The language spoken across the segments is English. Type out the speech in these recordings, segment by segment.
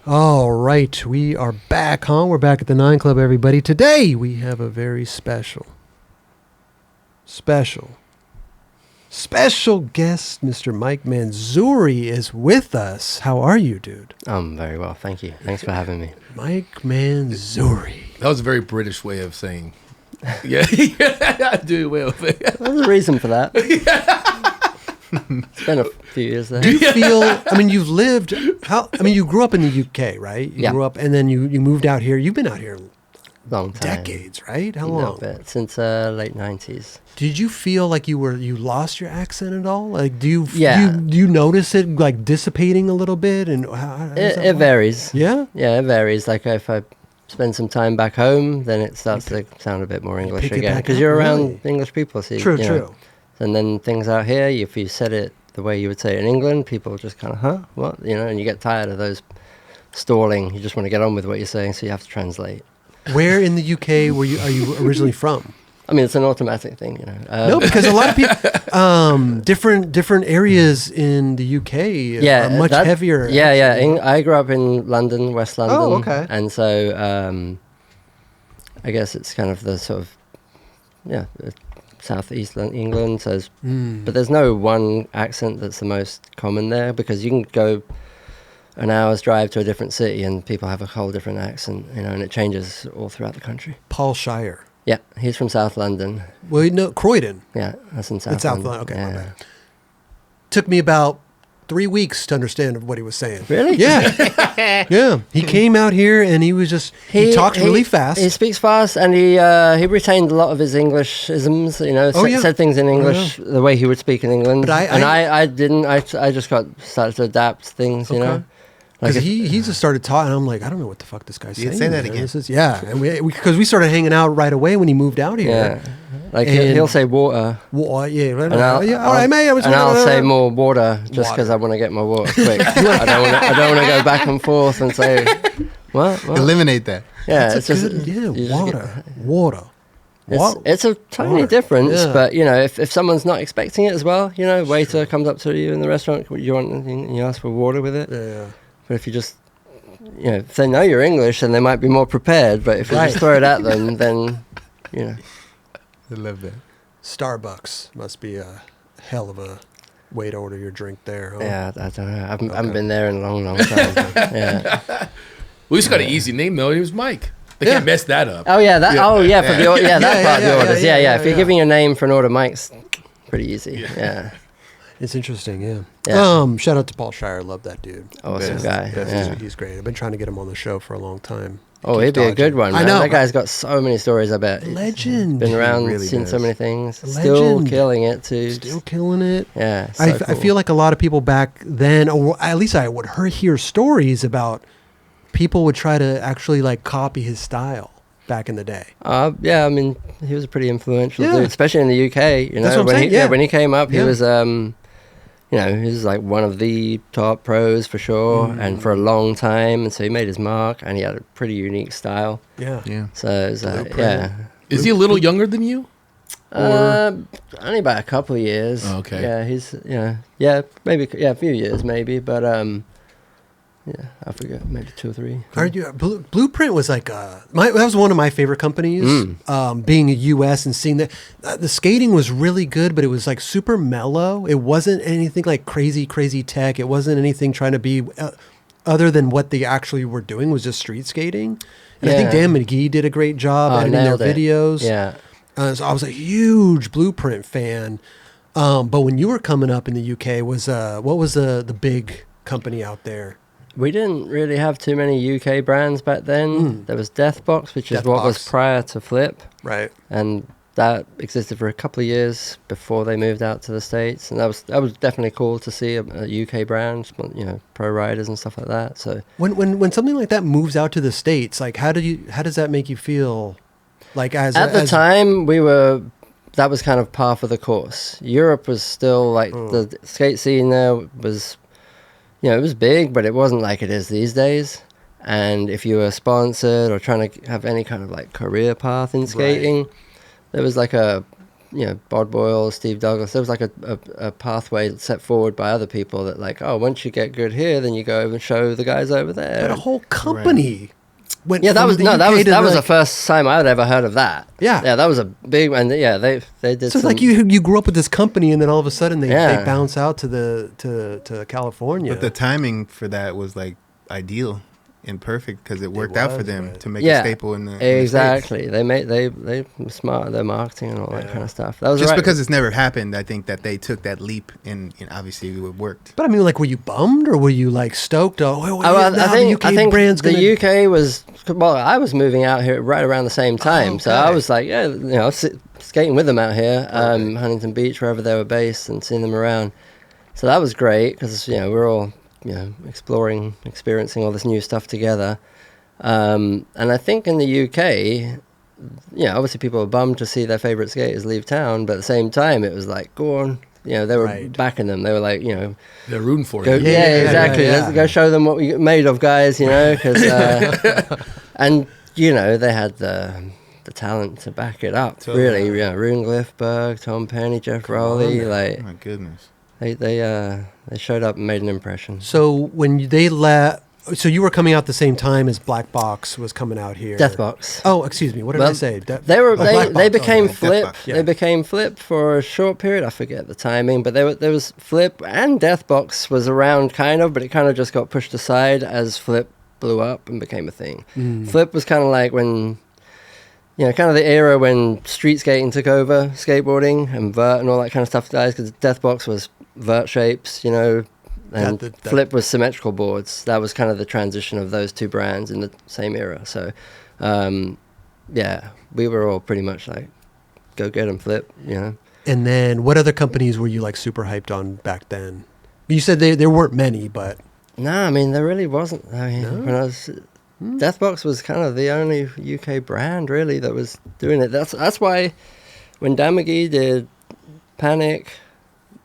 All right, we are back, huh? We're back at the 9 Club, everybody. Today, we have a very special guest. Mr. Mike Manzoori is with us. How are you, dude? I'm very well, thank you. Thanks for having me. Mike Manzoori. That was a very British way of saying, yeah, I do well. There's a reason for that. It's been a few years there. Do you feel, you've lived, you grew up in the UK, right? You grew up, and then you moved out here. You've been out here long time. Decades, right? How long? Bit, since late 90s. Did you feel like you lost your accent at all? Like, do you notice it like dissipating a little bit? And it varies. Yeah? Yeah, it varies. Like if I spend some time back home, then it starts to sound a bit more English again. Because you're around English people. So true. Know. And then things out here, if you said it the way you would say it in England, people just kind of, huh? What? And you get tired of those stalling. You just want to get on with what you're saying, so you have to translate. Where in the UK are you originally from? It's an automatic thing, no, because a lot of people, different areas in the UK are much heavier. Yeah. I grew up in London, West London. Oh, okay. And so I guess it's kind of the sort of, southeast England. So but there's no one accent that's the most common there, because you can go an hour's drive to a different city and people have a whole different accent, and it changes all throughout the country. Paul Shire. Yeah, he's from South London. Well, no, Croydon. Yeah, that's in South London. Okay, yeah. my bad. Took me about 3 weeks to understand what he was saying. Really? Yeah. Yeah. He came out here and he was just, he talked really fast. He speaks fast, and he retained a lot of his Englishisms, said things in English the way he would speak in England. But I didn't. I just started to adapt things, Because he just started talking, and I'm like, I don't know what the fuck this guy's saying. Say that again. And because we started hanging out right away when he moved out here. Yeah, like he'll say water. Water, yeah. Right. All right, mate. I'll say more water just because I want to get my water quick. I don't want to go back and forth and say, what? Eliminate that. Yeah, it's just water. It's a tiny difference, but if someone's not expecting it as well, waiter comes up to you in the restaurant, you want anything, you ask for water with it. Yeah. But if you just, if they know you're English, then they might be more prepared. But if you just throw it at them, then, I love that. Starbucks must be a hell of a way to order your drink there. Huh? Yeah, I don't know. I haven't been there in a long, long time. Yeah. Well, he's got an easy name though. He was Mike. They can't mess that up. Oh yeah, that. Yeah. Oh yeah, for the part of the orders. Yeah. If you're giving your name for an order, Mike's pretty easy. Yeah. It's interesting, yeah. Shout out to Paul Shire. Love that dude. Awesome guy. He's great. I've been trying to get him on the show for a long time. He'd be a good one, man. I know. That guy's got so many stories, I bet. Legend. Been around, really seen so many things. Still killing it, too. Still killing it. Yeah, I feel like a lot of people back then, or at least I would hear stories about people would try to actually like copy his style back in the day. He was a pretty influential dude, especially in the UK. That's what I'm saying. When he came up, he was he was like one of the top pros for sure, and for a long time, and so he made his mark, and he had a pretty unique style. Yeah. So it was, Is he a little younger than you? Only about a couple of years. Oh, okay. Yeah, he's maybe a few years maybe, but I forget, maybe 2 or 3. Blueprint was like that was one of my favorite companies. Being a US and seeing that the skating was really good, but it was like super mellow. It wasn't anything like crazy tech. It wasn't anything trying to be other than what they actually were doing was just street skating. And I think Dan McGee did a great job editing their videos. Yeah. So I was a huge Blueprint fan. But when you were coming up in the UK, what was the big company out there? We didn't really have too many UK brands back then. There was Deathbox, which is what was prior to Flip. Right. And that existed for a couple of years before they moved out to the States. And that was definitely cool to see a UK brand, pro riders and stuff like that. So when something like that moves out to the States, like how does that make you feel? Like at the time that was kind of par for the course. Europe was still like the skate scene there was, it was big, but it wasn't like it is these days. And if you were sponsored or trying to have any kind of like career path in skating, there was like a Bod Boyle, Steve Douglas. There was like a pathway set forward by other people that like, oh, once you get good here, then you go over and show the guys over there. But a whole company went. Yeah, that from was the no, UK that to was like, the first time I'd ever heard of that. Yeah. Yeah, that was a big one. Yeah, they did. So it's some, like you grew up with this company, and then all of a sudden they Yeah. bounce out to California. But the timing for that was like ideal and perfect because it worked out for was, them right. to make a staple in the States. exactly. They were smart at their marketing and all that kind of stuff. That was Just right. because it's never happened, I think that they took that leap and obviously it worked. But I mean, like, were you bummed or were you like stoked? Oh, I think brand's the gonna... UK was, well, I was moving out here right around the same time. So I okay. was like, skating with them out here, Huntington Beach, wherever they were based, and seeing them around. So that was great because, we're all, exploring, experiencing all this new stuff together. And I think in the UK, obviously people were bummed to see their favorite skaters leave town, but at the same time, it was like, go on. They were backing them. They were like, They're rooting for go, you. yeah, exactly. yeah. Let's go show them what we're made of, guys, because, and, they had the talent to back it up, really. Rune Glifberg, Tom Penny, Jeff Rowley, Oh my goodness. they showed up and made an impression. So when they left, so you were coming out the same time as Black Box was coming out here. Deathbox. Oh, excuse me. What did I say? They became yeah. Flip. Deathbox, yeah. They became Flip for a short period. I forget the timing, but there was Flip and Deathbox was around kind of, but it kind of just got pushed aside as Flip blew up and became a thing. Flip was kind of like when, kind of the era when street skating took over skateboarding and vert and all that kind of stuff, guys, because Deathbox was vert shapes, and Flip was symmetrical boards. That was kind of the transition of those two brands in the same era. So, we were all pretty much like, go get them, Flip, And then what other companies were you like super hyped on back then? You said there weren't many, but... No, I mean, there really wasn't. I mean, when I was... Deathbox was kind of the only UK brand, really, that was doing it. That's why when Dan McGee did Panic,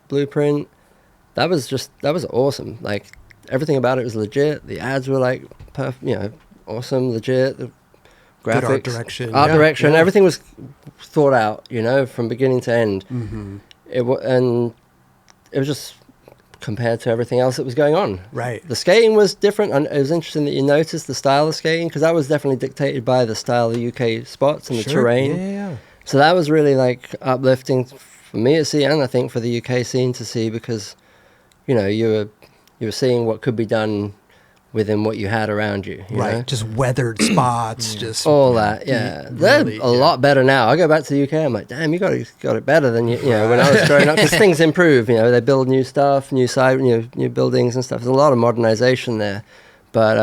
Blueprint, that was awesome. Like, everything about it was legit. The ads were, like, awesome, legit. The graphics. Good art direction. Yeah. Everything was thought out, from beginning to end. Mm-hmm. It was just compared to everything else that was going on. Right. The skating was different, and it was interesting that you noticed the style of skating, because that was definitely dictated by the style of the UK spots and the terrain. Yeah. So that was really like uplifting for me to see, and I think for the UK scene to see, because you were seeing what could be done within what you had around you. You know? Just weathered spots, just all that. Yeah, they're a lot better now. I go back to the UK, I'm like, damn, you got it better than you know when I was growing up, because things improve. They build new stuff, new buildings and stuff. There's a lot of modernization there. But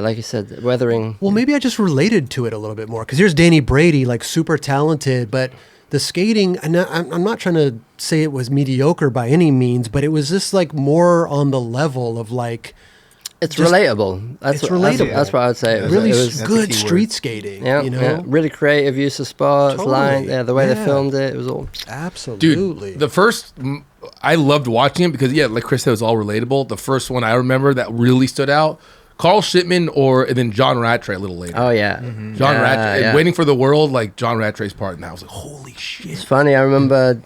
like you said, weathering. Well, maybe I just related to it a little bit more, because here's Danny Brady, like super talented, but the skating, and I'm not trying to say it was mediocre by any means, but it was just like more on the level of like. It's relatable. That's what I would say. Yeah, really it was good street skating. Yeah, really creative use of spots, Totally. line. Yeah, the way they filmed it was all. Absolutely. Dude, the first, I loved watching it because, like Chris said, it was all relatable. The first one I remember that really stood out, Carl Shipman and then John Rattray a little later. Oh, yeah. Mm-hmm. John Rattray, Waiting for the World, like John Rattray's part, and I was like, holy shit. It's funny, I remember,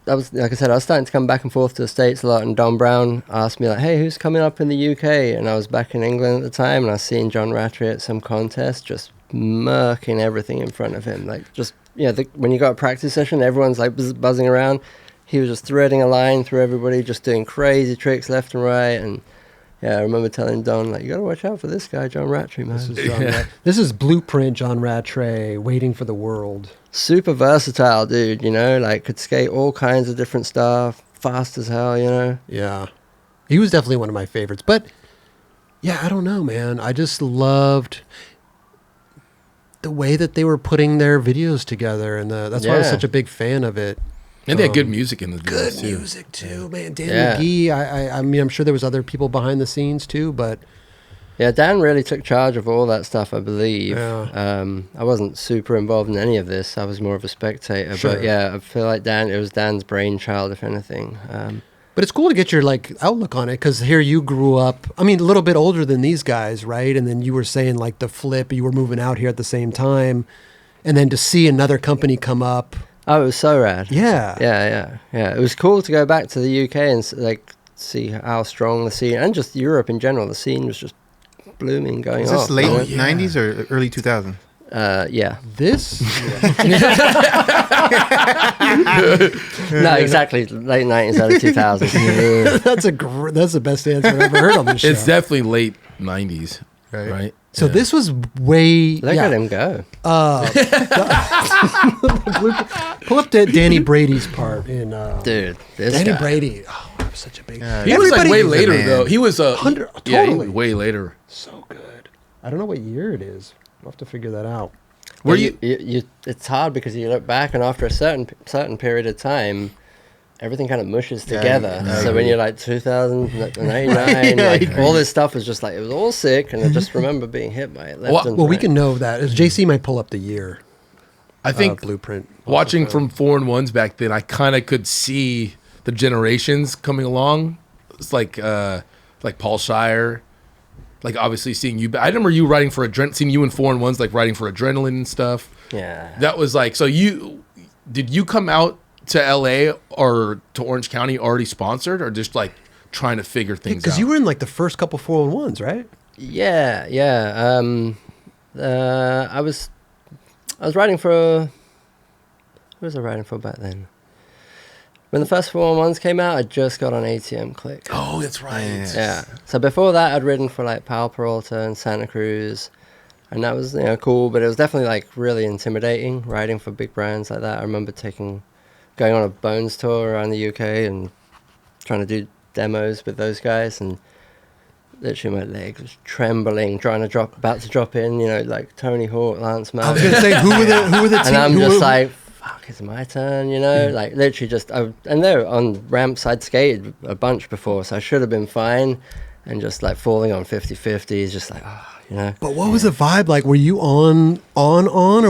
that was, like I said, I was starting to come back and forth to the States a lot, and Don Brown asked me, like, hey, who's coming up in the UK? And I was back in England at the time, and I was seeing John Rattray at some contest, just murking everything in front of him. Like, just, when you got a practice session, everyone's like buzzing around. He was just threading a line through everybody, just doing crazy tricks left and right, and I remember telling Don, like, you got to watch out for this guy, John Rattray, man. This is Blueprint John Rattray, Waiting for the World. Super versatile dude, like could skate all kinds of different stuff, fast as hell, Yeah. He was definitely one of my favorites. But, I don't know, man. I just loved the way that they were putting their videos together, and that's why I was such a big fan of it. And they had good music in the videos, Good music, too, man. Dan McGee, I mean, I'm sure there was other people behind the scenes, too, but... Yeah, Dan really took charge of all that stuff, I believe. Yeah. I wasn't super involved in any of this. I was more of a spectator. Sure. But, I feel like it was Dan's brainchild, if anything. But it's cool to get your, outlook on it, because here you grew up, I mean, a little bit older than these guys, right? And then you were saying, the flip, you were moving out here at the same time. And then to see another company come up... Oh, it was so rad. Yeah. Yeah. It was cool to go back to the UK and like see how strong the scene, and just Europe in general. The scene was just blooming, going Is off. this late 90s or early 2000s? Yeah. This? No, exactly. Late 90s, early 2000s. That's the best answer I've ever heard on this show. It's definitely late 90s, right? So this was way... Look at him go. Pull up Danny Brady's part in... Dude, this Danny guy. Brady. Oh, I'm such a big... He was like way was a later, man. though. He was a... Yeah, he was totally. way later. So good. I don't know what year it is. We'll have to figure that out. Were you it's hard because you look back, and after a certain period of time, everything kind of mushes together. So when you're like 2089, like all this stuff is just like, it was all sick, and I just remember being hit by it. Well, we can know that. JC might pull up the year. I think blueprint. watching from 4-in-1s back then, I kind of could see the generations coming along. It's like Paul Shire, like obviously seeing you. I remember you writing for seeing you in 4-in-1s, like writing for Adrenaline and stuff. Yeah. That was like, so did you come out to LA or to Orange County already sponsored, or just like trying to figure things out? Because you were in like the first couple 4-in-1s, right? Yeah. I was writing for... Who was I writing for back then? When the first 4-in-1s came out, I just got on ATM Click. Oh, that's right. Yeah. So before that, I'd written for like Powell Peralta and Santa Cruz, and that was cool, but it was definitely like really intimidating writing for big brands like that. I remember going on a Bones tour around the UK and trying to do demos with those guys, and literally my legs was trembling, about to drop in, like Tony Hawk, Lance Mann. I was gonna say who were the team? And I'm just like, fuck, it's my turn, like literally just, and they were on ramps. I'd skated a bunch before, so I should have been fine, and just like falling on 50-50s, just like, But what was the vibe like? Were you on, or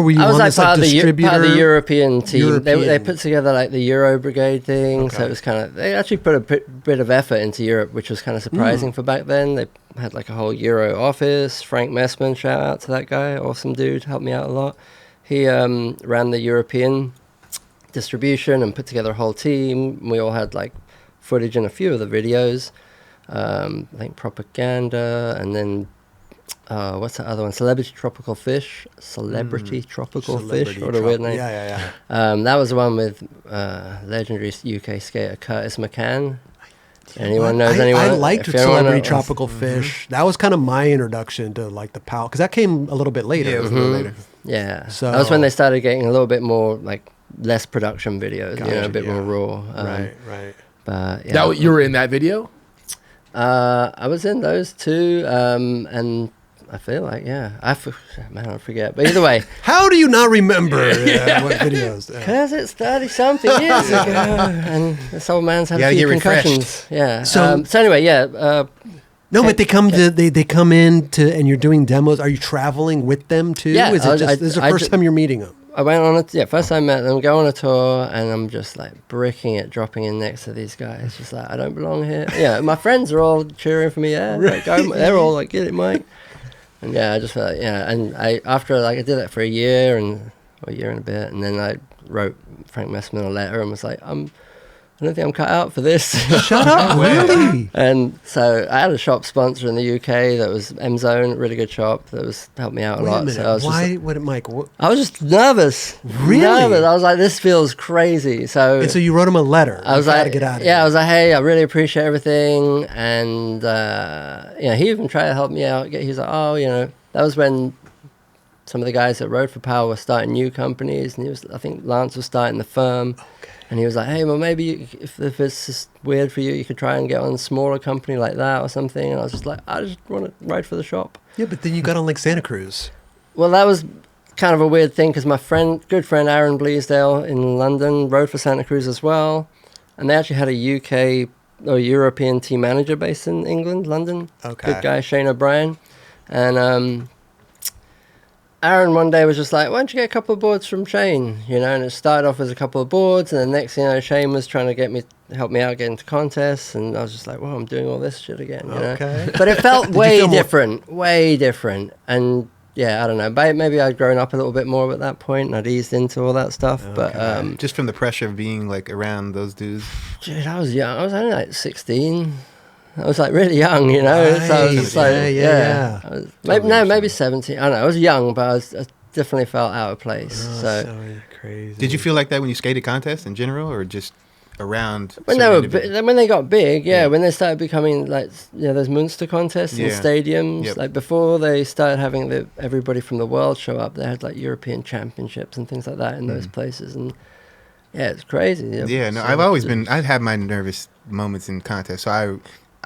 were you I was on like this part, like distributor? part of the European team. They European. put together like the Euro Brigade thing, so Okay. it was kind of, they actually put a bit of effort into Europe, which was kind of surprising for back then. They had like a whole Euro office. Frank Messman, shout out to that guy, awesome dude, helped me out a lot. He ran the European distribution and put together a whole team. We all had like footage in a few of the videos. I think Propaganda, and then what's that other one? Celebrity Tropical Fish. What a weird name. Yeah. That was the one with legendary UK skater Curtis McCann. Anyone knows anyone? I liked If anyone Celebrity knows- Tropical Fish. That was kind of my introduction to like the Powell, because that came a little bit later. Yeah, it was a little later. Yeah, So- that was when they started getting a little bit more like less production videos, Gotcha, a bit more raw. Right. But yeah, You were in that video? I was in those two, and I feel like I forget. But either way, How do you not remember what videos? because it's 30-something years ago, and this old man's had You a gotta few get refreshed. concussions. Yeah. So- So anyway, No, but they come in to, and you're doing demos. Are you traveling with them too? Yeah, Is it just this is the first time you're meeting them? I went on first I met them, go on a tour, and I'm just like bricking it, dropping in next to these guys, just like, I don't belong here. Yeah, my friends are all cheering for me. Yeah, like, they're all like, get it, Mike. And yeah, I just felt like, and after I did that for a year and a bit, and then I wrote Frank Messman a letter and was like, I don't think I'm cut out for this. Shut up, really? And so I had a shop sponsor in the UK that was M Zone, really good shop that helped me out a Wait lot. a minute. So I was Why? What, Mike? What? I was just nervous. Really? Nervous. I was like, this feels crazy. So And so you wrote him a letter. I was You gotta like, get out of yeah, here. I was like, hey, I really appreciate everything. And, he even tried to help me out. He was like, that was when some of the guys that rode for Powell were starting new companies. And I think Lance was starting the firm. Okay. And he was like, hey, well, maybe if it's just weird for you, you could try and get on a smaller company like that or something. And I was just like, I just want to ride for the shop. Yeah, but then you got on like Santa Cruz. Well, that was kind of a weird thing because my good friend Aaron Bleasdale in London rode for Santa Cruz as well. And they actually had a UK or European team manager based in England, London. Okay. Good guy, Shane O'Brien. And Aaron one day was just like, why don't you get a couple of boards from Shane? And it started off as a couple of boards, and then next thing you know, Shane was trying to help me out get into contests, and I was just like, I'm doing all this shit again, Okay. But it felt you feel more- way different. And yeah, I don't know. Maybe I'd grown up a little bit more at that point, and I'd eased into all that stuff. But just from the pressure of being like around those dudes. dude, I was young. I was only like 16. I was like really young, you know. So I was just like, yeah. I was, maybe 17. I don't know. I was young, but I definitely felt out of place. Oh, so crazy. Did you feel like that when you skated contests in general, or just around? when when they got big, when they started becoming like those Munster contests in Yeah. stadiums, Yep. like before they started having everybody from the world show up, they had like European championships and things like that in those places, and yeah, it's crazy. Yeah, no, I've had my nervous moments in contests, so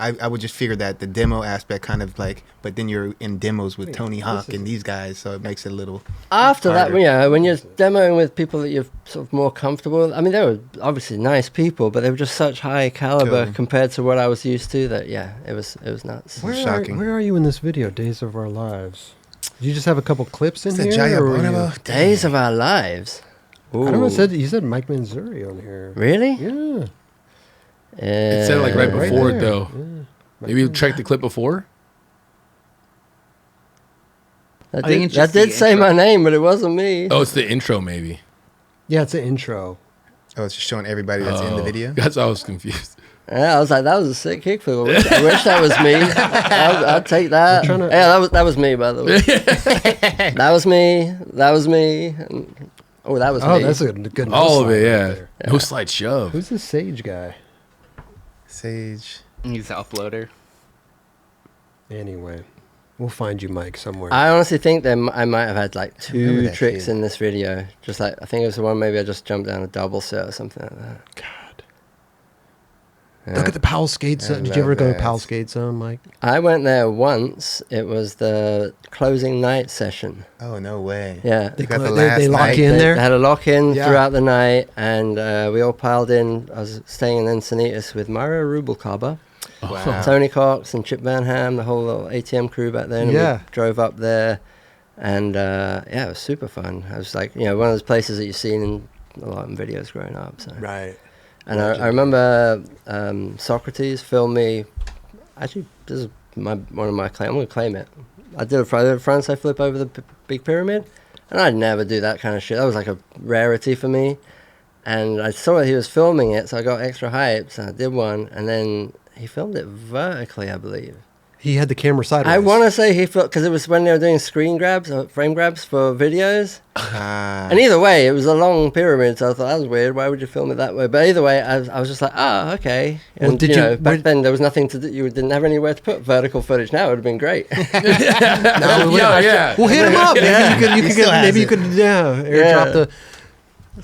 I would just figure that the demo aspect kind of like, but then you're in demos with Tony Hawk and these guys, so it makes it a little After harder. that, when you're demoing with people that you're sort of more comfortable, I mean, they were obviously nice people, but they were just such high caliber Cool. compared to what I was used to that, it was nuts. Shocking. Where are you in this video, Days of Our Lives? Did you just have a couple clips in Is that here? Jaya or were Bonobo? you- Days of Our Lives. I don't know. Ooh. You said Mike Manzoori on here. Really? Yeah. It said like right Right before it there. though. Maybe you checked the clip before. That I think did, it's just that did the say intro. my name, but it wasn't me. Oh, it's the intro maybe. Yeah, it's an intro. Oh, it's just showing everybody that's in the video. That's why I was confused. Yeah, I was like, that was a sick kickflip. I wish that was me. I'll take that. trying to- Yeah, that was me, by the way. That was me. That was me. And, that was Oh, me. that's a good. All of slide it, yeah. right there. No slide shove. Who's this Sage guy? Sage. He's the uploader. Anyway, we'll find you, Mike, somewhere. I honestly think I might have had like remember 2 that tricks kid. in this video. Just like, I think it was the one maybe I just jumped down a double set or something like that. God. Yeah. Look at the Powell Skate Zone. Did you ever love go to that. Powell Skate Zone, Mike? I went there once. It was the closing night session. Oh, no way. Yeah. You got the They last lock night. you in They there? had a lock-in Yeah. throughout the night, and we all piled in. I was staying in Encinitas with Mario Rubalcaba, Wow. Tony Cox, and Chip Van Ham, the whole little ATM crew back then. And Yeah. we drove up there, and it was super fun. I was like, one of those places that you've seen in a lot of videos growing up. So. Right. And I remember Socrates filmed me. Actually, this is one of my claims. I'm going to claim it. I did a frontside flip over the big pyramid, and I'd never do that kind of shit. That was like a rarity for me. And I saw that he was filming it, so I got extra hyped, and I did one, and then he filmed it vertically, I believe. He had the camera sideways. I want to say he filmed, because it was when they were doing screen grabs, or frame grabs for videos. And either way, it was a long pyramid, so I thought, that was weird. Why would you film it that way? But either way, I was just like, okay. Well, And, did you- back then, there was nothing to do. You didn't have anywhere to put vertical footage. Now it would have been great. No, Yeah. Well, hit him up. Maybe you could airdrop the.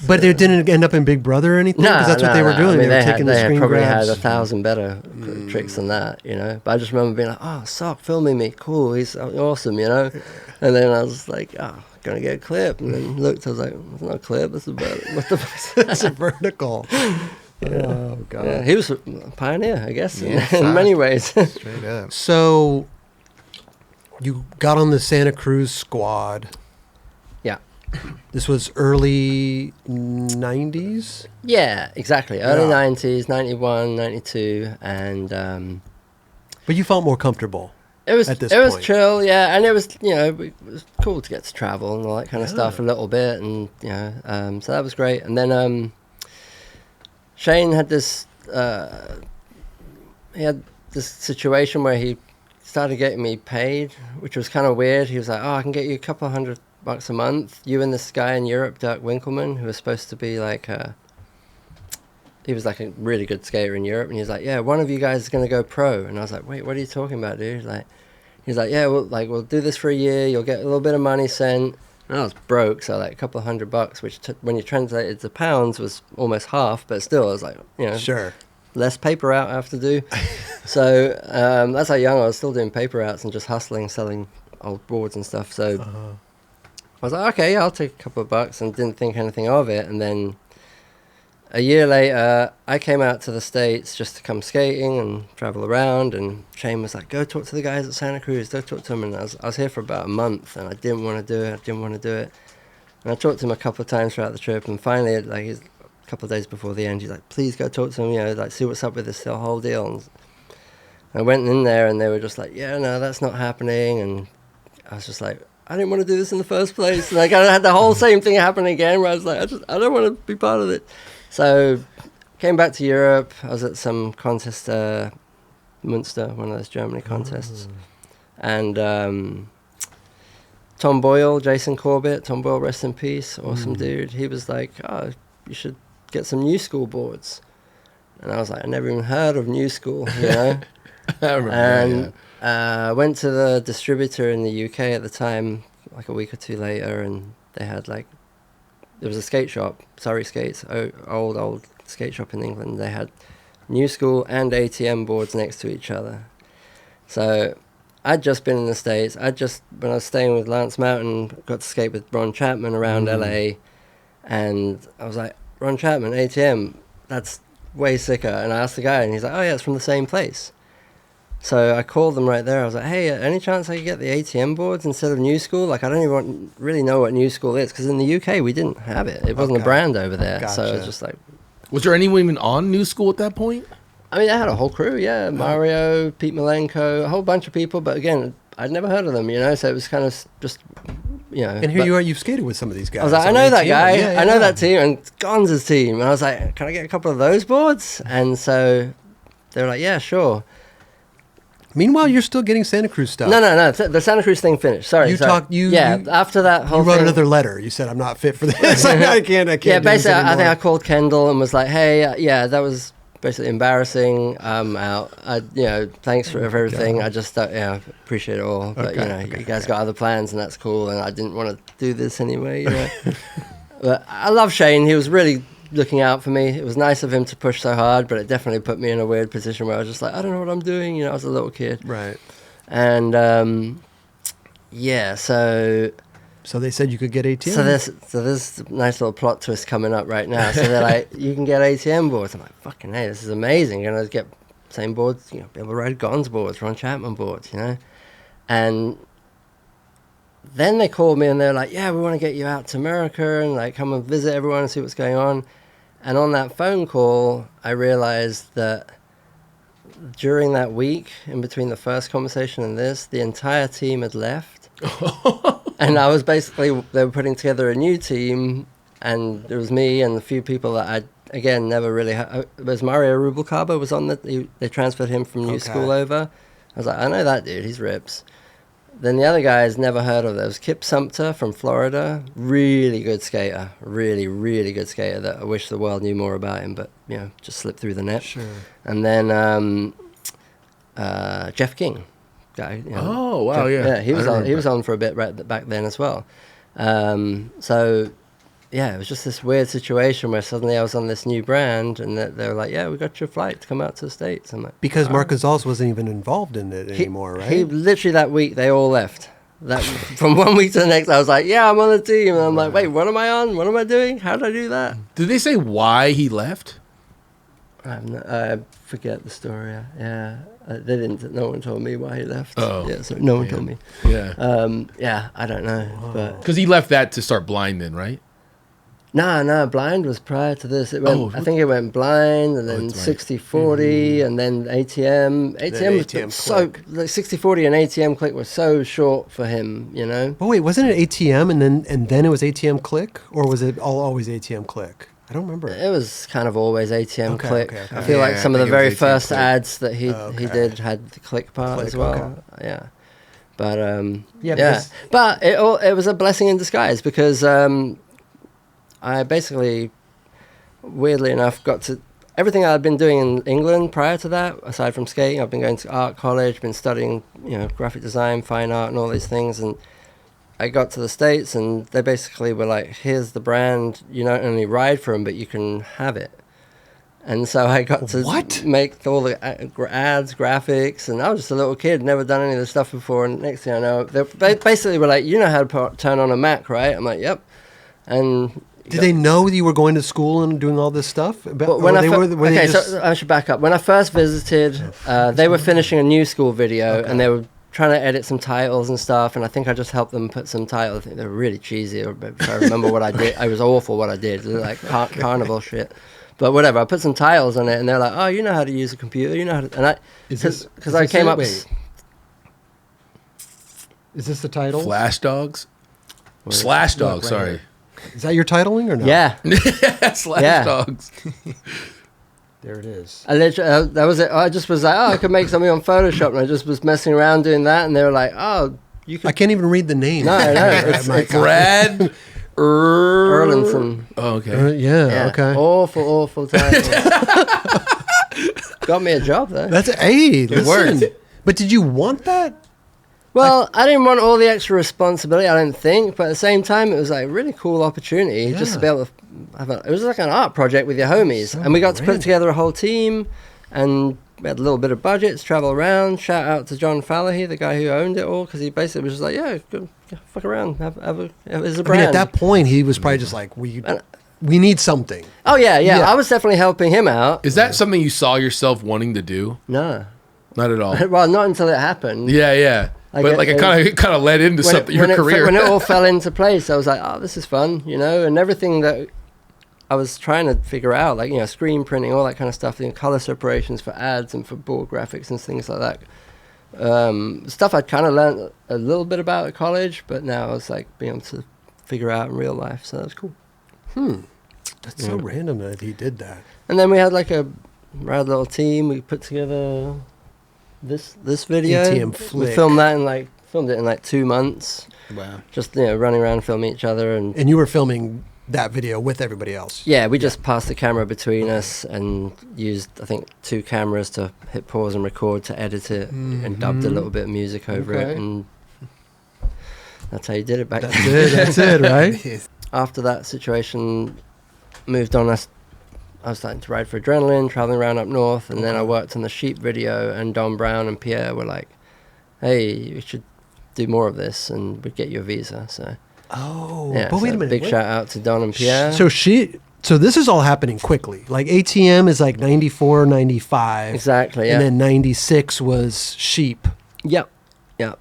But they didn't end up in Big Brother or anything, because that's what they were doing. I mean, they were taking the screen probably grabs. had 1,000 better tricks than that, But I just remember being like, oh, Sock filming me. Cool. He's awesome, And then I was like, going to get a clip. And then looked, I was like, it's not a clip. It's a vertical. What the fuck? It's a vertical. Oh God. Yeah, he was a pioneer, I guess, Yeah, in many ways. Straight up. So you got on the Santa Cruz squad. Yeah. This was early 90s. Yeah, exactly. Early Yeah. 90s, 91, 92. And But you felt more comfortable. it was At this it was point. chill, yeah. And it was, it was cool to get to travel and all that kind of stuff a little bit. And, so that was great. And then Shane had this, situation where he started getting me paid, which was kind of weird. He was like, I can get you a couple $100 a month. You and this guy in Europe, Dirk Winkelmann, who was supposed to be like he was like a really good skater in Europe, and he was like, yeah, one of you guys is going to go pro. And I was like, wait, what are you talking about, dude? He's like, yeah, we'll do this for a year. You'll get a little bit of money sent. And I was broke, so like a couple of $100, which when you translated to pounds was almost half, but still, I was like, Sure. less paper out I have to do. So that's how young I was, still doing paper outs and just hustling, selling old boards and stuff. So I was like, okay, yeah, I'll take a couple of bucks, and didn't think anything of it. And then a year later, I came out to the States just to come skating and travel around, and Shane was like, go talk to the guys at Santa Cruz, go talk to them. And I was here for about a month, and I didn't want to do it. And I talked to him a couple of times throughout the trip, and finally, like, he's a couple of days before the end, he's like, please go talk to him, like, see what's up with this whole deal. And I went in there, and they were just like, yeah, no, that's not happening. And I was just like, I didn't want to do this in the first place. Like I had the whole same thing happen again where I was like, I don't want to be part of it. So came back to Europe. I was at some contest, Munster, one of those Germany contests. And Tom Boyle, Jason Corbett, Tom Boyle, rest in peace, awesome dude. He was like, oh, you should get some new school boards. And I was like, I never even heard of new school, you know? I remember And that, went to the distributor in the UK at the time, like a week or two later, and they had like, there was a skate shop, Surrey Skates, old skate shop in England. They had new school and ATM boards next to each other. So I'd just been in the States. When I was staying with Lance Mountain, got to skate with Ron Chapman around LA, and I was like, Ron Chapman, ATM, that's way sicker. And I asked the guy, and he's like, oh yeah, it's from the same place. So I called them right there. I was like, hey, any chance I could get the ATM boards instead of New School? Like, I don't even really know what New School is, because in the UK, we didn't have it. It wasn't a brand over there. Gotcha. So it was just like... Was there anyone even on New School at that point? I mean, I had a whole crew, yeah. Mario, Pete Malenko, a whole bunch of people. But again, I'd never heard of them, you know? So it was kind of just, you know... And here you are, you've skated with some of these guys. I was like, I know that guy. I know that team, and Gonz's team. And I was like, can I get a couple of those boards? And so they were like, yeah, sure. Meanwhile, you're still getting Santa Cruz stuff. No. The Santa Cruz thing finished. Sorry. After that whole thing. You wrote thing, another letter. You said, I'm not fit for this. I can't yeah, do basically, this anymore. I think I called Kendall and was like, hey, yeah, that was basically embarrassing. I'm out. Thanks for everything. I just, appreciate it all. But, you guys got other plans, and that's cool. And I didn't want to do this anyway, you know. But I love Shane. He was really looking out for me. It was nice of him to push so hard, but it definitely put me in a weird position where I was just like, I don't know what I'm doing. You know, I was a little kid. Right. And, So they said you could get ATM. So there's a nice little plot twist coming up right now. So they're like, you can get ATM boards. I'm like, fucking hey, this is amazing. You're gonna get same boards, you know, be able to ride Gonz boards, Ron Chapman boards, you know. And then they called me and they're like, yeah, we want to get you out to Emerica and like come and visit everyone and see what's going on. And on that phone call, I realized that during that week, in between the first conversation and this, the entire team had left. And I was basically, they were putting together a new team, and it was me and a few people that I, again, never really had. It was Mario Rubalcaba was on they transferred him from New School over. I was like, I know that dude, he's rips. Then the other guys never heard of. There was Kip Sumter from Florida, really good skater, really, really good skater that I wish the world knew more about him, but, you know, just slipped through the net. Sure. And then Jeff King. Guy, you know, oh wow, yeah, he was on for a bit right back then as well. So yeah, it was just this weird situation where suddenly I was on this new brand, and they were like, "Yeah, we got your flight to come out to the States." I'm like, because Mark Gonzalez wasn't even involved in it anymore, right? He literally that week they all left. That from one week to the next, I was like, "Yeah, I'm on the team," and I'm like, "Wait, what am I on? What am I doing? How did I do that?" Did they say why he left? I forget the story. Yeah, they didn't. No one told me why he left. Oh, yeah, so no one told me. Yeah, I don't know, but because he left that to start Blind, then, right? No, Blind was prior to this. It went. I think it went Blind, and then 60-40, and then ATM. ATM was so like 60-40 and ATM Click was so short for him, you know. But wait, wasn't it ATM and then it was ATM Click, or was it always ATM Click? I don't remember. It was kind of always ATM Click. Okay. I feel like some of the very first Click. ads that he did had the Click part as well. Okay. Yeah, but but it was a blessing in disguise because I basically, weirdly enough, got to everything I'd been doing in England prior to that. Aside from skating, I've been going to art college, been studying, you know, graphic design, fine art, and all these things, and I got to the States and they basically were like, here's the brand, you not only ride for them, but you can have it. And so I got to make all the ads, graphics, and I was just a little kid, never done any of this stuff before. And next thing I know, they basically were like, you know how to turn on a Mac, right? I'm like, yep. And did they know that you were going to school and doing all this stuff? So I should back up. When I first visited, they were finishing a New School video, and they were trying to edit some titles and stuff, and I think I just helped them put some titles. I think they were really cheesy, if I remember what I did. I was awful what I did, like carnival shit. But whatever, I put some titles on it, and they're like, "Oh, you know how to use a computer, you know how to." And I, because I came up. Is this the title? Flash Dogs? Slash Dogs, right sorry. here. Is that your titling or no? Yeah. Slash Yeah. Dogs. There it is. I literally, that was it. I just was like, I could make something on Photoshop, and I just was messing around doing that, and they were like, you could. I can't even read the name. No, it's Brad Erlinson. Oh, okay. Yeah, okay. Awful title. Got me a job though. That's hey, listen. worked. But did you want that? Well, I didn't want all the extra responsibility, I don't think, but at the same time, it was like a really cool opportunity just to be able to have it was like an art project with your homies. So and we got to put random. together a whole team, and we had a little bit of budget to travel around. Shout out to John Fallahy, the guy who owned it all, because he basically was just like, yeah, go fuck around, have it's a brand. I mean, at that point, he was probably just like, we need something. Oh, yeah, Yeah. I was definitely helping him out. Is that something you saw yourself wanting to do? No. Not at all. Well, not until it happened. Yeah. But like it kind of led into something, your career. When it all fell into place, I was like, oh, this is fun, and everything that I was trying to figure out, like, screen printing, all that kind of stuff, color separations for ads and for board graphics and things like that. Stuff I'd kind of learned a little bit about at college, but now I was like being able to figure out in real life, so that was cool. That's so random that he did that. And then we had like a rad little team. We put together this video. ATM We Flick. filmed it in like 2 months. Wow. Just running around filming each other, and you were filming that video with everybody else. yeah, we just passed the camera between us and used, I think, 2 cameras to hit pause and record to edit it, and dubbed a little bit of music over Okay. it, and that's how you did it back then. That's it, right? Yes. After that situation moved on, I was starting to ride for Adrenaline, traveling around up north, and then I worked on the Sheep video, and Don Brown and Pierre were like, hey, you should do more of this, and we'd get you a visa. So Oh, yeah, but wait so a minute. big what? shout out to Don and Pierre. So this is all happening quickly. Like ATM is like 94, 95. Exactly, yeah. And then 96 was Sheep. Yep,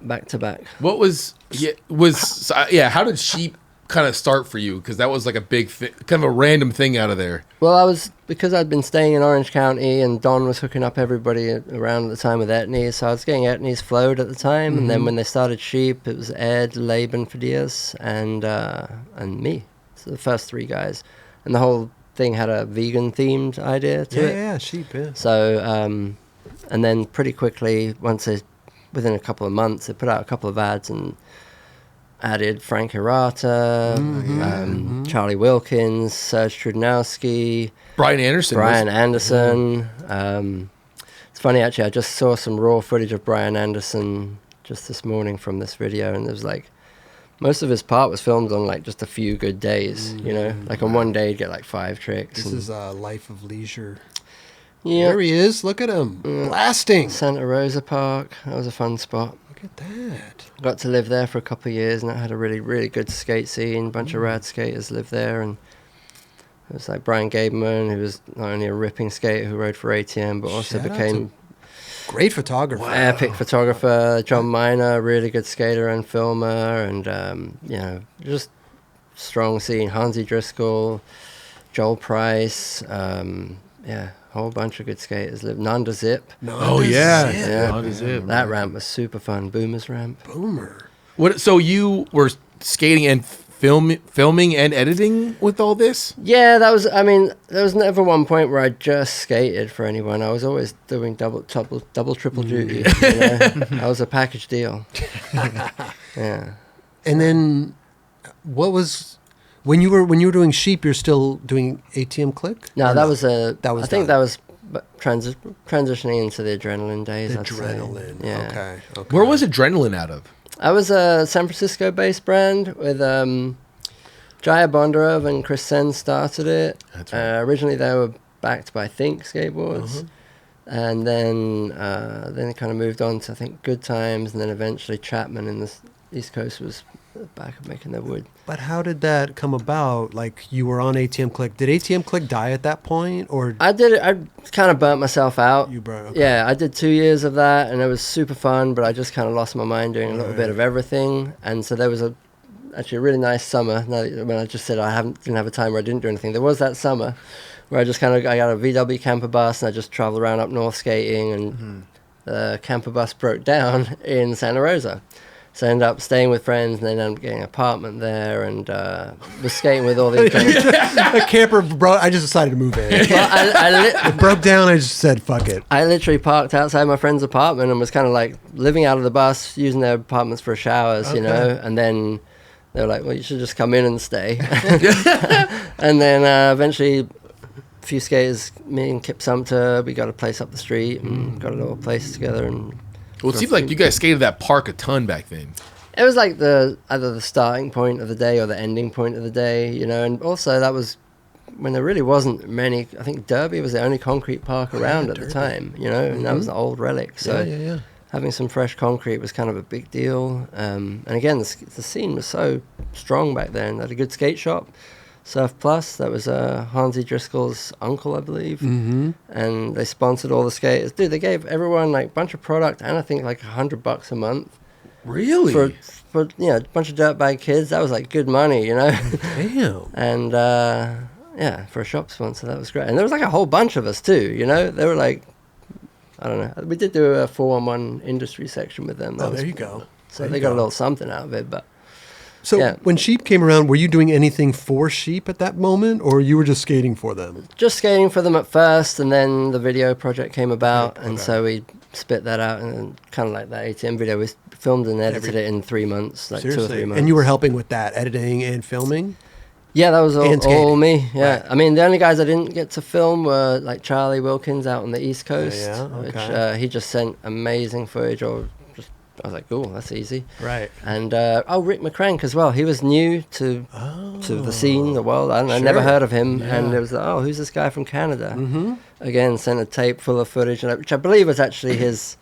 back to back. What how did Sheep kind of start for you? Because that was like a big thing, kind of a random thing out of there. Well, because I'd been staying in Orange County, and Don was hooking up everybody around at the time with Etnies, so I was getting Etnies flowed at the time, and then when they started Sheep, it was Ed, Laban Fadias, and me. So the first 3 guys. And the whole thing had a vegan-themed idea to it. Yeah, Sheep, yeah. So, and then pretty quickly, within a couple of months, they put out a couple of ads and added Frank Hirata, Charlie Wilkins, Serge Trudnowski, Brian Anderson. Brian Anderson. It's funny, actually, I just saw some raw footage of Brian Anderson just this morning from this video, and there was like, most of his part was filmed on like just a few good days, like on one day he'd get like 5 tricks. This is Life of Leisure. Yeah, There he is. Look at him. Blasting. Santa Rosa Park, that was a fun spot. Look at that. Got to live there for a couple of years, and I had a really, really good skate scene. A bunch of rad skaters lived there, and it was like Brian Gaberman, who was not only a ripping skater who rode for ATM, but also Shout out became Great photographer. epic photographer. John Miner, really good skater and filmer, and just strong scene. Hansi Driscoll, Joel Price, whole bunch of good skaters lived. Nanda Zip. Oh yeah, Yeah. Nanda Zip. That ramp was super fun. Boomer's ramp. Boomer. What? So you were skating and filming and editing with all this? Yeah, there was never one point where I just skated for anyone. I was always doing double, triple duty. I was a package deal. Yeah. And then what was when you were doing Sheep, you're still doing ATM Click? No, Or that was I think that was transitioning into the Adrenaline days. I'd say. Adrenaline. Yeah. Okay. Where was Adrenaline out of? I was a San Francisco-based brand with Jaya Bondarov and Chris Sen started it. That's right. Originally, they were backed by Think Skateboards, and then it kind of moved on to, I think, Good Times, and then eventually Chapman in the East Coast was back of making their wood. But how did that come about? Like, you were on ATM Click. Did ATM Click die at that point, or I did it. I kind of burnt myself out. you brought? Okay. Yeah, I did 2 years of that, and it was super fun, but I just kind of lost my mind doing a little bit of everything. And so there was actually a really nice summer. When I just said didn't have a time where I didn't do anything. There was that summer where I got a VW camper bus, and I just traveled around up north skating, and the camper bus broke down in Santa Rosa. So I ended up staying with friends, and then ended up getting an apartment there, and was skating with all these guys. A camper broke. I just decided to move in. Well, It broke down. I just said, "Fuck it." I literally parked outside my friend's apartment and was kind of like living out of the bus, using their apartments for showers, you know. And then they were like, "Well, you should just come in and stay." And then eventually, a few skaters, me and Kip Sumter, we got a place up the street and got a little place together. And Well, it seems like you guys skated that park a ton back then. it was like either the starting point of the day or the ending point of the day, you know. And also that was when there really wasn't many. I think Derby was the only concrete park around at the time, you know, and that was an old relic. So yeah. having some fresh concrete was kind of a big deal. And again, the scene was so strong back then. They had a good skate shop, Surf Plus. That was Hansi Driscoll's uncle, I believe. Mm-hmm. And they sponsored all the skaters. Dude, they gave everyone like a bunch of product and I think like $100 a month. Really? For you know, a bunch of dirtbag kids. That was like good money, you know. Damn. And yeah, for a shop sponsor, that was great. And there was like a whole bunch of us too, you know. They were like, I don't know. We did do a 4-on-1 industry section with them. There you go. So There they you got go. a little something out of it, but So yeah. when Sheep came around, were you doing anything for Sheep at that moment, or you were just skating for them? just skating for them at first, and then the video project came about, and okay. so we spit that out, and kind of like that ATM video, we filmed and edited it in 3 months, like 2 or 3 months. And you were helping with that, editing and filming? Yeah, that was And all skating. me. Yeah, Right. I mean, the only guys I didn't get to film were like Charlie Wilkins out on the East Coast, Yeah, which okay. he just sent amazing footage. I was like, cool, that's easy. Right. And Rick McCrank as well. He was new to the scene, the world. I never Sure. heard of him, and Yeah. it was like, who's this guy from Canada? Mm-hmm. Again, sent a tape full of footage, which I believe was actually his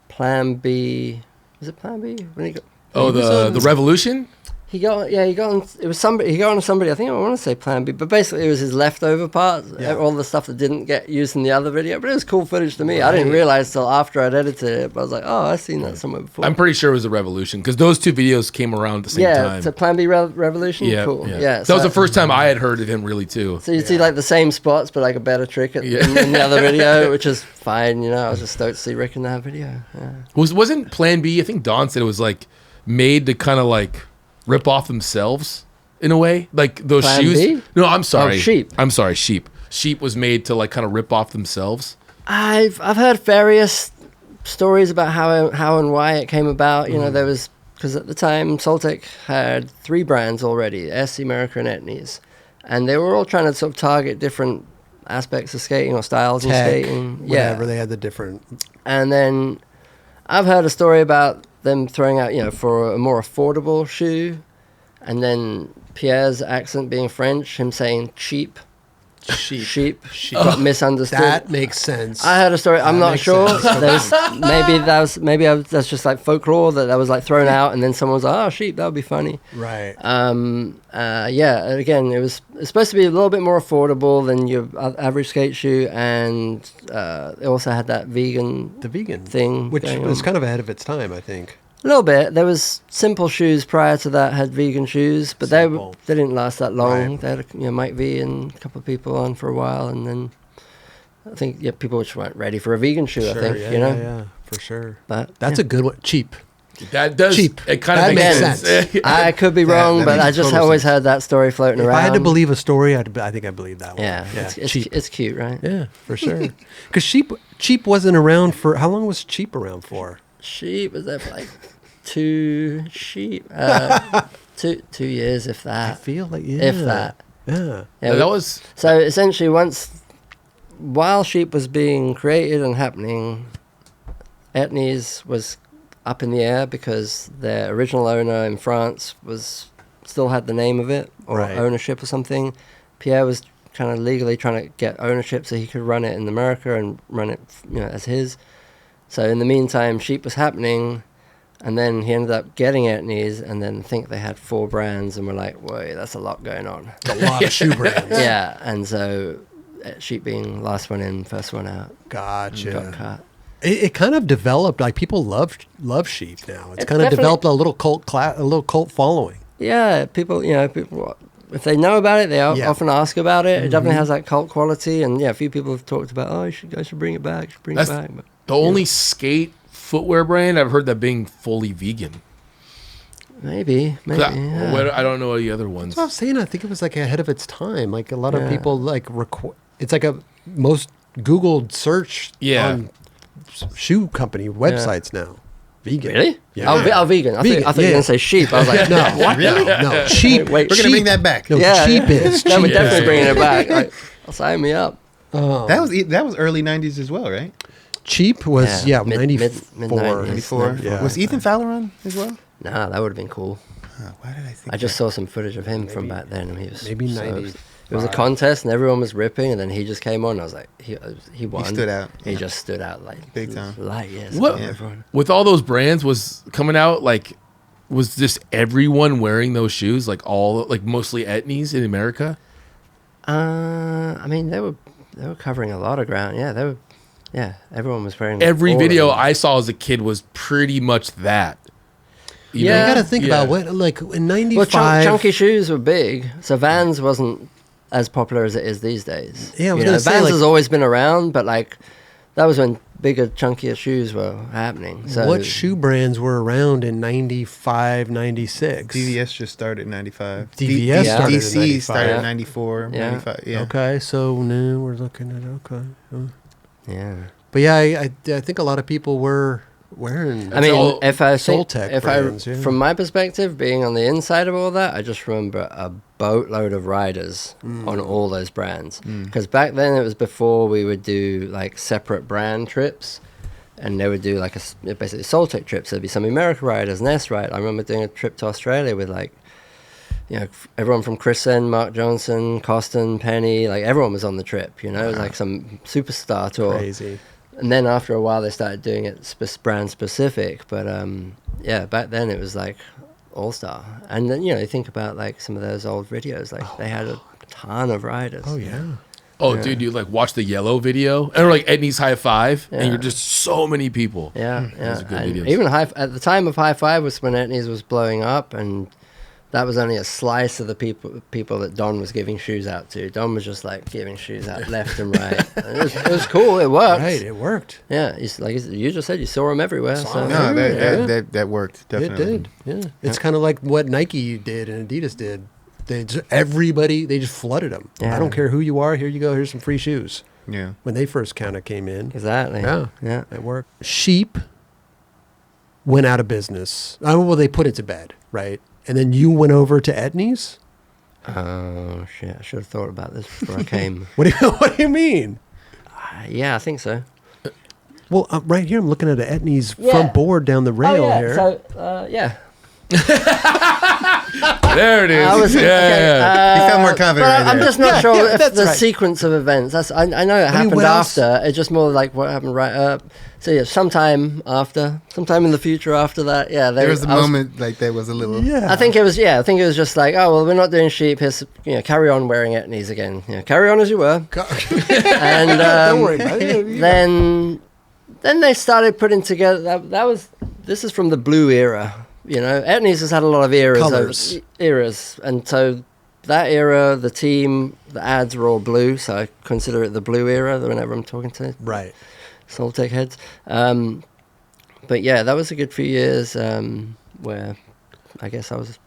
Plan B. Was it Plan B? When he got, Oh, the Revolution? he got on, it was somebody, he got on somebody, I think I want to say Plan B, but basically it was his leftover parts, Yeah. all the stuff that didn't get used in the other video, but it was cool footage to me. I didn't Right. realize till after I'd edited it, but I was like, oh, I've seen that somewhere before. I'm pretty sure it was the Revolution because those two videos came around at the same time. So Plan B Revolution? Yeah, Cool. yeah. Yeah. That was the first time I had heard of him really too. So you see like the same spots, but like a better trick in the other video, which is fine, you know. I was just stoked to see Rick in that video. Yeah. Wasn't Plan B? I think Don said it was like made to kind of like rip off themselves in a way, like those Plan shoes. B? No, I'm sorry. Oh, Sheep. I'm sorry, Sheep. Sheep was made to like kind of rip off themselves. I've heard various stories about how and why it came about. You know, there was, because at the time Soltec had 3 brands already: Emerica and Etnies, and they were all trying to sort of target different aspects of skating or styles of Tech, skating. whatever, they had the different... And then I've heard a story about them throwing out, you know, for a more affordable shoe, and then Pierre's accent being French, him saying cheap, sheep got misunderstood. That makes sense. I heard a story. I'm That not makes sure. sense. That's just like folklore that was like thrown out, and then someone was like, "Oh, sheep, that would be funny." Right. Yeah. Again, it's supposed to be a little bit more affordable than your average skate shoe, and it also had that vegan The vegan thing, which going was on. kind of ahead of its time, I think. A little bit. There was Simple Shoes prior to that had vegan shoes, but they Simple. didn't last that long. Right. They had Mike V and a couple of people on for a while, and then I think people just weren't ready for a vegan shoe. I think yeah, for sure. But That's a good one. Cheap. That does Cheap. It kind of That makes makes sense. sense. I could be wrong, that but makes I just total always sense. heard that story floating If around. I had to believe a story, I think I believe that one. yeah, cheap. it's cute, right? Yeah, for sure. Because cheap wasn't around for how long was Cheap around for? Sheep was there for like 2 years, if I that. feel like If that. Yeah. Yeah, That was so essentially, while Sheep was being created and happening, Etnies was up in the air because their original owner in France still had the name of it or Right. ownership or something. Pierre was kind of legally trying to get ownership so he could run it in America and run it, as his. So in the meantime, Sheep was happening, and then he ended up getting Etnies, and then I think they had 4 brands, and we're like, wait, that's a lot going on. A lot of shoe brands. Yeah, and so Sheep being last one in, first one out, Gotcha. got cut. It kind of developed, like people love Sheep now. It's It's kind of definitely- developed a little cult following. Yeah, people, if they know about it, they Yeah. often ask about it. It definitely has that cult quality, and a few people have talked about, oh, you guys should bring it back. That's But the only skate footwear brand I've heard that being fully vegan. Maybe. Yeah. I don't know the other ones. That's what I'm saying. I think it was like ahead of its time. Like a lot of people like it's like a most Googled search on shoe company websites now. Vegan. Really? Yeah. Oh, vegan. I thought you were going to say sheep. I was like, No, what? really? No, cheap. Wait, We're gonna bring that back. No, Yeah. cheap is. No, we're cheap definitely is. bringing it back. Like, sign me up. That was early '90s as well, right? Cheap was Mid- 94. mid-90s. 94. Yeah. Was Ethan Fowler on as well? Nah, that would have been cool. Why did I think? I just saw some footage of him from back then, and he was maybe so- 90s. It was a contest, and everyone was ripping, and then he just came on. I was like, he won. He stood out. He just stood out like Big time. light years What above everyone. with all those brands was coming out? Like, was just everyone wearing those shoes? Like mostly Etnies in America. I mean, they were covering a lot of ground. Yeah, everyone was wearing. Every all of video them. I saw as a kid was pretty much that. You You Yeah. know? got to think Yeah. about what, like in Well, 95. chunky shoes were big, so Vans wasn't as popular as it is these days. Yeah, I was You gonna know, say, Vans like- has always been around, but like that was when bigger, chunkier shoes were happening. So What shoe brands were around in 95, 96? DVS just started in '95. DVS started in DC 95. started Yeah. in '94, Yeah. '95. Yeah. Okay, so now we're looking at Yeah. But yeah, I think a lot of people were wearing. I mean, all if I think, Soltec brands, yeah. from my perspective, being on the inside of all that, I just remember a boatload of riders on all those brands. Because back then it was before we would do like separate brand trips, and they would do like basically Soltec trips. There'd be some Emerica riders, Ness ride. I remember doing a trip to Australia with like, you know, everyone from Chrisen, Mark Johnson, Costin, Penny, like everyone was on the trip. You know, it was like some superstar tour. Crazy. And then after a while, they started doing it brand specific. But yeah, back then it was like all star. And then, you know, you think about like some of those old videos, like they had a ton of riders. Oh yeah. Oh, dude, you like watch the Yellow video or like Etnies High Five, and Yeah. you're just so many people. Yeah, yeah. Those are good And videos. even at the time of High Five was when Etnies was blowing up, and that was only a slice of the people that Don was giving shoes out to. Don was just like giving shoes out left and right. And it was cool. It worked. Right, it worked. Yeah, you just said, you saw them everywhere. So. No, Yeah. that worked definitely. It did. Yeah. It's kind of like what Nike did and Adidas did. They just flooded them. Yeah. I don't care who you are. Here you go. Here's some free shoes. Yeah. When they first kind of came in, Exactly. Yeah. Yeah. it worked. Sheep went out of business. Well, they put it to bed, right? And then you went over to Etnies. Oh shit! I should have thought about this before I came. What do you mean? Yeah, I think so. Well, right here, I'm looking at an Etnies Yeah. front board down the rail here. So yeah. There it is. I was yeah. He felt more confident But right I'm there. just not Yeah, sure yeah, if that's the right. sequence of events. I know it happened what else? after. It's just more like what happened right up. So yeah, sometime in the future after that. Yeah, There was a moment like that was a little. Yeah. I think it was just like, oh well, we're not doing sheep. Here's, carry on wearing Etnies again. Carry on as you were. And Don't worry about it. then they started putting together. This is from the blue era. Etnies has had a lot of eras, and so that era, the team, the ads were all blue. So I consider it the blue era. Whenever I'm talking to Right. Soltec heads, but yeah, that was a good few years where I guess I was.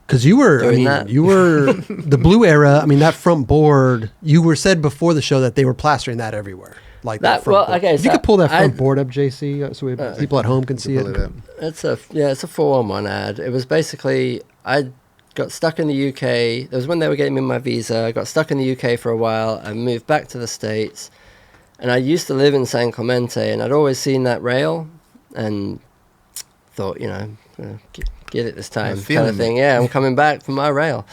Because you were, Doing that. you were the blue era. I mean, that front board. You were said before the show that they were plastering that everywhere. Like that front board. okay, If you so could pull that front I- board up, JC, so people at home can see Pull it. it up. It's a 4-on-1 ad. It was basically I got stuck in the UK. It was when they were getting me my visa. I got stuck in the UK for a while. I moved back to the States, and I used to live in San Clemente, and I'd always seen that rail, and thought, get it this time, kind feeling of thing. Yeah, I'm coming back for my rail.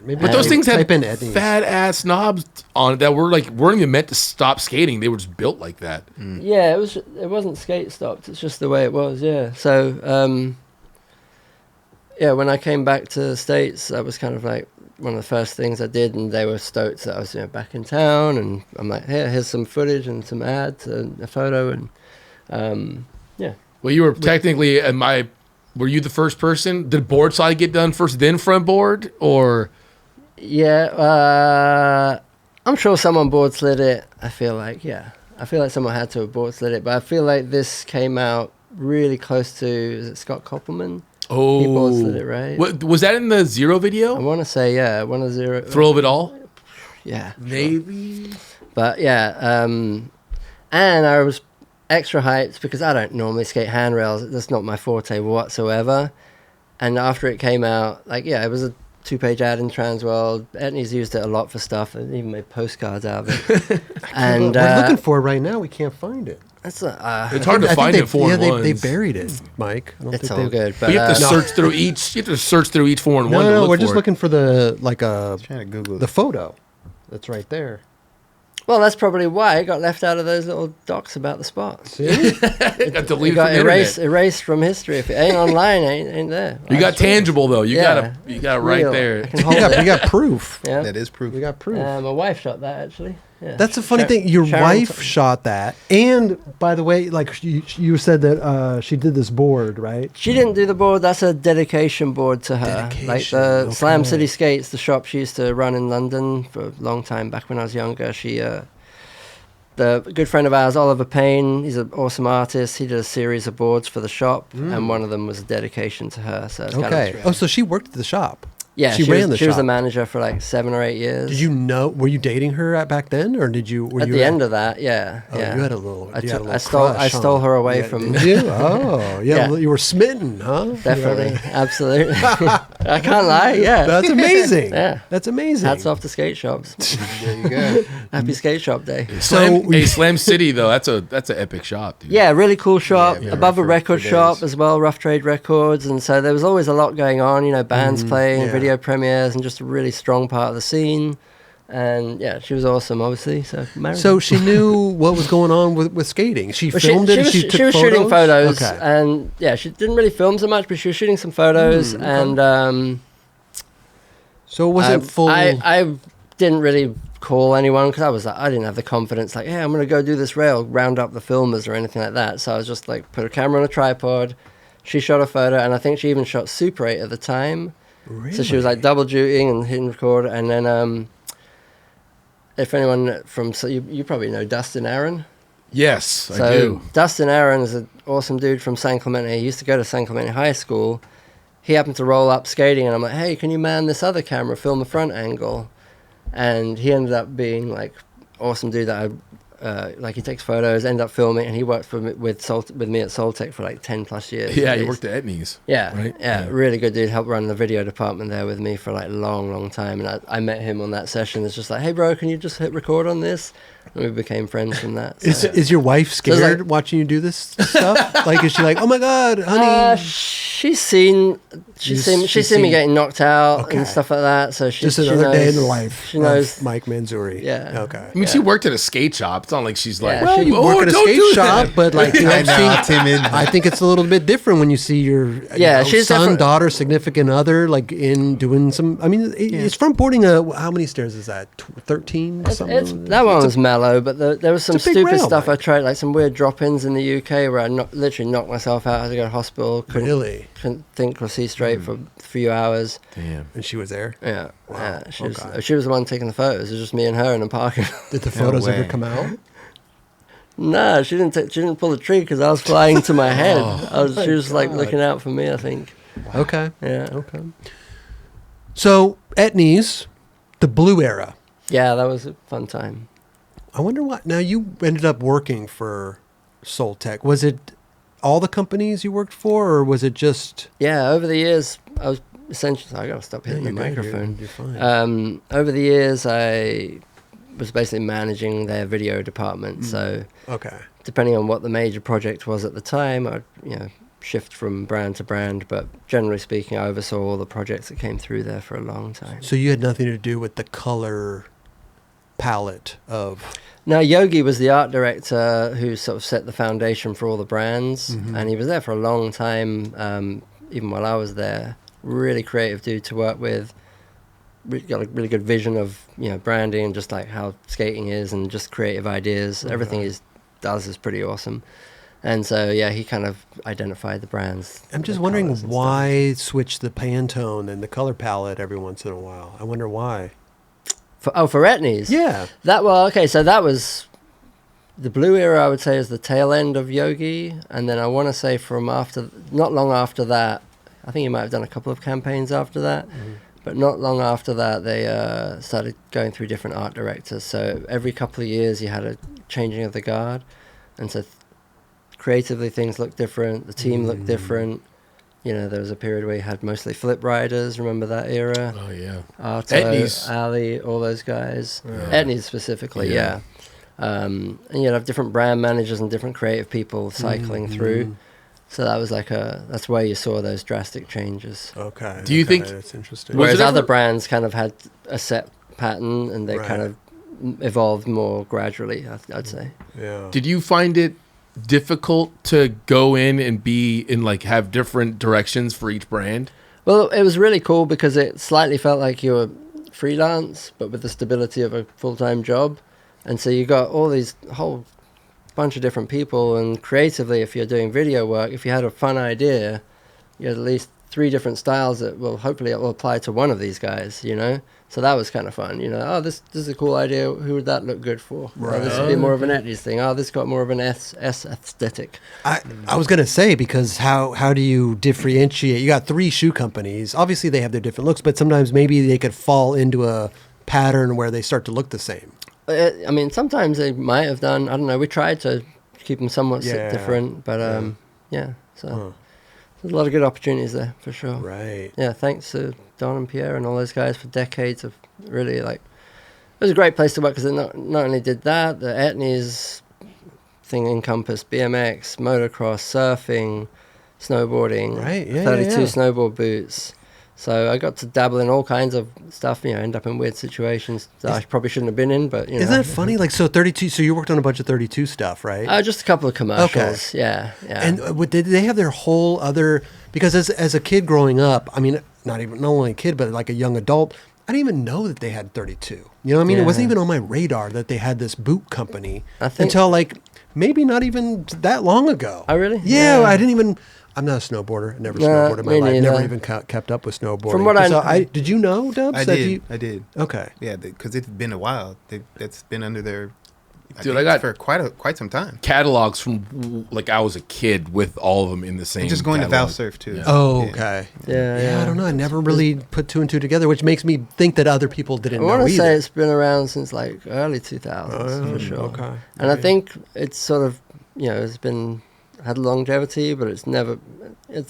Maybe But those things type had in Etnies. fat ass knobs on it that weren't even meant to stop skating. They were just built like that. Yeah, it wasn't skate stopped. It's just the way it was. Yeah. So when I came back to the States, that was kind of like one of the first things I did, and they were stoked that I was back in town. And I'm like, here's some footage and some ads and a photo, and yeah. Well, you were technically were you the first person? Did board side get done first, then front board, or? Yeah, I'm sure someone board slid it. I feel like someone had to have board slid it, but I feel like this came out really close to, is it Scott Koppelman? Keyboards did it, right? What was that in the Zero I video? want to say, yeah, one of Zero. Thrill of It All? Yeah. Maybe. But yeah, and I was extra hyped because I don't normally skate handrails. That's not my forte whatsoever. And after it came out, like, yeah, it was a 2-page ad in Transworld. Etnies used it a lot for stuff and even made postcards out of it. And we're looking for it right now. We can't find it. it's It's hard to find it for they buried it, Mike. I don't it's think all good. But you have to search through each. You have to search through each 4-in-1. No, to we're look just for looking for the Trying to Google the photo that's right there. well, that's probably why it got left out of those little docs about the spot. See? it. Got It deleted got from the erased from history. If it ain't online, ain't there. You got tangible though. You Yeah. got it right Real. there. I can hold it. We got proof. Yeah. That is proof. We got proof. My wife shot that actually. Yeah. That's a funny Sha- thing. Your Sharon wife told me. shot that, and by the way, like you said that she did this board, right? She didn't do the board. That's a dedication board to her. Like Dedication, the okay. Slam City Skates, the shop she used to run in London for a long time back when I was younger. She, the good friend of ours, Oliver Payne, he's an awesome artist. He did a series of boards for the shop, and one of them was a dedication to her. So it's kind of Okay. Oh, so she worked at the shop. yeah, she ran the She was shop. the manager for like 7 or 8 years. Did you know? Were you dating her back then, or did you? Were At you the end of that, yeah, Oh, yeah. you had a little. I you had a took- little I stole- I crush stole on her away Yeah, from- Did you? Oh, yeah. Yeah. You were smitten, huh? Definitely, absolutely. I can't lie. Yeah, That's amazing. Yeah. That's amazing. hats off to skate shops. There you go. Happy skate shop day. Slam, So- Slam City though. That's an epic shop, dude. Yeah, really cool shop. Yeah, above a for record days. shop as well, Rough Trade Records, and so there was always a lot going on. You know, bands playing, yeah. video premieres, and just a really strong part of the scene. And yeah, she was awesome, obviously. So married So her. she knew what was going on with skating. She Well, filmed it. was, She took was shooting photos, Okay. and yeah, she didn't really film so much, but she was shooting some photos, and So it wasn't full. I didn't really call anyone because I didn't have the confidence. Like, hey, I'm gonna go do this rail, round up the filmers or anything like that. So I was just like, put a camera on a tripod. She shot a photo, and I think she even shot Super 8 at the time. Really? So she was like double dutying and hitting record, and then if anyone from you probably know Dustin Aaron. Yes, I So do. Dustin Aaron is an awesome dude from San Clemente. He used to go to San Clemente High School. He happened to roll up skating, and I'm like, hey, can you man this other camera, film the front angle? And he ended up being like awesome dude that like he takes photos, ended up filming, and he worked with me at Soltech for like 10 plus years. Yeah, at you least. worked at Etnies. Yeah, right? yeah, really good dude. Helped run the video department there with me for like a long time. And I met him on that session. It's just like, hey, bro, can you just hit record on this? And we became friends from that. So. Is your wife it's scared like- watching you do this stuff? Like, is she like, oh my god, honey? She's seen She's me seen- getting knocked out Okay. and stuff like that. So Just she another knows, day in the life. She knows. of Mike Manzoori. Yeah. Okay. I mean, she worked at a skate shop. It's not like she's like, Yeah, Well, you "Oh, work at a don't skate do shop, that." but like, you know, I know, timid. I think it's a little bit different when you see your She's son, different. daughter, significant other, like in doing some. I mean, it's front boarding how many stairs is that? 13 or something? That one was mellow, but there was some it's a big stupid rail, stuff Mike. I tried, like some weird drop-ins in the UK where I literally knocked myself out. I had to go to hospital. Really? Couldn't think or see straight for a few hours. Damn. And she was there. Yeah, Wow, yeah. She okay. was the one taking the photos. It was just me and her in the parking. Did the photos ever way. come out? No, she didn't. She didn't pull the trigger because I was flying to my head. Oh She was like God. looking out for me, I think. Okay. Yeah, Okay. So Etnies, the blue era. yeah. That was a fun time. I wonder why. Now you ended up working for Soltech. Was it all the companies you worked for, or was it just? Yeah, over the years, I was essentially. I gotta stop hitting the You're good, microphone. You're fine. Over the years, I was basically managing their video department. So Okay. depending on what the major project was at the time, I'd shift from brand to brand. But generally speaking, I oversaw all the projects that came through there for a long time. So you had nothing to do with the color palette of. Now, Yogi was the art director who sort of set the foundation for all the brands, Mhm. and he was there for a long time, even while I was there. Really creative dude to work with. Got a really good vision of branding and just like how skating is and just creative ideas. Everything he does is pretty awesome. And so, yeah, he kind of identified the brands. I'm just the wondering colours and stuff. why switch the Pantone and the color palette every once in a while. I wonder why. For Etnies? Yeah. So that was the blue era, I would say, is the tail end of Yogi. And then I want to say from not long after that, I think he might have done a couple of campaigns after that. But not long after that, they started going through different art directors. So every couple of years, you had a changing of the guard. And so creatively, things looked different. The team looked different. You know, there was a period where you had mostly flip riders. Remember that era? Oh, yeah. Arto, Etnies. Ali, all those guys. Yeah. Etnies specifically, yeah. And you'd have different brand managers and different creative people cycling through. So that was like that's where you saw those drastic changes. Okay. Do you think- that's interesting? Was Whereas it other ever- brands kind of had a set pattern and they Right. kind of evolved more gradually, I'd say. Yeah. Did you find it difficult to go in and have different directions for each brand? Well, it was really cool because it slightly felt like you were freelance, but with the stability of a full-time job. And so you got all these whole bunch of different people, and creatively, if you're doing video work, if you had a fun idea, you had at least 3 different styles that hopefully it will apply to one of these guys, you know? So that was kind of fun, you know. Oh, this is a cool idea. Who would that look good for? Right. Oh, this would be more of an Etnies thing. Oh, this got more of an S aesthetic. I was gonna say, because how do you differentiate? You got 3 shoe companies. Obviously, they have their different looks, but sometimes maybe they could fall into a pattern where they start to look the same. I mean, sometimes they might have done. I don't know. We tried to keep them somewhat Yeah. different, but yeah. So Huh. there's a lot of good opportunities there for sure. Right. Yeah, thanks to Don and Pierre and all those guys for decades of really it was a great place to work because they not only did that, the Etnies thing encompassed BMX, motocross, surfing, snowboarding, Right, yeah, 32 yeah. snowboard boots. So I got to dabble in all kinds of stuff, you know, end up in weird situations that I probably shouldn't have been in, but, you know. Isn't that funny? Like, so 32, so you worked on a bunch of 32 stuff, right? Just a couple of commercials, yeah. And did they have their whole other, because as a kid growing up, I mean, not only a kid, but like a young adult, I didn't even know that they had 32. You know what I mean? It wasn't Yeah. even on my radar that they had this boot company I think- until like maybe not even that long ago. Oh, really? Yeah, Yeah. I didn't even. I'm not a snowboarder. I never Nah, snowboarded in my me life. Never neither. even kept up with snowboarding. From what I So know- did you know, Dubs? I that did. you- I did. Okay. Yeah, because it's been a while. That's been under their. Dude, think I got- for quite some time. Catalogs from like I was a kid with all of them in the same. And just going catalog. to Valsurf too. Yeah. Oh, Yeah. okay. Yeah. I don't know. I never really put 2 and 2 together, which makes me think that other people didn't I know want to either. say it's been around since like early 2000s for sure. Okay. And I think it's sort of, you know, had longevity, but it's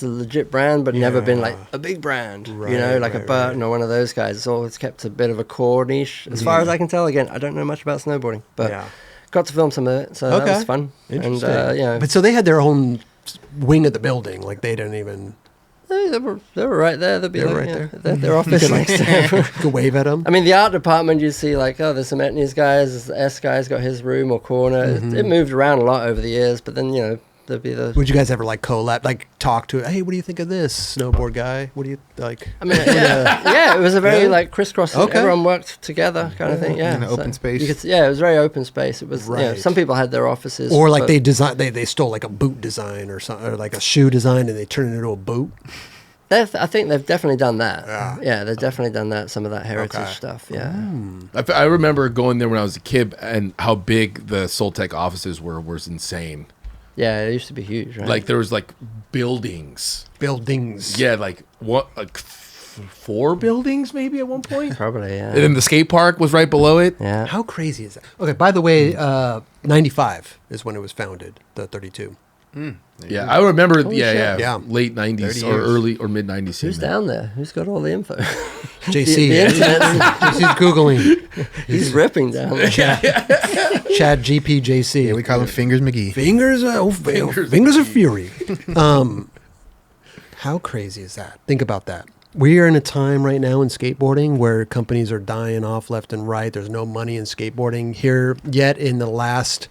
a legit brand, but never been like a big brand, you know, Right, like a right, Burton or one of those guys. It's always kept a bit of a core niche. As far as I can tell, again, I don't know much about snowboarding, but Yeah. got to film some of it, so that was fun. Interesting. And, you know, But so they had their own wing of the building. Like they didn't even they were right there. They'd be They were like, right yeah, their office next to them. go wave at them. I mean, the art department, you see like, oh, there's some Etnies guys, there's the S guy's got his room or corner. It moved around a lot over the years, but then, you know, there'd be the... Would you guys ever like collab, like talk to? Hey, what do you think of this snowboard guy? What do you like? I mean, yeah, it was a very Yeah? like crisscross. Okay. Everyone worked together, kind of thing. Yeah, In an open space. You could, yeah, it was very open space. It was. You know, Right. some people had their offices, Or like but they stole like a boot design or something, or like a shoe design, and they turned it into a boot. I think they've definitely done that. Yeah. Yeah, they've definitely done that. Some of that heritage Okay. stuff. Yeah. I remember going there when I was a kid and how big the Soltec offices was insane. Yeah, it used to be huge, right? Like there was like buildings. Buildings. Yeah, like what, like 4 buildings maybe at one point. probably. Yeah. And then the skate park was right below it. Yeah. How crazy is that? Okay. By the way, 95 is when it was founded. The 32. Yeah, I remember. Holy yeah, shit. yeah, Yeah. late 90s 30 or years. early or mid 90s. Who's down there? Who's got all the info? JC. the internet. JC's googling. He's ripping down there. Chad GP JC. Yeah, we call him Fingers McGee. Fingers of fury. How crazy is that? Think about that. We are in a time right now in skateboarding where companies are dying off left and right. There's no money in skateboarding here yet. In the last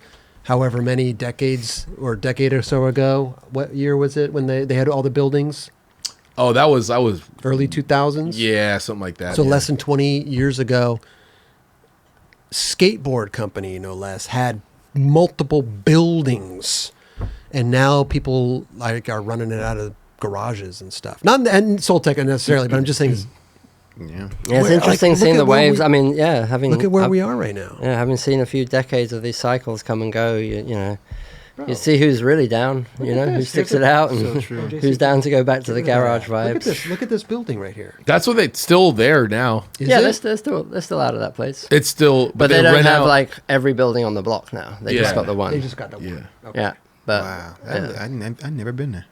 however many decades or decade or so ago, what year was it when they had all the buildings? Oh, I was. Early 2000s? Yeah, something like that. So yeah. less than 20 years ago, skateboard company, no less, had multiple buildings. And now people like are running it out of garages and stuff. Not and Soltec necessarily, but I'm just saying, Yeah. Yeah, it's Where- interesting like, seeing look the at where waves. we- I mean, yeah, having look at where I've- we are right now. Yeah, having seen a few decades of these cycles come and go, you know, You see who's really down, you know, who sticks it out, and who's down to go back to the garage vibes. Look at this building right here. That's what it's still there now. They're still out of that place. It's still, but they don't rent have out. like every building on the block now. They just got the one. They just got the one. Yeah. Okay. Yeah, but Wow. I've never been there.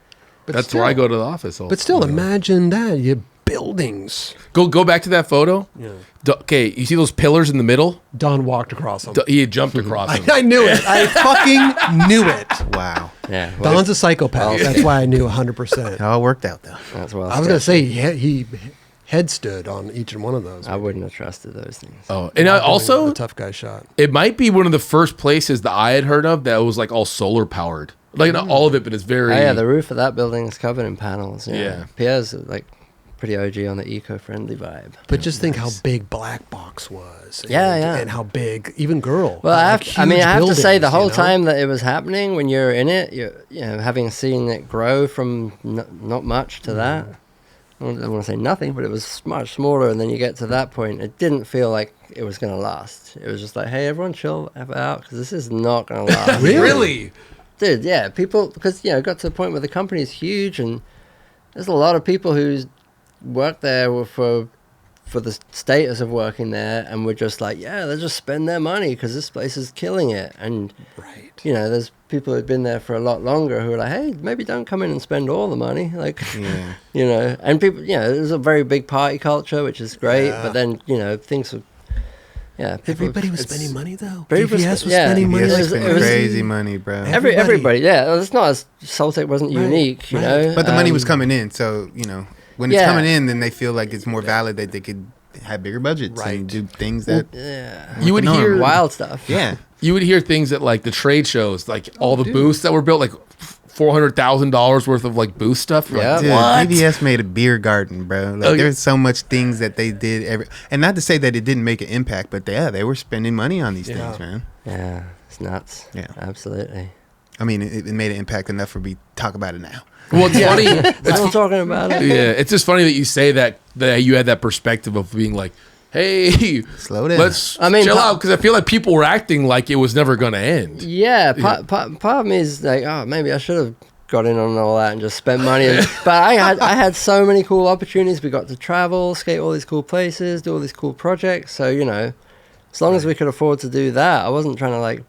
But That's still, where I go to the office. But still, imagine that. You buildings. Go back to that photo. Yeah. Okay, you see those pillars in the middle? Don walked across them. He had jumped across them. I knew it. I fucking knew it. Wow. yeah, well, Don's a psychopath. That's why I knew 100%. It all worked out though. that's well. I was going to say he head stood on each and one of those. I wouldn't have trusted those things. Oh, and also, a tough guy shot. it might be one of the first places that I had heard of that was like all solar powered. Like not all of it, but it's very. Oh, yeah, the roof of that building is covered in panels. Yeah, Yeah. Pierre's like pretty OG on the eco-friendly vibe. But just think how big Black Box was. Yeah. And how big, even Girl. Well, I have to say, the whole buildings, you know? time that it was happening, when you're in it, you know, having seen it grow from not much to that. I don't want to say nothing, but it was much smaller, and then you get to that point, it didn't feel like it was going to last. It was just like, hey, everyone chill out, because this is not going to last. Really? Dude, yeah, people, because, you know, it got to the point where the company's huge, and there's a lot of people who work there for the status of working there, and we're just like, yeah, they just spend their money because this place is killing it. And Right. you know, there's people who've been there for a lot longer who are like, hey, maybe don't come in and spend all the money, like, Yeah. you know. And people, you know, there's a very big party culture, which is great. Yeah. But then, you know, things are, yeah, people, Everybody was spending money, though. People DPS was yeah. spending money. Yes, It Like was- spending it was- crazy money, bro. everybody, yeah. It's not as Soltec wasn't Right, unique, you right. know. But the money was coming in, so you know when it's Yeah. coming in, then they feel like it's more valid that they could have bigger budgets Right. and do things that Yeah, You would hear wild stuff. yeah. You would hear things at like the trade shows, like all the booths that were built, like $400,000 worth of like booth stuff. Like, Yeah. Dude, what? DVS made a beer garden, bro. Like, Oh, yeah. there's so much things that they did and not to say that it didn't make an impact, but they were spending money on these things, man. Yeah, it's nuts. Yeah. Absolutely. I mean, it made an impact enough for me to talk about it now. Well, it's funny. That's what I'm talking about. It. Yeah, it's just funny that you say that you had that perspective of being like, hey, Slow down. let's I mean, chill out, because I feel like people were acting like it was never going to end. Yeah, part of me is like, oh, maybe I should have got in on all that and just spent money. But I had so many cool opportunities. We got to travel, skate all these cool places, do all these cool projects. So, you know, as long as we could afford to do that, I wasn't trying to like,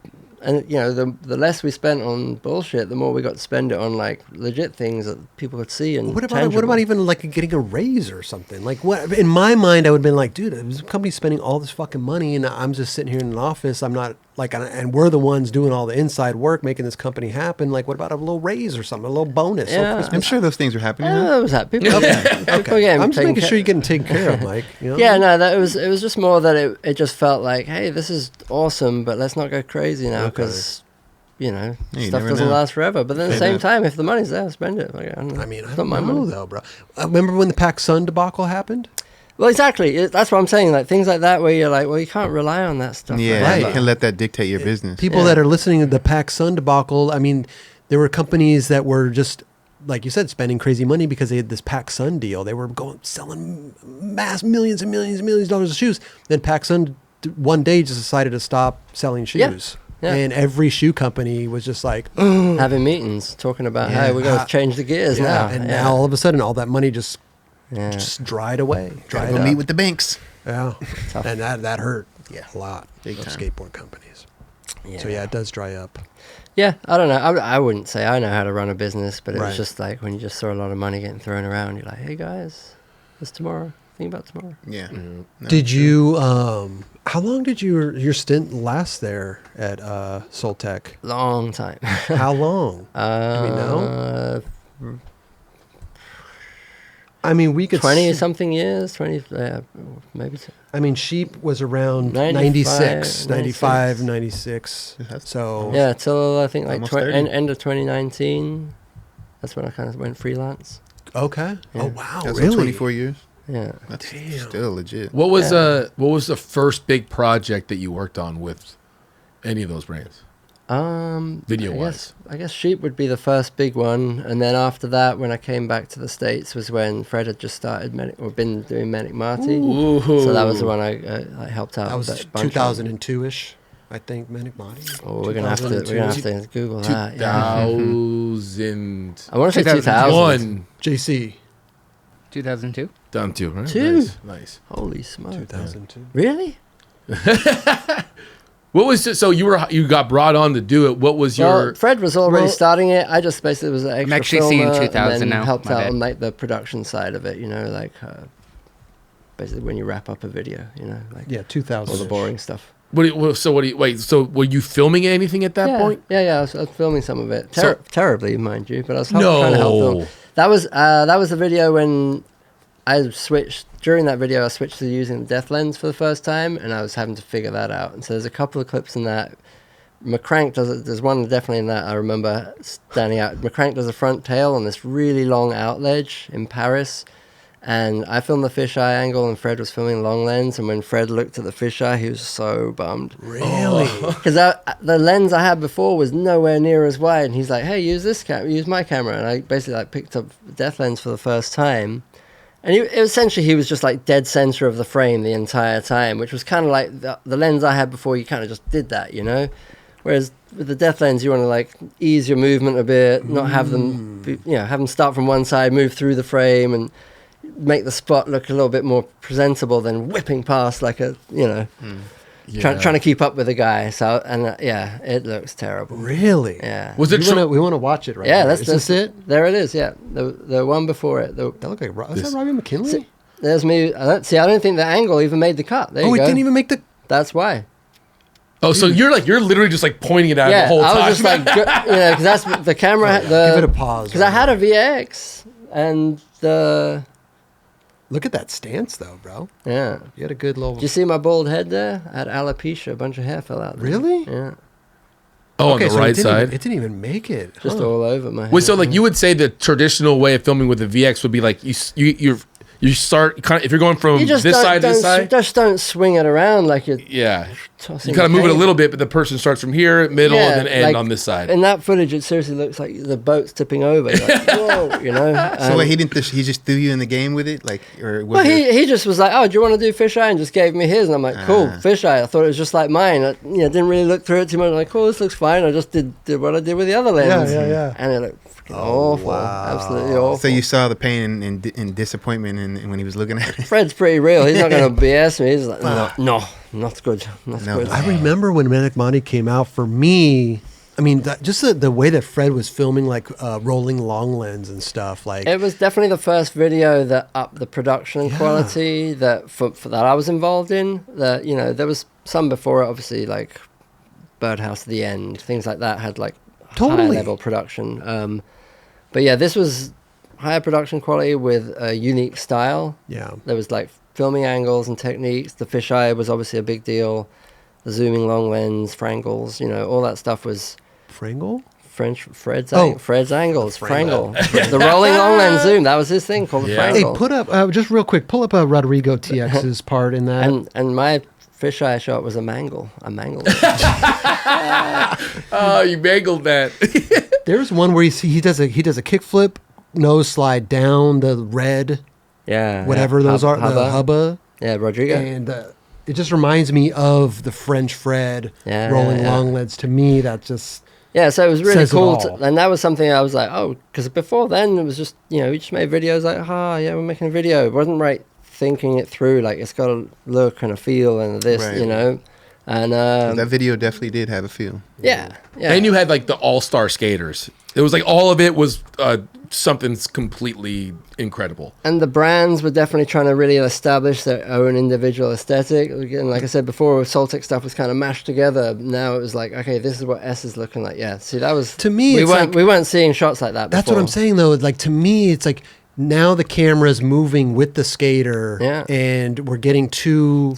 and you know, the less we spent on bullshit, the more we got to spend it on like legit things that people could see. And What tangible. about even like getting a raise or something? Like what? In my mind, I would have been like, dude, this company's spending all this fucking money, and I'm just sitting here in an office. I'm not like, and we're the ones doing all the inside work, making this company happen. Like, what about a little raise or something, a little bonus? Yeah. I'm sure those things are happening. Yeah, huh? that was that. People, people getting I'm just taken making sure you're getting taken care of, Mike. You know? Yeah, no, that it was just more that it just felt like, hey, this is awesome, but let's not go crazy now because you know you stuff never doesn't know. last forever. But then at the same time, if the money's there, spend it. Like, I mean, I it's don't not my know money. though, bro. Remember when the Pac Sun debacle happened? Well, exactly. That's what I'm saying. Like things like that, where you're like, well, you can't rely on that stuff. Yeah, Right. you can let that dictate your business. People Yeah. that are listening to the Pac Sun debacle, I mean, there were companies that were just, like you said, spending crazy money because they had this Pac Sun deal. They were selling millions and millions and millions of dollars of shoes. Then Pac Sun one day just decided to stop selling shoes. Yeah. And every shoe company was just like, Having meetings, talking about, Yeah. hey, we got to change the gears now. And now all of a sudden, all that money just Yeah. dried away. Gotta Dried go up. meet with the banks. Yeah. Tough. And that hurt Yeah. a lot Big of time. skateboard companies. Yeah. So yeah, it does dry up. Yeah, I don't know. I wouldn't say I know how to run a business, but it Right. was just like when you just saw a lot of money getting thrown around, you're like, hey guys, it's tomorrow. Think about tomorrow. Yeah. No, Did you? How long did your stint last there at Soltec? Long time. How long? we know? I mean, we could 20 s- something years, 20, maybe. I mean, Sheep was around 95, 95, 96. That's- So Yeah, till I think like Almost 30. end of 2019. That's when I kind of went freelance. okay. Yeah. Oh wow, That's really? 24 years. Yeah. That's Damn. still legit. What was the first big project that you worked on with any of those brands? Video-wise. I guess Sheep would be the first big one, and then after that, when I came back to the States, was when Fred had just started been doing Metikmati. Ooh. So that was the one I helped out. That was with a bunch of- 2002 ish. I think Metikmati. Oh, we're gonna have to Google that. Yeah. 2000. I want to say 2000. 1. JC. 2002. Down 2, right? 2. Nice. Holy smokes! 2002. Really? What was it? So you got brought on to do it. What was your? Well, Fred was already starting it. I just basically was an extra actually filmer seeing 2000 and then now. helped My out bad. on like the production side of it. You know, like basically when you wrap up a video. You know, like Yeah, 2000. all the boring stuff. So were you filming anything at that point? Yeah. I was filming some of it, terribly, mind you, but I was trying to help film. That was the video when I switched. During that video, I switched to using the depth lens for the first time, and I was having to figure that out. And so there's a couple of clips in that. McCrank does it. There's one definitely in that I remember standing out. McCrank does a front tail on this really long out ledge in Paris. And I filmed the fisheye angle, and Fred was filming long lens. And when Fred looked at the fisheye, he was so bummed. Really? Because the lens I had before was nowhere near as wide. And he's like, "Hey, use my camera." And I basically like picked up the depth lens for the first time. And essentially, he was just like dead center of the frame the entire time, which was kind of like the lens I had before. You kind of just did that, you know. Whereas with the depth lens, you want to like ease your movement a bit, not have them, have them start from one side, move through the frame, and make the spot look a little bit more presentable than whipping past like a, trying to keep up with the guy. So it looks terrible. Really? Yeah. Was it? We want to watch it right Yeah, now. that's Is this it? There it is. Yeah, the one before it. That looked like is that Robbie McKinley? There's me. I don't think the angle even made the cut. There you Oh, it go. didn't even make the. That's why. Oh, so you're literally just like pointing it out the whole time. I was just like, because that's the camera. Give it a pause. Because I had a VX and the. Look at that stance, though, bro. Yeah. You had a good little. Did you see my bald head there? I had alopecia. A bunch of hair fell out there. Really? Yeah. Oh, Okay, on the so right it side. It didn't even make it. Just Huh. all over my head. Wait, so like you would say the traditional way of filming with a VX would be like you start kind of if you're going from You just this side to don't, this side. just don't swing it around like you're Yeah. tossing. You kind of move it a paint. little bit, but the person starts from here, middle, Yeah, and then end like, on this side. In that footage, it seriously looks like the boat's tipping over. You're like, whoa, you know. So wait, he just threw you in the game with it, like, or was Well, it- he just was like, "Oh, do you want to do fisheye?" and just gave me his, and I'm like, "Cool, fisheye." I thought it was just like mine. I, didn't really look through it too much. I'm like, "Cool, this looks fine." I just did what I did with the other lens. Yeah. And it looked freaking awful, wow. absolutely awful. So you saw the pain and disappointment when he was looking at it. Fred's pretty real. He's not going to BS me. He's like, no, not good, not No. good. I remember when Metikmati came out. For me, I mean, just the way that Fred was filming, like rolling long lens and stuff, like It was definitely the first video that upped the production quality that for that I was involved in. That there was some before it, obviously, like Birdhouse at the End, things like that had like higher level production. But yeah, this was higher production quality with a unique style. Yeah. There was like filming angles and techniques. The fisheye was obviously a big deal. The zooming long lens, Frangles, all that stuff was Frangle. Fred's Oh. Fred's angles, Frangle. The rolling long lens zoom, that was his thing called the Yeah. Hey, Frangle. put up just real quick. Pull up Rodrigo TX's part in that. And my fisheye shot was a mangle. I mangled it. Oh, you mangled that. There's one where he does a kickflip, nose slide down the red, Yeah. whatever those are, Hubba. the hubba, Yeah, Rodrigo. and it just reminds me of the French Fred rolling long lens. To me, that just Yeah, so it was really says it cool. all. And that was something I was like, oh, because before then it was just, we just made videos like, we're making a video. It wasn't right thinking it through. Like, it's got a look and a feel and this, Right. And that video definitely did have a feel. yeah. And you had like the all-star skaters. It was like all of it was something's completely incredible. And the brands were definitely trying to really establish their own individual aesthetic. Again, like I said before, Soltec stuff was kind of mashed together. Now it was like, okay, this is what S is looking like. Yeah, see, that was to me. we weren't seeing shots like that before. That's what I'm saying, though. Like, to me, it's like now the camera's moving with the skater, and we're getting two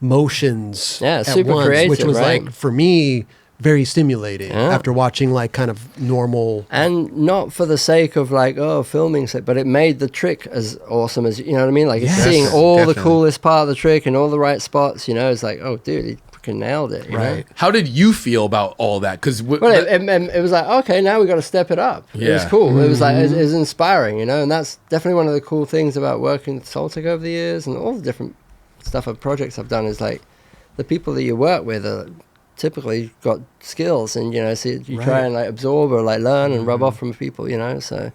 motions at super once, creative, which was right? like, for me, very stimulating after watching like kind of normal. And not for the sake of like, filming, but it made the trick as awesome as, you know what I mean? Like, seeing all the coolest part of the trick and all the right spots, it's like, oh, dude, he fucking nailed it. You know? How did you feel about all that? Because it was like, okay, now we got to step it up. It was cool. It was like, it was inspiring, and that's definitely one of the cool things about working with Soltec over the years and all the different stuff of projects I've done is like the people that you work with are typically got skills, and so you try and like absorb or like learn and rub off from people, so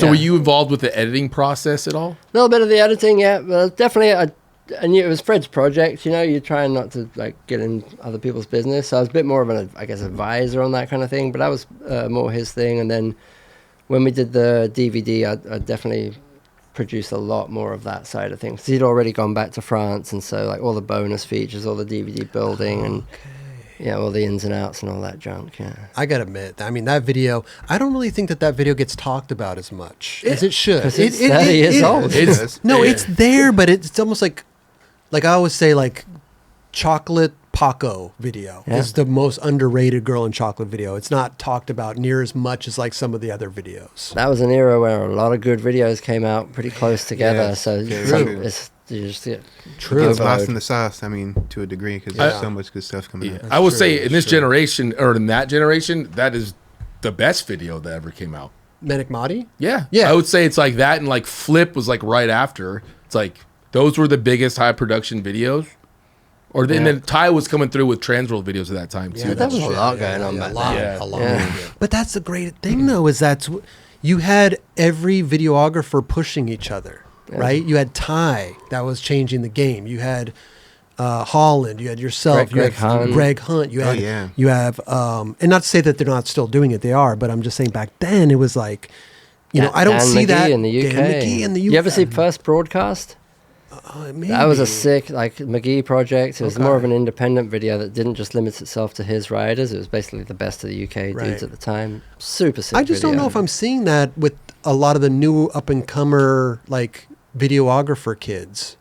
were you involved with the editing process at all? a little bit of the editing, yeah, but definitely I knew it was Fred's project, you're trying not to like get in other people's business, so I was a bit more of an, I guess, advisor on that kind of thing, but that was more his thing. And then when we did the DVD, I definitely produced a lot more of that side of things. He'd already gone back to France, and so like all the bonus features, all the DVD building, and all the ins and outs and all that junk. Yeah, I gotta admit, I mean, that video, I don't really think that video gets talked about as much as it should. Because it's 30 years old. It's there, but it's almost like I always say, like, Chocolate Paco video is the most underrated Girl in Chocolate video. It's not talked about near as much as like some of the other videos. That was an era where a lot of good videos came out pretty close together. So True. It's lost in the sauce, I mean, to a degree, because there's so much good stuff coming out. I would say in this generation, or in that generation, that is the best video that ever came out. Metikmati? Yeah. I would say it's like that, and like Flip was like right after. It's like those were the biggest high production videos. Or then, then Ty was coming through with Transworld videos at that time too. Yeah, that was a lot going on back then. A lot. But that's the great thing, though, is you had every videographer pushing each other, right? You had Ty that was changing the game. You had Holland. You had yourself. Greg Hunt. Greg Hunt. You had. You have. And not to say that they're not still doing it. They are. But I'm just saying back then it was like, I don't see that in the UK. Dan McGee in the UK. You ever see First Broadcast? Maybe. That was a sick, like, McGee project. It was more of an independent video that didn't just limit itself to his riders. It was basically the best of the UK dudes at the time. Super sick. I just don't know if I'm seeing that with a lot of the new up and comer like videographer kids.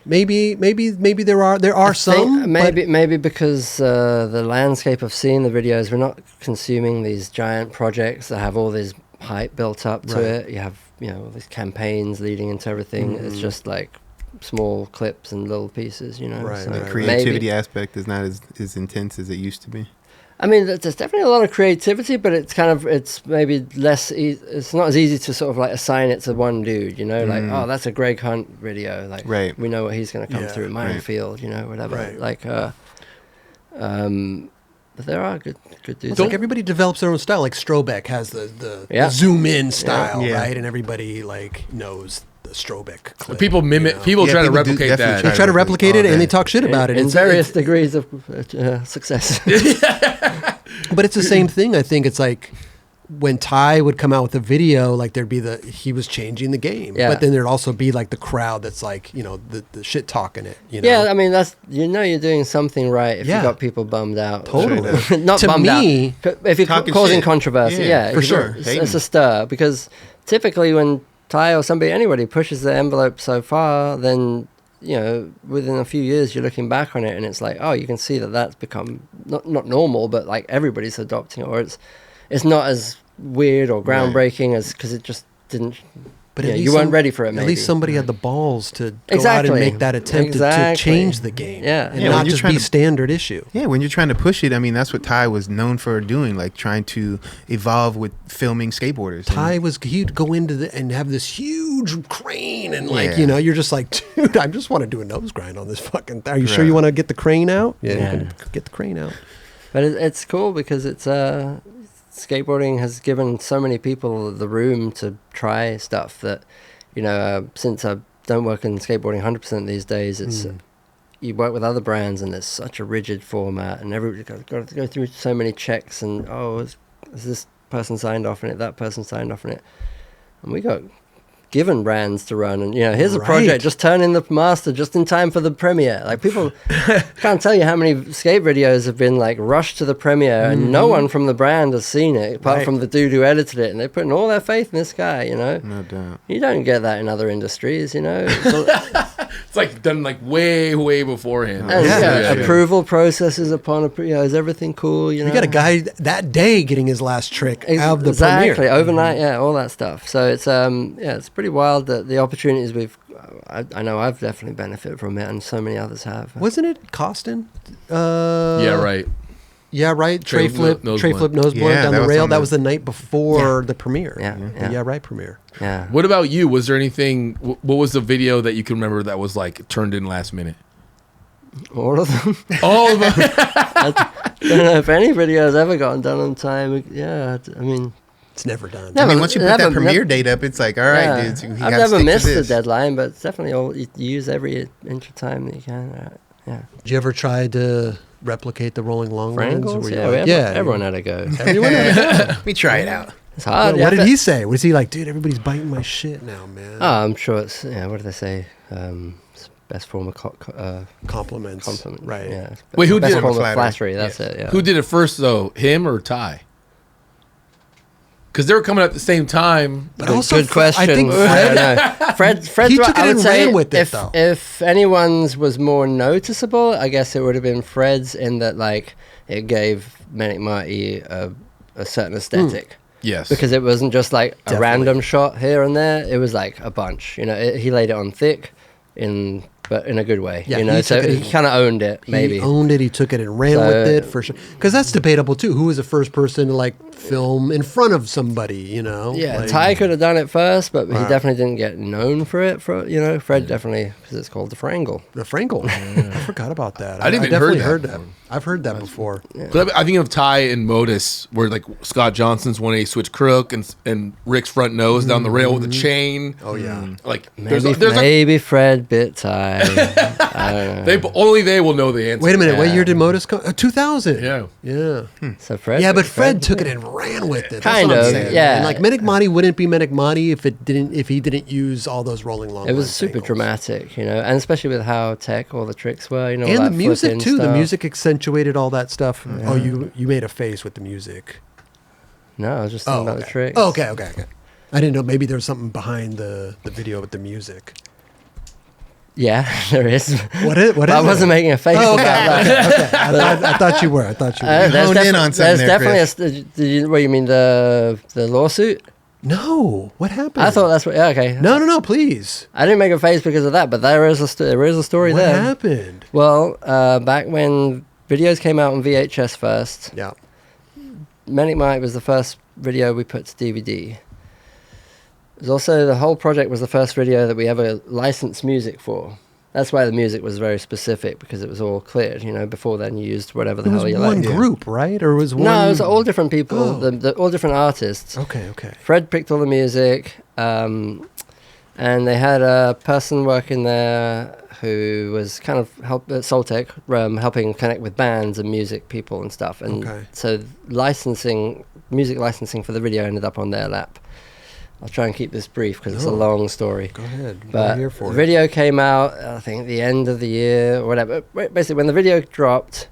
Maybe there are some. Maybe because the landscape of seeing the videos, we're not consuming these giant projects that have all this hype built up to it. You have all these campaigns leading into everything. It's just like small clips and little pieces, So the creativity aspect is not as intense as it used to be. I mean, there's definitely a lot of creativity, but it's maybe less. It's not as easy to sort of like assign it to one dude, Like, oh, that's a Greg Hunt video. Like, we know what he's going to come through at Minefield, whatever. Right. Like, but there are good dudes. It's like everybody develops their own style. Like Strobeck has the zoom in style, right? And everybody like knows the Strobeck clip. People mimic. People try to replicate that. They try to replicate it, and they talk shit about it in various degrees of success. But it's the same thing. I think it's like when Ty would come out with a video, like he was changing the game. But then there'd also be like the crowd that's like, the shit talking it. Yeah, I mean that's you're doing something right if you got people bummed out. Totally. Not to bummed me, out. If you're causing controversy, for sure. It's a stir, because typically when Ty or anybody pushes the envelope so far, then within a few years you're looking back on it and it's like, oh, you can see that's become not normal, but like everybody's adopting it, or it's not as weird or groundbreaking as because it just didn't. But you weren't ready for it. Maybe. At least somebody had the balls to go out and make that attempt to change the game, and not just be standard issue. Yeah, when you're trying to push it, I mean, that's what Ty was known for doing, like trying to evolve with filming skateboarders. He'd go into and have this huge crane, and like you're just like, dude, I just want to do a nose grind on this fucking. Are you sure you want to get the crane out? Yeah, you can get the crane out. But it's cool because it's skateboarding has given so many people the room to try stuff that, since I don't work in skateboarding 100% these days, it's you work with other brands and there's such a rigid format and everybody's got to go through so many checks and, is this person signed off on it, that person signed off on it. And we got given brands to run, and here's a project, just turn in the master just in time for the premiere. Like, people can't tell you how many skate videos have been like rushed to the premiere and no one from the brand has seen it apart from the dude who edited it, and they're putting all their faith in this guy. No doubt. You don't get that in other industries. It's like done like way beforehand. And approval processes upon is everything cool? You got a guy that day getting his last trick out of the premiere. Overnight, all that stuff. So it's it's pretty wild that the opportunities I know I've definitely benefited from it, and so many others have. Wasn't it Costin? Yeah, right. Tray flip nose blunt down the rail. That was the night before the premiere. Premiere. Yeah. What about you? Was there anything? What was the video that you can remember that was like turned in last minute? All of them. All of them. don't know if any video's ever gotten done on time. Yeah, I mean, It's never done. No. I mean, once you put that Never- premiere date up, it's like, all right, yeah. dudes, we I've gotta never stick to missed the this. deadline, but it's definitely all you use every inch of time that you can. Yeah. Did you ever try to replicate the rolling long lines? Frangles? Were you Yeah, like, everyone had a go. everyone had a go. Let me try it out. It's hard. What did he say? Was he like, dude, everybody's biting my shit now, man? Oh, I'm sure it's, what do they say? It's best form of Compliments. compliment. Right. Yeah. Wait, who best did it? form of Flattery. flattery, that's it, yeah. Who did it first though? Him or Ty? Because they were coming at the same time. But also, Good question. I think I Fred, don't know. Fred's He right. took it I would and say ran with it, if, though. if anyone's was more noticeable, I guess it would have been Fred's in that, like, it gave Metikmati a certain aesthetic. Yes. Because it wasn't just like a Definitely. random shot here and there. It was like a bunch. You know, he laid it on thick, but in a good way. Yeah, you know, he so took it he and- kind of owned it. Maybe. he owned it. He took it and ran So- with it for sure. Because that's debatable too. Who was the first person to like film in front of somebody? You know? Yeah, Like, Ty could have done it first, but he Wow. definitely didn't get known for it. Fred definitely, because it's called the Frangle. the Frangle. I forgot about that. I didn't even definitely heard that heard that. before. I've heard that before. But I think of Ty and Modus, where like Scott Johnson's 180 switch crook and Rick's front nose down the rail with a chain. Oh yeah. Like Maybe Fred bit Ty. I don't know. only they will know the answer. Wait a minute. What Yeah. year did Modus come? 2000. Yeah. Yeah. So Fred. Yeah, but Fred took it and ran with it. That's Kind what I'm of, saying, yeah. man. Like Metikmati wouldn't be Metikmati if he didn't use all those rolling long. It was lines super angles. dramatic, and especially with how tech all the tricks were, all And that the music flipping too. The stuff. music accentuated all that stuff. Oh, you made a face with the music. No, I was just thinking about the tricks. Oh, okay. I didn't know. Maybe there was something behind the video with the music. Yeah, there is. What is? What is? I it? wasn't making a face Oh, about that. okay. I thought you were. There's honed in on something There's there, definitely what you mean the lawsuit? No. What happened? I thought that's what. Yeah, okay. No. Please. I didn't make a face because of that, but there is a story What there. happened? Well, back when videos came out on VHS first, Yeah. Metikmati was the first video we put to DVD. It was also, the whole project was the first video that we ever licensed music for. That's why the music was very specific, because it was all cleared. Before then you used whatever the It was hell you one liked. group, right? Or was one? No, it was all different people, Oh. all different artists. Okay. Fred picked all the music, and they had a person working there who was kind of at Soltech, helping connect with bands and music people and stuff. And Okay. so music licensing for the video ended up on their lap. I'll try and keep this brief because it's a No. long story. Go ahead. But I'm here for the it. video came out, I think, at the end of the year or whatever. Basically, when the video dropped,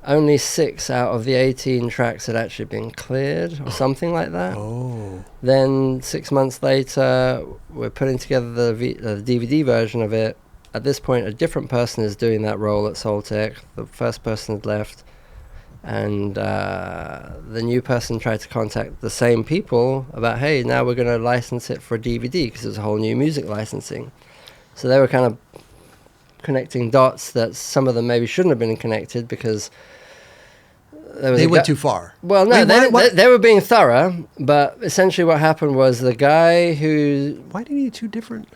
only 6 out of the 18 tracks had actually been cleared or something like that. Oh. Then 6 months later, we're putting together the DVD version of it. At this point, a different person is doing that role at Soltech. The first person had left. And the new person tried to contact the same people about, hey, now we're going to license it for DVD, because it's a whole new music licensing. So they were kind of connecting dots that some of them maybe shouldn't have been connected, because there was They a went guy- too far. Well, no, Wait, they were being thorough, but essentially what happened was the guy who... Why do you need two different?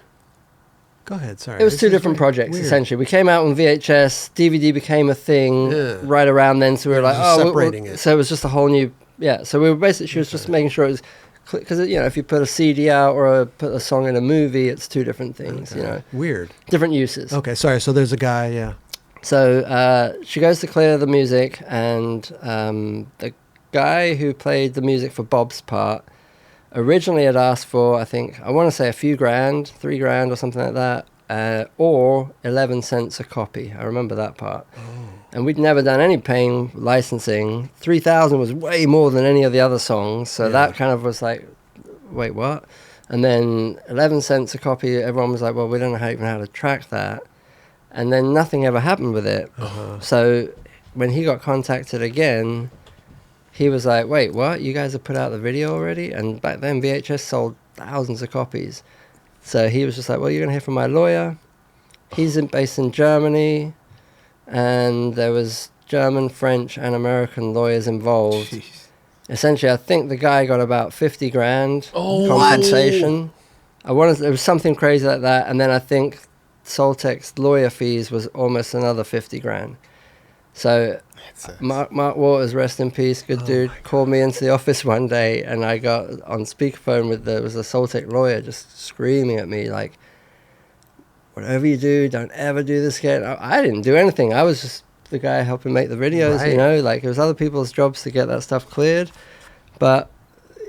Go ahead. Sorry. It was This two is different weird. projects, Weird. essentially. We came out on VHS, DVD became a thing Yeah. right around then, so we were It was like, just oh, separating it. So it was just a whole new... Yeah, so we were basically... She was just making sure it was... Because, if you put a CD out or put a song in a movie, it's two different things, Weird. different uses. Okay. Sorry. So there's a guy. Yeah. So she goes to clear the music, and the guy who played the music for Bob's part originally had asked for, I want to say a few grand, $3,000 or something like that, or 11 cents a copy. I remember that part. And we'd never done any paying licensing. 3,000 was way more than any of the other songs, so that kind of was like, wait, what? And then 11 cents a copy, everyone was like, well, we don't know even how to track that. And then nothing ever happened with it. So when he got contacted again, he was like, wait, what? You guys have put out the video already? And back then VHS sold thousands of copies. So he was just like, well, you're going to hear from my lawyer. He's based in Germany. And there was German, French, and American lawyers involved. Jeez. Essentially, I think the guy got about 50 grand Oh, compensation. It was something crazy like that. And then I think Soltech's lawyer fees was almost another 50 grand. So sucks. Mark Waters, rest in peace, good dude, called me into the office one day, and I got on speakerphone with there was a Soltec lawyer just screaming at me like, whatever you do, don't ever do this again. I didn't do anything. I was just the guy helping make the videos, Right. you know, like it was other people's jobs to get that stuff cleared, but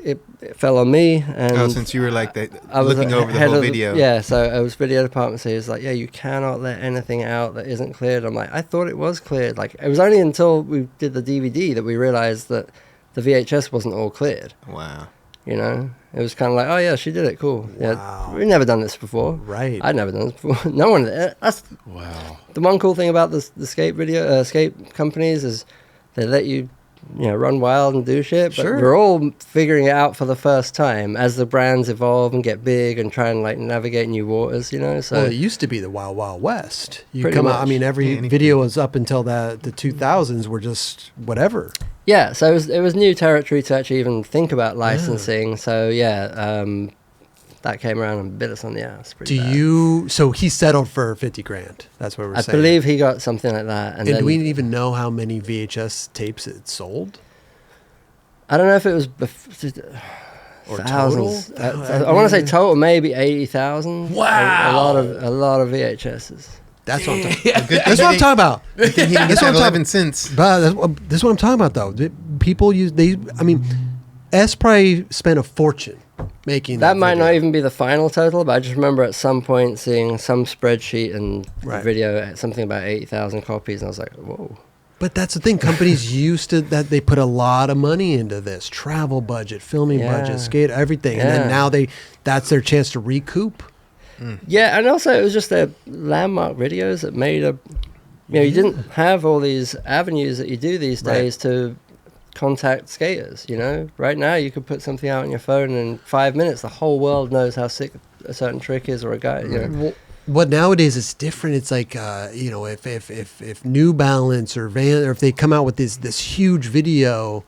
it fell on me. And Oh, since you were like that, I was looking over the head whole of video. Yeah, so I was video department, so he was like, yeah, you cannot let anything out that isn't cleared. I'm like, I thought it was cleared. Like, it was only until we did the DVD that we realized that the VHS wasn't all cleared, Wow. you know? It was kind of like, oh, yeah, she did it, cool. Wow. Yeah, we've never done this before. Right. I'd never done this before. No one, that's Wow. the one cool thing about the skate companies is they let you run wild and do shit, but Sure. we're all figuring it out for the first time as the brands evolve and get big and try and like navigate new waters, you know. So Well, it used to be the Wild Wild West. You Pretty come out. I much. mean, every Yeah, anything. video was up until the 2000s were just whatever. yeah, so it was new territory to actually even think about licensing. So yeah, that came around and bit us on the ass. Pretty Do bad. you? So he settled for 50 grand. That's what we're I saying. believe he got something like that, and And then do we even know how many VHS tapes it sold? I don't know if it was Or thousands. total? I want to say total maybe 80,000. Wow. a lot of VHSs. That's what I'm talking. Good thing That's what I'm talking about. He didn't get That's what that I'm 11 cents. But this is what I'm talking about, though. People use they. I mean, S probably spent a fortune making That might video. not even be the final total, but I just remember at some point seeing some spreadsheet and Right. the video something about 80,000 copies, and I was like, whoa. But that's the thing. Companies used to that they put a lot of money into this travel budget, filming Yeah. budget, skate, everything, and Yeah. then now that's their chance to recoup. Yeah, and also it was just their landmark videos that made you didn't have all these avenues that you do these Right. days to contact skaters, you know? Right now you could put something out on your phone and in 5 minutes the whole world knows how sick a certain trick is or a guy, you know? Well, what nowadays is different. It's like if New Balance or Van or if they come out with this huge video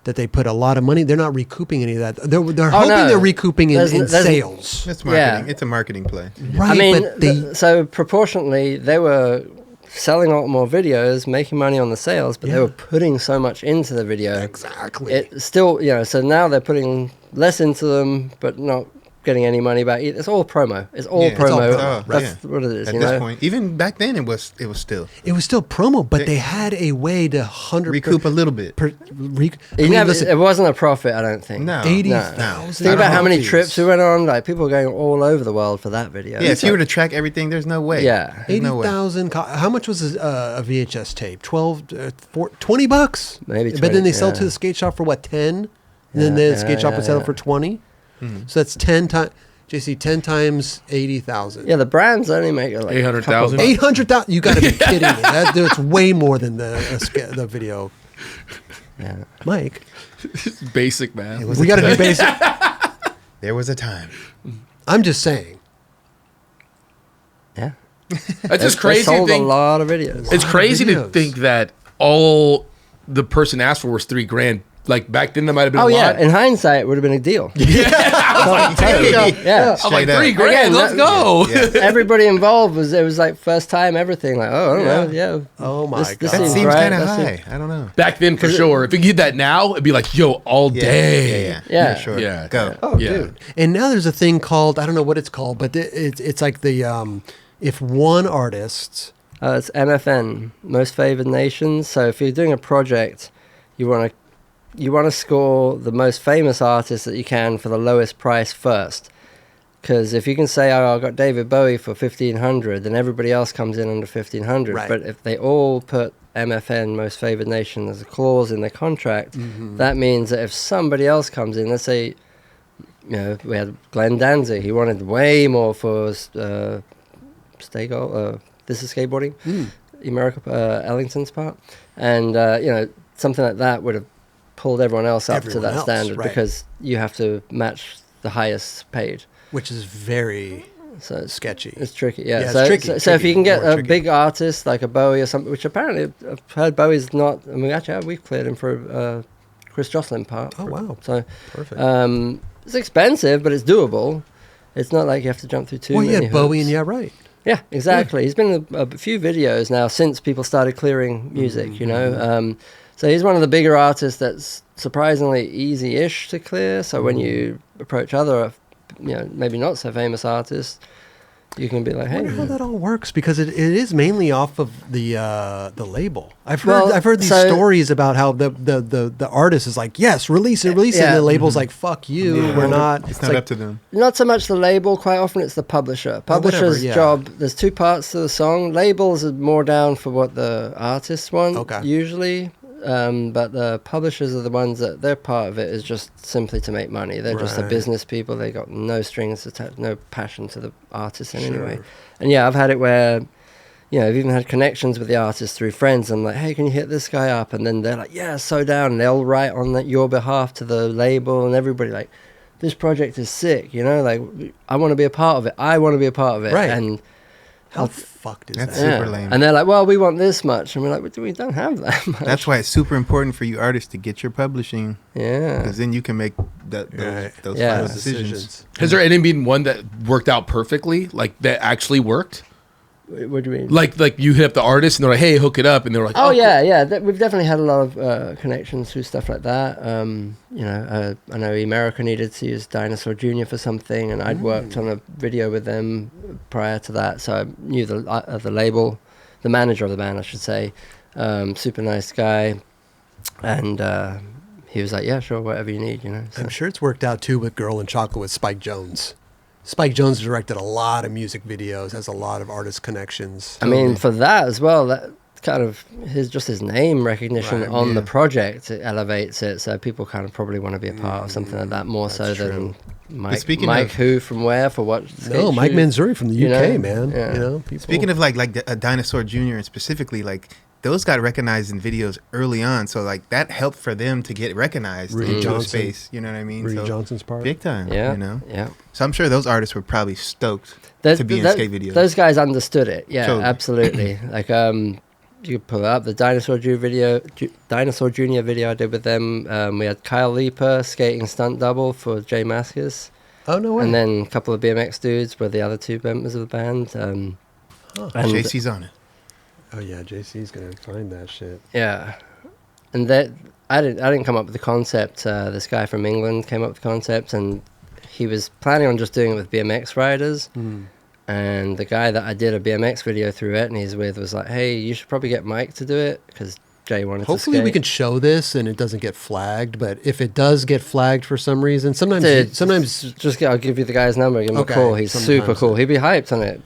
that they put a lot of money, they're not recouping any of that. They're hoping no. they're recouping in There's- sales. That's marketing. Yeah. It's a marketing play. Right, I mean, but they, so proportionally, they were selling a lot more videos, making money on the sales, but they Yeah. were putting so much into the video. exactly. It still, so now they're putting less into them, but not getting any money back. It's all promo. It's all Yeah, it's all promo. promo, right. That's what it is. At you this know? point, even back then, it was still It was still promo, but they had a way to recoup a little bit. It wasn't a profit, I don't think. No, 80,000. Think about how many copies. trips we went on. Like people were going all over the world for that video. Yeah, if you were to track everything, there's no way. Yeah. There's no way. 80,000. How much was a VHS tape? 20 bucks? Maybe But then 20, they sell yeah. to the skate shop for what, 10? And then Yeah, the skate shop would sell it for 20? Hmm. So that's 10 times. JC, 10 times 80,000. Yeah, the brands only make it like 800,000? 800,000. You got to be kidding me. That's way more than the video. Yeah. Mike, Basic, man. we got to do basic. There was a time. I'm just saying. Yeah. That's just They crazy to sold a think. lot of videos. It's Lot of crazy to videos. think that all the person asked for was $3,000. Like back then, that might have been Oh a yeah, lot. in hindsight, it would have been a deal. There you go. Yeah. I'm like, Straight up. $3,000. Again, Let's that- go. Yeah. Everybody involved was like first time everything. Like, oh, I don't know, yeah. Oh, my This God. That seems seems right. kind of That high. seems- I don't know. Back then, for sure. If you did that now, it'd be like, yo, all day. Yeah. For sure. Yeah. Go. Oh, Yeah. dude. And now there's a thing called, I don't know what it's called, but it's like if one artist, It's MFN, Most Favored Nations. So if you're doing a project, you want to score the most famous artist that you can for the lowest price first. Because if you can say, oh, I got David Bowie for $1,500, then everybody else comes in under $1,500. Right. But if they all put MFN, Most Favored Nation, as a clause in their contract, that means that if somebody else comes in, let's say, we had Glenn Danzig, he wanted way more for Stagol, This is Skateboarding, Emerica, Ellington's part. And, something like that would have pulled everyone else up to Everyone that else, standard right. because you have to match the highest paid. which is very So it's sketchy. It's tricky, Yeah, yeah. it's So, tricky, so if tricky, you can get more a tricky. big artist like a Bowie or something, which apparently I've heard Bowie's not. I mean, actually, we've cleared him for Chris Joslin part. Oh, wow. So Perfect. it's expensive, but it's doable. It's not like you have to jump through too well, many yeah, Bowie hoops. and Yeah Right. Yeah, exactly. He's been in a few videos now since people started clearing music, you know. So he's one of the bigger artists that's surprisingly easy-ish to clear. So when you approach other, you know, maybe not so famous artists, you can be like, I hey. wonder how that all works, because it is mainly off of the label. I've heard these stories about how the artist is like, yes, release it, and the label's like, fuck you, we're not. It's not up to them. Not so much the label, quite often it's the publisher. Publisher's job, there's two parts to the song. Labels are more down for what the artists want, usually. But the publishers are the ones that their part of it is just simply to make money. They're just the business people. They got no strings attached, no passion to the artist in any way. And yeah, I've had it where, you know, I've even had connections with the artist through friends. I'm like, hey, can you hit this guy up? And then they're like, yeah, so down. And they'll write on your behalf to the label, and everybody like, this project is sick, you know, like, I want to be a part of it. I want to be a part of it. Right. And how fucked is That's that? super lame. And they're like, well, we want this much. And we're like, we don't have that much. That's why it's super important for you artists to get your publishing. Yeah. Because then you can make those final decisions. Has there any been one that worked out perfectly, like that actually worked? What do you mean? Like you hit up the artist and they're like, hey, hook it up, and they're like, oh yeah. We've definitely had a lot of connections through stuff like that. You know, I know Emerica needed to use Dinosaur Jr. for something, and I'd worked on a video with them prior to that, so I knew the label, the manager of the band, I should say. Super nice guy, and he was like, yeah, sure, whatever you need, you know. So. I'm sure it's worked out too with Girl in Chocolate with Spike Jonze. Spike Jonze directed a lot of music videos, has a lot of artist connections. I mean, for that as well, that kind of his name recognition on the project, it elevates it, so people kind of probably want to be a part of something like that more so than Mike who from where for what? No, Mike Manzoori from the UK, man. Yeah. You know, people. Speaking of like a Dinosaur Jr. and specifically, like, those got recognized in videos early on, so like that helped for them to get recognized into a space. You know what I mean? Rudy so Johnson's part, big time. Yeah, you know. Yeah. So I'm sure those artists were probably stoked to be in skate videos. Those guys understood it. Yeah, Totally. absolutely. Like you could pull it up the Dinosaur Jr. video I did with them. We had Kyle Leaper skating stunt double for Jay Mascis. Oh no way! And then a couple of BMX dudes were the other two members of the band. And JC's on it. Oh yeah, JC's gonna find that shit. Yeah, and that I didn't come up with the concept. This guy from England came up with the concept, and he was planning on just doing it with BMX riders. And the guy that I did a BMX video through Etnies with was like, "Hey, you should probably get Mike to do it because Jay wanted Hopefully to skate." we can show this and it doesn't get flagged. But if it does get flagged for some reason, sometimes I'll give you the guy's number. Give him a call. He's super cool. He'd be hyped on it.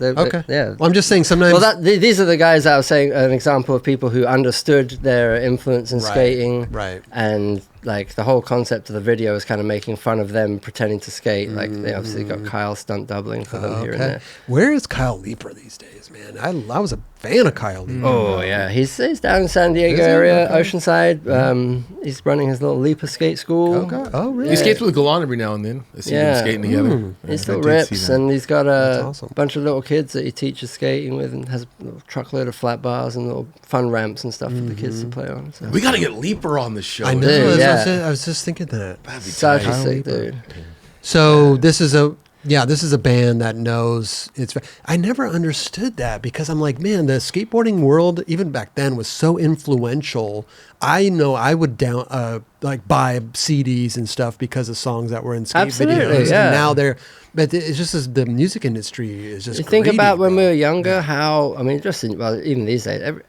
Yeah. Well, I'm just saying sometimes. Well, these are the guys that I was saying an example of people who understood their influence in skating, right? And like the whole concept of the video is kind of making fun of them pretending to skate. Like they obviously got Kyle stunt doubling for them here and there. Where is Kyle Leaper these days, man? I was a fan of Kyle Leaper. Oh yeah, he's down in San Diego area, Oceanside. He's running his little Leaper skate school. Okay. Oh really? He skates with Galan every now and then. I see them skating together. He still rips, and he's got a bunch of little kids that he teaches skating with, and has a little truckload of flat bars and little fun ramps and stuff for the kids to play on. So. We got to get Leaper on the show. I know. I was just thinking that. Such a sick dude. So this is a band that knows it's. I never understood that because I'm like, man, the skateboarding world, even back then, was so influential. I know I would buy CDs and stuff because of songs that were in skate videos. Yeah. And now but it's just the music industry is just. You think about when we were younger, how even these days,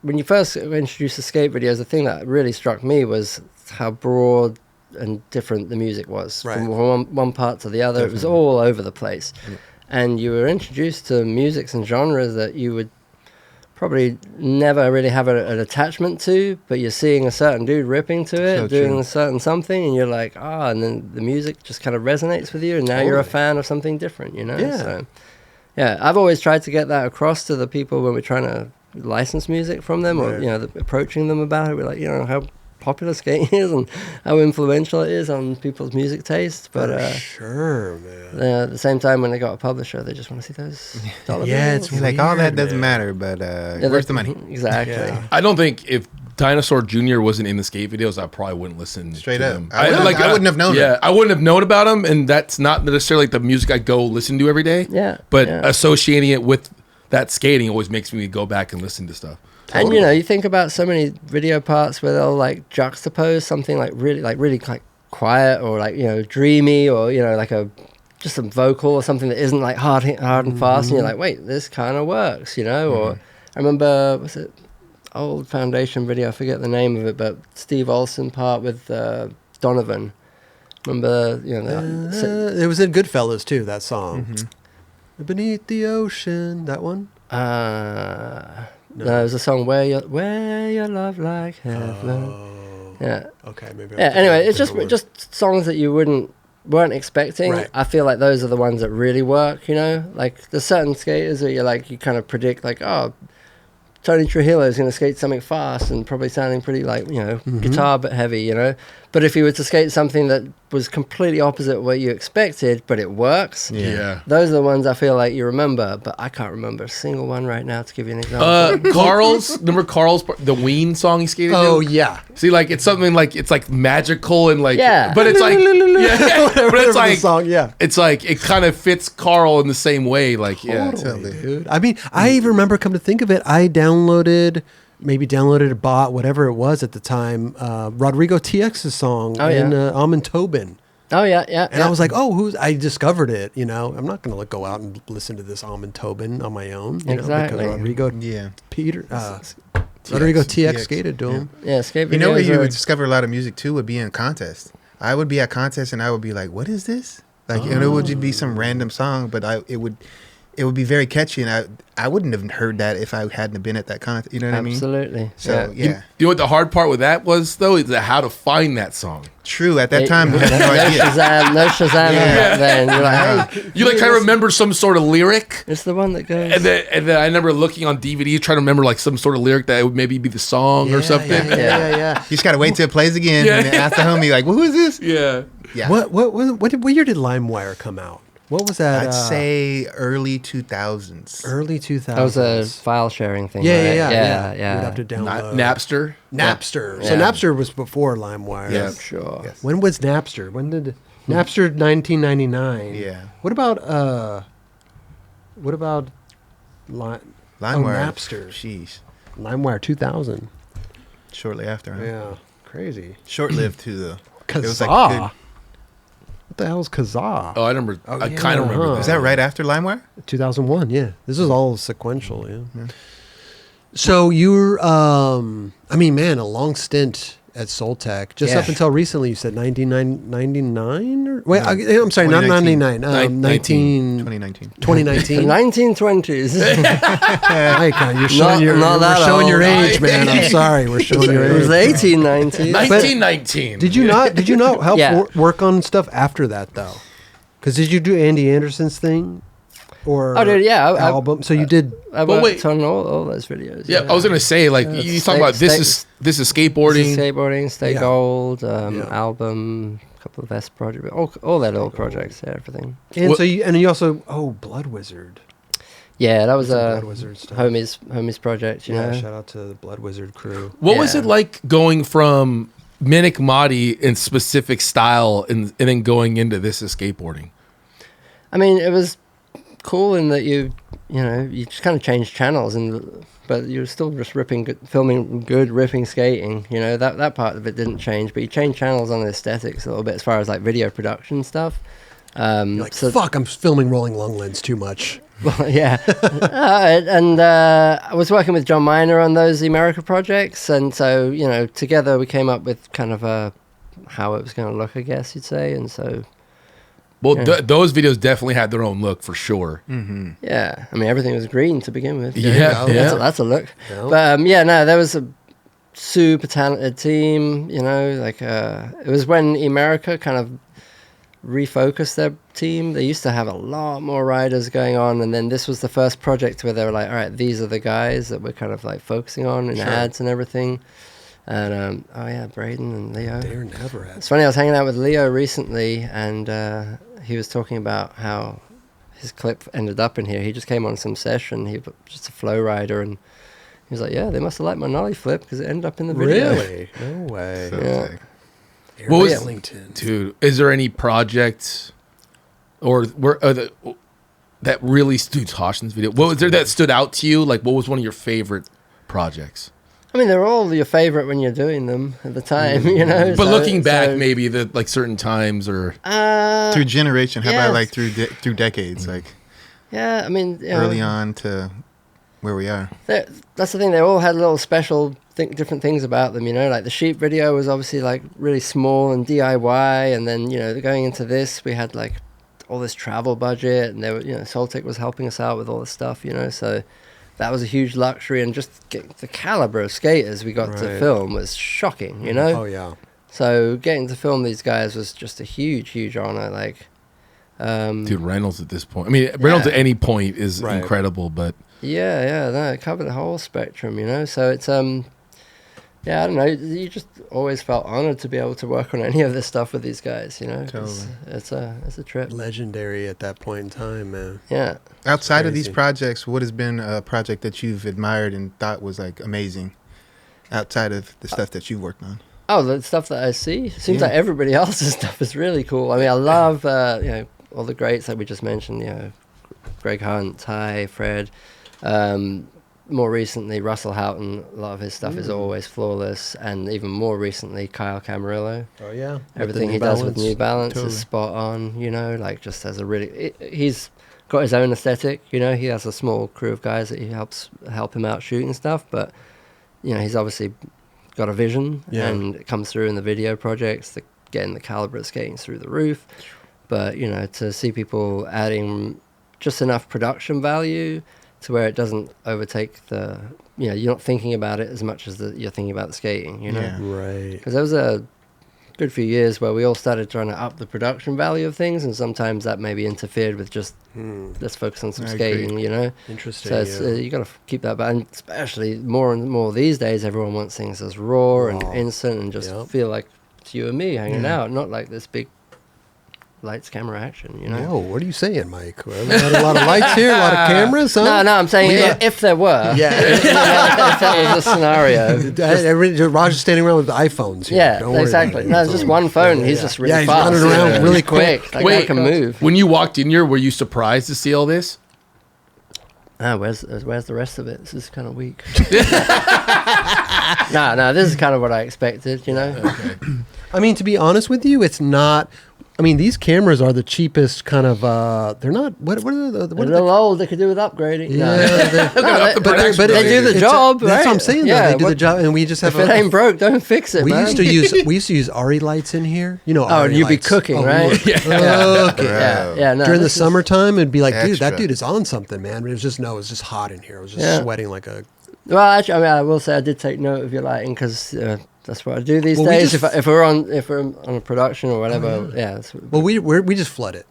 when you first were introduced to skate videos, the thing that really struck me was how broad and different the music was from one part to the other. Definitely. It was all over the place. And you were introduced to musics and genres that you would probably never really have an attachment to, but you're seeing a certain dude ripping to it, doing a certain something, and you're like, and then the music just kind of resonates with you, and now you're a fan of something different, you know? So, I've always tried to get that across to the people when we're trying to license music from them, or approaching them about it. We're like, how popular skating is and how influential it is on people's music taste. But sure, man. At the same time, when they got a publisher, they just want to see those dollar bills. It's like all that doesn't matter, but where's the money? Exactly. I don't think if Dinosaur Jr. wasn't in the skate videos, I probably wouldn't listen Straight to up. him. I wouldn't have known Yeah, that. I wouldn't have known about him, and that's not necessarily like the music I go listen to every day. Yeah, But yeah. associating it with that skating always makes me go back and listen to stuff. And you know, you think about so many video parts where they'll like juxtapose something like really quiet or like, you know, dreamy, or, you know, like just some vocal or something that isn't like hard and fast, and you're like, wait, this kind of works, you know. Or I remember, was it old Foundation video, I forget the name of it, but Steve Olsen part with Donovan. Remember, you know, It was in Goodfellas too, that song. Beneath the Ocean, that one? no, it was a song where your love like heaven. Yeah. Okay, maybe. Yeah. Anyway, it's just songs that you weren't expecting. Right. I feel like those are the ones that really work. You know, like there's certain skaters that you kind of predict, like, oh, Tony Trujillo is going to skate something fast and probably sounding pretty like, you know, guitar but heavy, you know. But if you were to skate something that was completely opposite of what you expected, but it works, those are the ones I feel like you remember. But I can't remember a single one right now to give you an example. Remember Carl's the Ween song he skated? Oh, in? yeah. See, like it's something like it's like magical and like, Yeah. but it's like, but it's the like, song, yeah. it's like it kind of fits Carl in the same way, like Totally, dude. I mean, I even remember, come to think of it, I downloaded or bought, whatever it was at the time, Rodrigo TX's song in Almond Tobin. Oh yeah. And I was like, oh, I discovered it, you know. I'm not going to go out and listen to this Almond Tobin on my own. You know, Exactly. because Rodrigo TX TX skated to him. Yeah, skate videos. You know where you are- would discover a lot of music too would be in contests. I would be at contests and I would be like, "What is this?" Like, and it would just be some random song, but it would be very catchy, and I wouldn't have heard that if I hadn't been at that contest. You know what I mean? Absolutely. So You know what the hard part with that was though, is how to find that song. true. At that time, I no had no idea. No Shazam back then. You're like, hey, You like kind of remember some sort of lyric, it's the one that goes. and then I remember looking on DVD trying to remember like some sort of lyric that would maybe be the song or something. Yeah. You just gotta wait till it plays again Yeah. and then ask the homie like, well, "Who is this?" Yeah. Yeah. What year did LimeWire come out? What was that? I'd say early 2000s. early 2000s. That was a file sharing thing. Yeah. right? You'd have to download Napster. Napster. So Yeah. Napster was before LimeWire. Yes. Sure. Yes. When was Napster? When did Napster? 1999. Yeah. What about LimeWire. Napster. Sheesh. LimeWire 2000. Shortly after. Huh? Yeah, crazy. Short-lived too, though. Kazaa. It was like good. What the hell is Kazaa? Oh, I remember. I yeah, kind of remember. huh. That. Is that right after LimeWire? 2001. Yeah, this is all sequential. Yeah. So you're, I mean, man, a long stint at Soltech. Just up until recently, you said 1999 or wait, I'm sorry, not 99. 2019. 2019. 1920s. Mike, you're showing Not that we're showing your old. age, man. I'm sorry, we're showing your It was age. 1890s. 1919. Did you not help Yeah. work on stuff after that though? Because did you do Andy Anderson's thing? Or Oh, dude, yeah, I- album. So you did. I But worked wait. on all those videos. Yeah, I was gonna say like you talking about this is skateboarding. Skateboarding, Stay Yeah. Gold, Yeah. album, a couple of S projects, all their little projects, yeah, everything. And What- so you also Blood Wizard. Yeah, that was Blood a Wizard stuff. homies project, you Yeah, know. shout out to the Blood Wizard crew. What was Yeah. it like going from Metikmati in specific style and then going into this as skateboarding? I mean, it was cool in that you just kind of changed channels, but you were still just filming good ripping skating. You know, that part of it didn't change, but you changed channels on the aesthetics a little bit as far as like video production stuff. You're like, fuck, I'm filming Rolling Longlands too much. Well, yeah. I was working with John Miner on those Emerica projects, and so, you know, together we came up with kind of how it was going to look, I guess you'd say, and so... Well, Yeah. those videos definitely had their own look for sure. Yeah, I mean, everything was green to begin with. Yeah, yeah. That's a look. Yeah. But there was a super talented team, you know, like it was when Emerica kind of refocused their team. They used to have a lot more riders going on, and then this was the first project where they were like, all right, these are the guys that we're kind of like focusing on in ads and everything. And Braden and Leo. They're never at. It's funny, I was hanging out with Leo recently, and he was talking about how his clip ended up in here. He just came on some session. He was just a flow rider, and He was like, yeah, they must have liked my nollie flip because it ended up in the video. Really? No way. So Yeah. it's like, What was- Ellington. Dude, is there any project or that really stood Hoshton's video? What was there that stood out to you? Like, what was one of your favorite projects? I mean, they're all your favorite when you're doing them at the time, you know. But so- looking back, so, maybe the like certain times or through generation, how yeah. about like through decades, like yeah, I mean, you know, early on to where we are. that's the thing. They all had little special different things about them, you know. Like the sheep video was obviously like really small and DIY, and then, you know, going into this, we had like all this travel budget, and they were, you know, Soltec was helping us out with all this stuff, you know. So that was a huge luxury, and just the caliber of skaters we got to Right. film was shocking, you know. Oh yeah. So getting to film these guys was just a huge honor. Like, dude, Reynolds at this point. I mean, Reynolds at any point is Right. incredible, but yeah, no, it covered the whole spectrum, you know. So it's yeah, I don't know. You just always felt honored to be able to work on any of this stuff with these guys, you know. 'Cause it's a trip. Legendary at that point in time, man. Yeah. Outside of these Crazy. projects, what has been a project that you've admired and thought was like amazing? Outside of the stuff that you've worked on. Oh, the stuff that I see seems Yeah. like everybody else's stuff is really cool. I mean, I love you know, all the greats that we just mentioned. You know, Greg Hunt, Ty, Fred. More recently, Russell Houghton. A lot of his stuff is always flawless, and even more recently, Kyle Camarillo. Oh yeah. Everything he does with New Balance is spot on. You know, like just has a really. He's got his own aesthetic. You know, he has a small crew of guys that he help him out shooting stuff, but you know, he's obviously got a vision, Yeah. and it comes through in the video projects. Getting the caliber of skating through the roof, but you know, to see people adding just enough production value to where it doesn't overtake the, you know, you're not thinking about it as much as you're thinking about the skating, you know. Yeah. Right. Because there was a good few years where we all started trying to up the production value of things, and sometimes that maybe interfered with just let's focus on some I skating, agree. you know. Interesting. So it's, yeah. you got to keep that back, and especially more and more these days, everyone wants things as raw and Raw. instant, and just Yep. feel like it's you and me hanging Yeah. out, not like this big lights, camera, action, you know. Yo, what are you saying, Mike? We got a lot of lights here, a lot of cameras, huh? No, I'm saying if there were, Yeah. if that was a scenario. Roger's standing around with iPhones. Here. Yeah, Don't worry exactly. about it. No, it's just one phone. He's yeah. just really Yeah, he's fast. running around really quick. That Wait, guy can move. when you walked in here, were you surprised to see all this? Where's the rest of it? This is kind of weak. No, this is kind of what I expected, you know. Okay. I mean, to be honest with you, it's not. I mean, these cameras are the cheapest kind of. They're not. What are the? A What are little the old. They could do with upgrading. yeah, No. they're- but They do the it's job, That's what right? I'm saying. Yeah, though. They do the what- job, and we just have. If it ain't broke, don't fix it, we man. used to use Ari lights in here. You know. Oh, Ari and you'd be lights. cooking, Oh, right? look. Yeah. Okay. Yeah. No, During the this is- summertime, it'd be like, dude, that Extra. dude is on something, man. But it was just it's just hot in here. I was just Yeah. sweating like a. Well, actually, I mean, I will say I did take note of your lighting because that's what I do these Well, we days. just- If we're on a production or whatever, yeah. Well, we just flood it.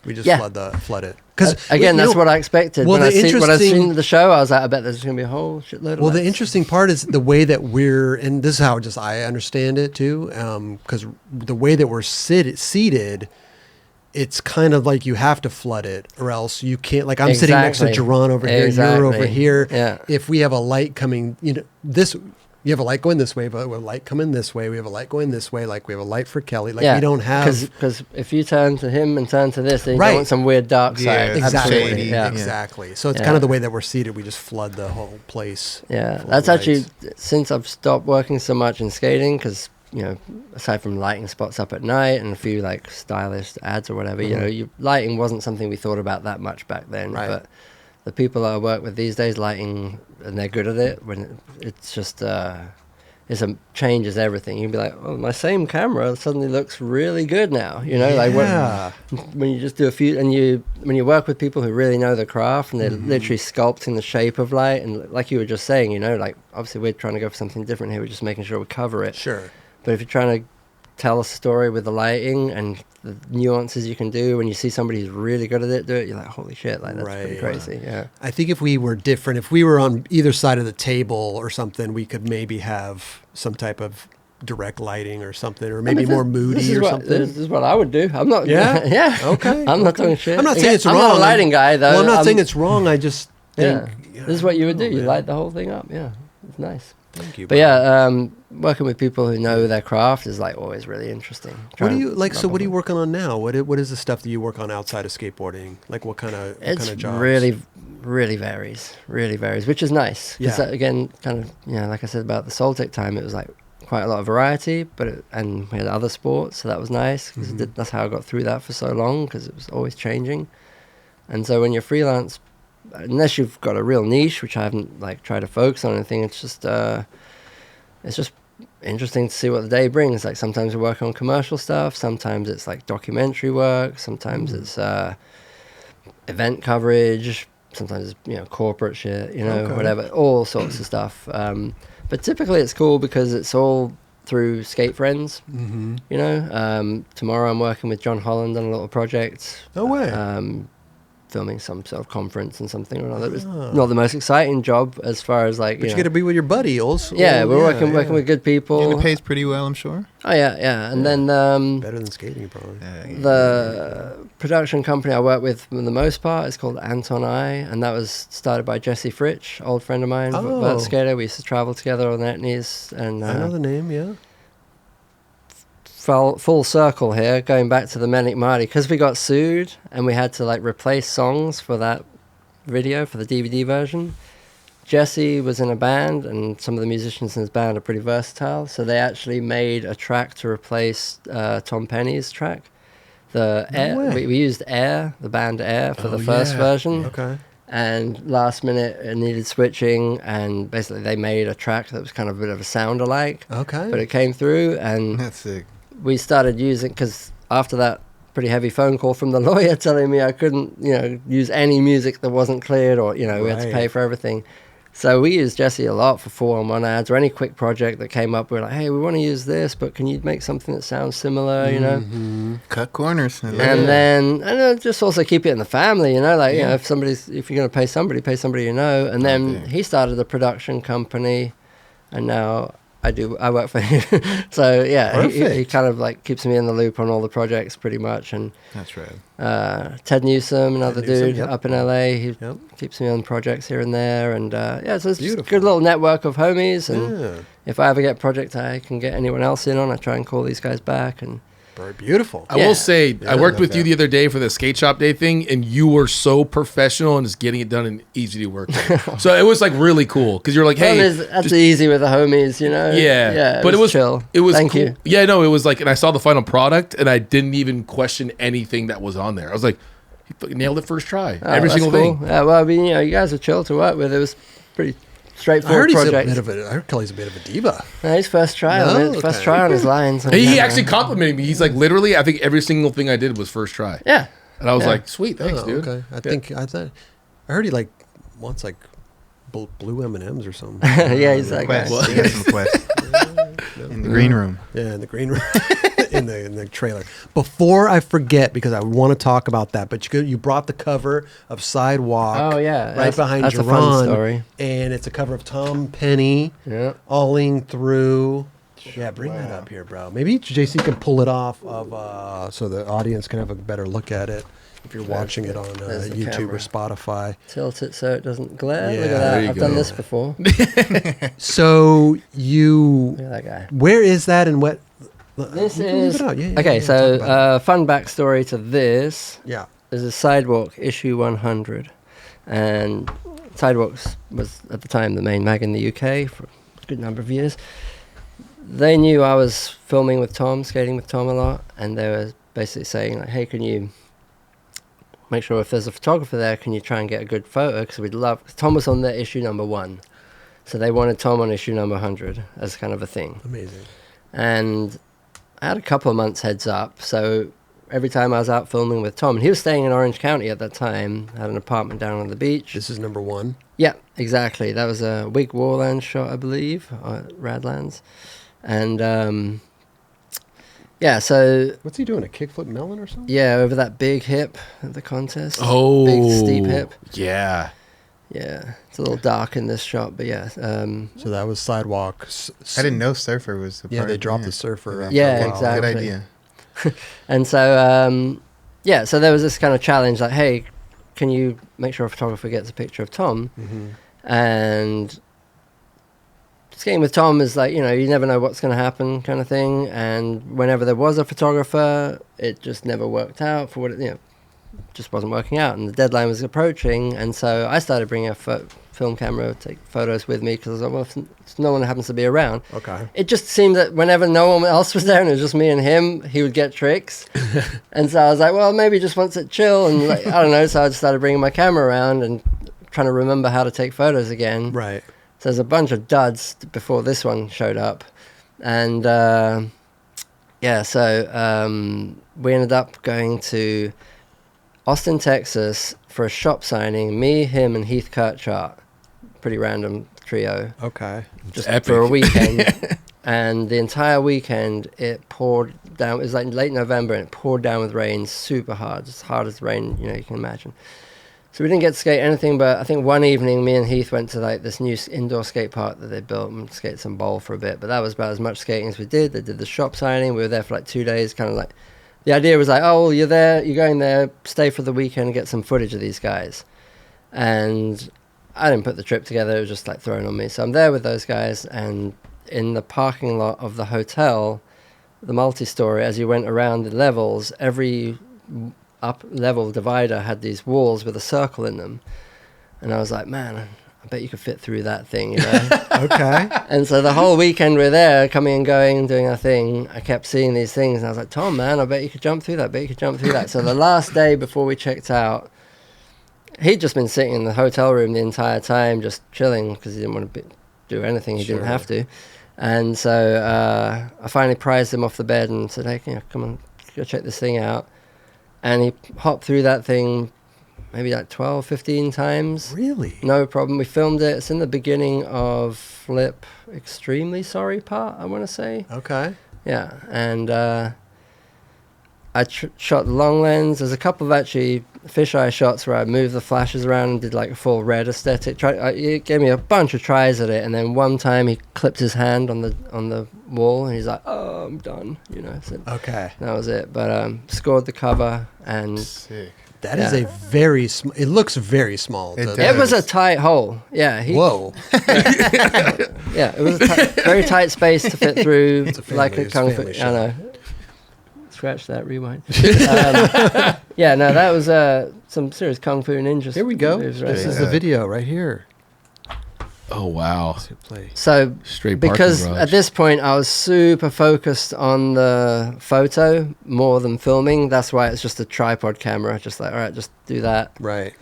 We just Yeah. flood it. Because Again, that's what I expected. well, when I the seen interesting- the show, I was like, I bet there's going to be a whole shitload of Well, the lights. interesting part is the way that and this is how just I understand it too, because the way that we're seated, it's kind of like you have to flood it, or else you can't. Like I'm sitting next to Exactly. Jerron over here, you're over Exactly. here. Yeah. If we have a light coming, you have a light going this way, but we have a light coming this way. We have a light going this way, like we have a light for Kelly. Like we don't have because if you turn to him and turn to this, then you Right. don't want some weird dark Yeah, side. exactly, Absolutely, yeah. exactly. So it's Yeah. kind of the way that we're seated. We just flood the whole place. Yeah, full of that's actually lights. since I've stopped working so much in skating, because you know, aside from lighting spots up at night and a few like stylish ads or whatever, you know, lighting wasn't something we thought about that much back then. Right. But the people I work with these days, lighting, and they're good at it. When it's just changes everything. You'd be like, oh, my same camera suddenly looks really good now. You know, like when you just do a few, and when you work with people who really know the craft and they're literally sculpting the shape of light, and like you were just saying, you know, like obviously we're trying to go for something different here. We're just making sure we cover it. Sure. But if you're trying to tell a story with the lighting and the nuances you can do, when you see somebody who's really good at it do it, you're like, holy shit, like that's pretty Right. crazy. Yeah. I think if we were different, if we were on either side of the table or something, we could maybe have some type of direct lighting or something, or maybe more moody or something. This is what I would do. I'm not. Yeah? Yeah. Okay. I'm not talking shit. I'm not saying it's I'm wrong. not a lighting guy, though. Well, I'm not saying it's wrong. I just, Yeah, yeah, this is what you would I do. don't know, You man. light the whole thing up. Yeah, it's nice. Thank you. But bro. yeah, working with people who know their craft is like always really interesting. What do Trying you to like? So, rub what are you off working on now? What is the stuff that you work on outside of skateboarding? Like, what kind of it. It's jobs? really varies, which is nice. Because Yeah. again, kind of like I said about the Soltec time, it was like quite a lot of variety, and we had other sports, so that was nice. 'Cause that's how I got through that for so long, because it was always changing. And so when you're freelance, unless you've got a real niche, which I haven't like tried to focus on anything, it's just interesting to see what the day brings. Like sometimes we're working on commercial stuff, sometimes it's like documentary work, sometimes it's event coverage, sometimes it's corporate shit, Okay. whatever, all sorts of stuff. But typically it's cool because it's all through skate friends. Tomorrow I'm working with John Holland on a little project. No way. Filming some sort of conference and something or another. It's not the most exciting job as far as like, But you got to be with your buddy, also. yeah, we're working with good people. And it pays pretty well, I'm sure. Oh yeah. And then Better than skating, probably. the production company I work with for the most part is called Anton I, and that was started by Jesse Fritsch, old friend of mine, Oh. vert skater. We used to travel together on Etnies, and I know the name. Yeah. full circle here, going back to the Metikmati, because we got sued and we had to like replace songs for that video for the DVD version. Jesse was in a band, and some of the musicians in his band are pretty versatile, so they actually made a track to replace Tom Penny's track. The Air, way. we used Air, the band Air, for the first version. Okay. And last minute it needed switching, and basically they made a track that was kind of a bit of a sound alike. Okay. But it came through, and That's sick. we started using, because after that pretty heavy phone call from the lawyer telling me I couldn't use any music that wasn't cleared, or we had to pay for everything. So we used Jesse a lot for 4-on-1 ads or any quick project that came up. We were like, hey, we want to use this, but can you make something that sounds similar, Cut corners. And then just also keep it in the family, if you're going to pay somebody And then he started a production company, and now I work for him. So yeah, he kind of like keeps me in the loop on all the projects pretty much. And That's right. Ted Newsom, another Newsom, dude yep. up in LA, he Yep. keeps me on projects here and there. And so it's just a Beautiful. good little network of homies. And Yeah. if I ever get a project I can get anyone else in on, I try and call these guys back. And Very beautiful. I will say, I worked with okay. you the other day for the skate shop day thing, and you were so professional and just getting it done and easy to work with. So it was like really cool because you're like, hey, that's easy with the homies, yeah, but it was chill. It was Thank cool. you. Yeah, no, it was like, and I saw the final product, and I didn't even question anything that was on there. I was like, he fucking nailed it first try, every that's single cool. thing. Yeah, well, I mean, you guys were chill to work with. It was pretty I straightforward heard project. I heard Kelly's a bit of a diva. No, his first try on No? it. First Okay. try on his lines. He actually complimented me. He's like, literally, I think every single thing I did was first try. Yeah. And I was Yeah. like, sweet, thanks, Oh, dude. Okay. I heard he like wants like blue M&Ms or something. Yeah, he's that guy. Quest. He got some Quest. In the green room. Yeah, in the green room, in the trailer. Before I forget, because I want to talk about that, but you brought the cover of Sidewalk. Oh, yeah. right That's- behind that's a Jerron, fun story. and it's a cover of Tom Penny, Yeah. alling through. Yeah, bring that up here, bro. Maybe JC can pull it off of so the audience can have a better look at it if you're watching it on There's the YouTube camera. or Spotify. Tilt it so it doesn't glare. Yeah, Look at there that. you I've done go. this before. So you, Look at that guy. where is that and what? This you can leave is... it out. Yeah, okay, talk so about fun backstory to this. it. Yeah. There's a Sidewalk issue 100, and Sidewalks was at the time the main mag in the UK for a good number of years. They knew I was filming with Tom, skating with Tom a lot, and they were basically saying like, "Hey, can you make sure if there's a photographer there, can you try and get a good photo? Because we'd love." Tom was on their issue number 1, so they wanted Tom on issue number 100 as kind of a thing. Amazing. And I had a couple of months heads up, so every time I was out filming with Tom, and he was staying in Orange County at that time, had an apartment down on the beach. This is number 1. Yeah, exactly. That was a Wig Warland shot, I believe, at Radlands. And yeah, so What's he doing? A kickflip melon or something? yeah, over that big hip at the contest. Oh. Big steep hip. Yeah. Yeah, it's a little dark in this shot, but yeah. So that was Sidewalk. I didn't know Surfer was a Yeah, part. they dropped the surfer. after Yeah, a while. exactly. Good idea. And so, yeah, so there was this kind of challenge like, hey, can you make sure a photographer gets a picture of Tom? And skating with Tom is like, you never know what's going to happen kind of thing. And whenever there was a photographer, it just never worked out for what it, just wasn't working out. And the deadline was approaching. And so I started bringing a film camera, take photos with me, because I was like, well, if no one happens to be around. Okay. It just seemed that whenever no one else was there and it was just me and him, he would get tricks. And so I was like, well, maybe he just wants it chill. And like, I don't know. So I just started bringing my camera around and trying to remember how to take photos again. Right. So there's a bunch of duds before this one showed up. And so we ended up going to Austin, Texas for a shop signing. Me, him, and Heath Kirchart. Pretty random trio. Okay. Just epic. for a weekend. And the entire weekend, it poured down. It was like late November, and it poured down with rain super hard. As hard as rain, you can imagine. So we didn't get to skate anything, but I think one evening me and Heath went to like this new indoor skate park that they built and skated some bowl for a bit. But that was about as much skating as we did. They did the shop signing. We were there for like 2 days, kind of like, the idea was like, oh, well, you're there, you're going there, stay for the weekend and get some footage of these guys. And I didn't put the trip together. It was just like thrown on me. So I'm there with those guys, and in the parking lot of the hotel, the multi-story, as you went around the levels, every up level divider had these walls with a circle in them. And I was like, man, I bet you could fit through that thing, Okay. And so the whole weekend we're there, coming and going and doing our thing, I kept seeing these things, and I was like, Tom, man, I bet you could jump through that. So the last day before we checked out, he'd just been sitting in the hotel room the entire time, just chilling, because he didn't want to do anything. He didn't have to. And so I finally prized him off the bed and said, hey, come on, go check this thing out. And he hopped through that thing maybe like 12, 15 times. Really? No problem. We filmed it. It's in the beginning of Flip Extremely Sorry part, I want to say. Okay. Yeah. And I shot the long lens. There's a couple of actually fisheye shots where I moved the flashes around and did like a full red aesthetic. He gave me a bunch of tries at it, and then one time he clipped his hand on the wall, and he's like, "Oh, I'm done," So Okay. that was it. But scored the cover, and Sick. That is a very it looks very small. It to- does. it was a tight hole. Yeah. Whoa. Yeah, it was a very tight space to fit through, like a it's kung fu. family I show. know. Scratch that, rewind. Yeah, no, that was some serious kung fu ninja. Here we go. moves right This there. is the video right here. Oh wow! Let's hit play. So Straight parking because garage. at this point I was super focused on the photo more than filming. That's why it's just a tripod camera. Just like, all right, just do that. Right.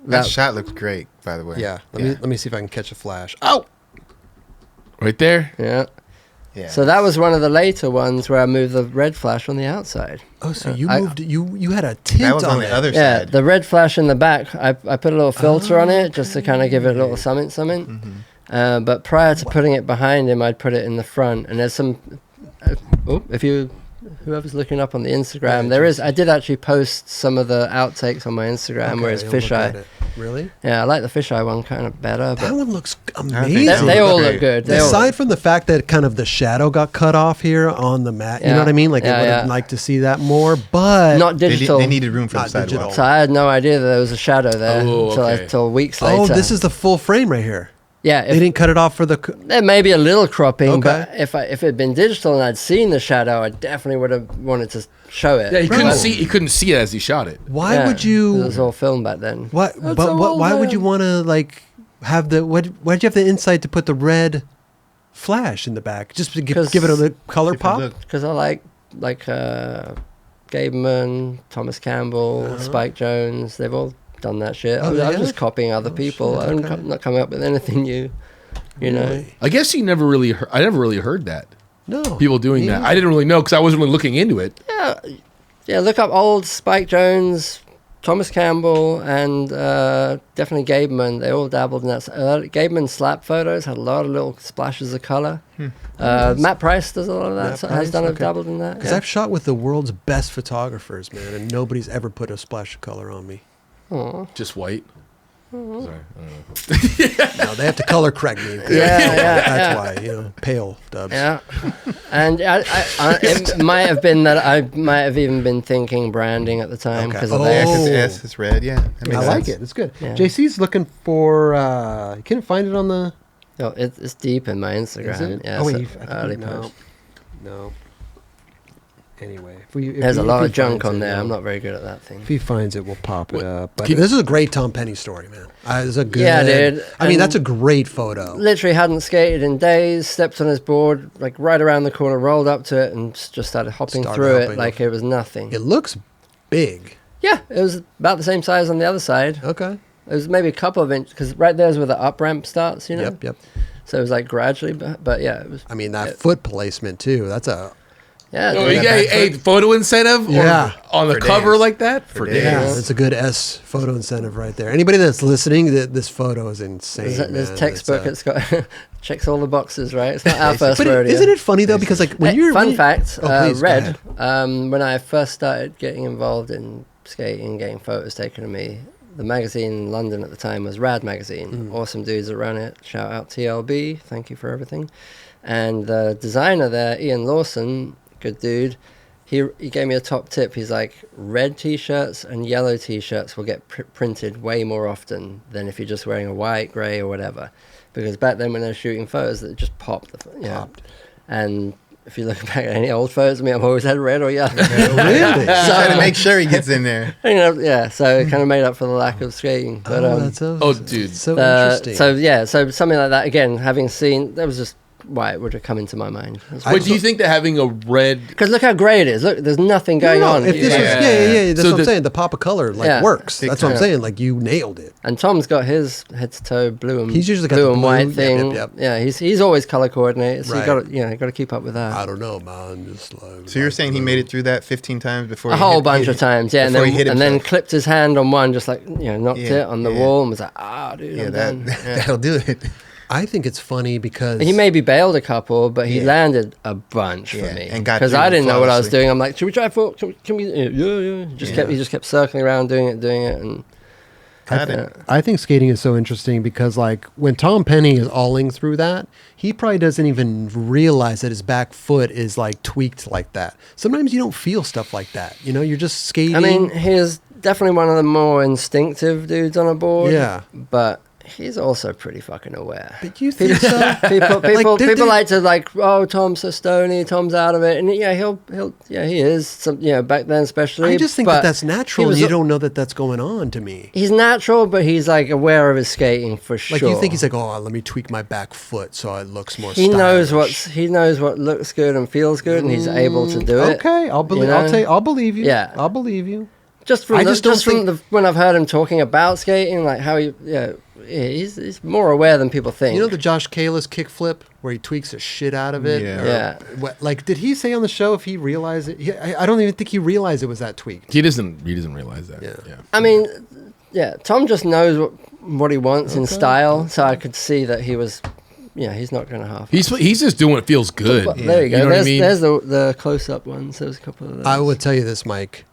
That shot looked great, by the way. Yeah. Let me see if I can catch a flash. Oh. Right there. Yeah. Yeah. So that was one of the later ones where I moved the red flash on the outside. Oh, so you I- moved. You had a tint that was on it. the other Yeah, side. the red flash in the back, I put a little filter on it just to kind of give it a little something. But prior to putting it behind him, I'd put it in the front. And there's some, whoever's looking up on the Instagram, I did actually post some of the outtakes on my Instagram where it's I'll look at fisheye. it. Really? Yeah, I like the fisheye one kind of better. That But one looks think amazing. that they all great. look good. They all Aside from the fact that kind of the shadow got cut off here on the mat, you know Yeah. what I mean? Like I Yeah, would have yeah. liked to see that more, but not digital. They needed room for the Not sidewalk. digital. So I had no idea that there was a shadow there Oh, okay. until weeks later. oh, this is the full frame right here. yeah. They didn't cut it off for the. There may be a little cropping, Okay. but if it had been digital and I'd seen the shadow, I definitely would have wanted to show it. Yeah, he Bro. couldn't see it as he shot it. Why Yeah, would 'cause you? It was all filmed back then. What? That's But all why would you there. want to like have the? Why'd you have the insight to put the red flash in the back just to give it a little color If it pop? looked- Because I like Gabeman, Thomas Campbell, Spike Jones. They've all done that shit. Oh, I was they just have? copying other people. shit, I'm okay. not coming up with anything new. You know. Really? I guess I never really heard that. No. People doing Me that. neither. I didn't really know because I wasn't really looking into it. Yeah, look up old Spike Jones, Thomas Campbell, and definitely Gabeman. They all dabbled in that. Gabeman's slap photos had a lot of little splashes of color. Matt Price does a lot of that. Matt So Price, has done okay. dabbled in that. Because Yeah. I've shot with the world's best photographers, man, and nobody's ever put a splash of color on me. Aw. Just white. Sorry. I don't know. No, they have to color correct me. Yeah. That's why, pale dubs. Yeah, and it might have been that I might have even been thinking branding at the time Okay. because of Oh. the Because S is red. Yeah, that makes I like sense. it. It's good. Yeah. JC's looking for. Couldn't find it on the. Oh, it's deep in my Instagram. Is it? Yeah, Oh, wait. so I think early no. post. No. Anyway, There's a lot of junk on there. I'm not very good at that thing. If he finds it, we'll pop it up. But Can- this is a great Tom Penny story, man. It's a good. Yeah, dude. I mean, And- that's a great photo. Literally hadn't skated in days, stepped on his board, like right around the corner, rolled up to it and just started hopping Started through hopping it like it was nothing. It looks big. Yeah, it was about the same size on the other side. Okay. It was maybe a couple of inches, because right there's where the up ramp starts, you know? Yep. So it was like gradually, but yeah, it was. I mean, that Yeah. foot placement, too. That's a. Yeah, Oh, dude. a photo incentive Yeah. on the For cover days. like that? For Yeah, days. it's a good S photo incentive right there. Anybody that's listening, this photo is insane. There's man. textbook. It's, It's got checks all the boxes, right? It's not our first but rodeo. isn't it funny though? Because like when Hey, you're fun fact, Oh, please, go Red. ahead. When I first started getting involved in skating, getting photos taken of me, the magazine in London at the time was Rad magazine. Awesome dudes that run it. Shout out TLB. Thank you for everything. And the designer there, Ian Lawson, good dude. He gave me a top tip. He's like, red t-shirts and yellow t-shirts will get printed way more often than if you're just wearing a white, grey, or whatever. Because back then when they were shooting photos, it just popped. Popped. And if you look back at any old photos of me, I've always had red or yellow. Really? Trying to make sure he gets in there. Yeah, so it kind of made up for the lack of skating. But That's so, Oh, dude. so interesting. so something like that, again, having seen, that was just why it would have come into my mind. But do you think that having a red... Because look how grey it is. Look, there's nothing going on. If this was, Yeah. that's So what I'm the- saying. The pop of color Yeah. works. Big That's what I'm time. saying. Like you nailed it. And Tom's got his head to toe blue and He's usually got blue the and blue, white yep, thing. yep. Yeah, he's always color coordinated. So Right. you got to keep up with that. I don't know, man. Just like, So you're saying he made it through that 15 times before? A he whole hit- bunch hit- of times, yeah, and before he hit then himself? clipped his hand on one, just like knocked Yeah, it on the yeah. wall, and was like, dude, Yeah, I'm that done. Yeah. that'll do it. I think it's funny because He maybe bailed a couple, but he Yeah. landed a bunch Yeah, for me. and got because through I didn't know what I was flawlessly. doing. I'm like, should we try for? Can we? Yeah. He just kept circling around, doing it, and Got it. I think skating is so interesting because like when Tom Penny is alling through that, he probably doesn't even realize that his back foot is like tweaked like that. Sometimes you don't feel stuff like that. You're just skating. I mean, he's definitely one of the more instinctive dudes on a board. Yeah. but he's also pretty fucking aware. But you think so? People they're- people like to like, oh, Tom's so stony, Tom's out of it, and yeah, he is. Some, back then especially. I just think but that's natural, he and was you a- don't know that that's going on to me. He's natural, but he's like aware of his skating for Like sure. you think he's like, oh, let me tweak my back foot so it looks more. he knows stylish. what looks good and feels good, and he's able to do it. Okay, I'll believe. you know? I'll believe you. Yeah. I'll believe you. Just from I just don't think- when I've heard him talking about skating, like how he's more aware than people think. You know the Josh Kalis kickflip where he tweaks the shit out of it? Yeah. Or Yeah. what, like, did he say on the show if he realized it? I don't even think he realized it was that tweaked. He doesn't realize that. Yeah. I mean, Tom just knows what he wants in Okay. style, so I could see that he was. He's not going to half. He's just doing what feels good. But there you go. know what I mean? There's the close up ones. There's a couple of those. I would tell you this, Mike.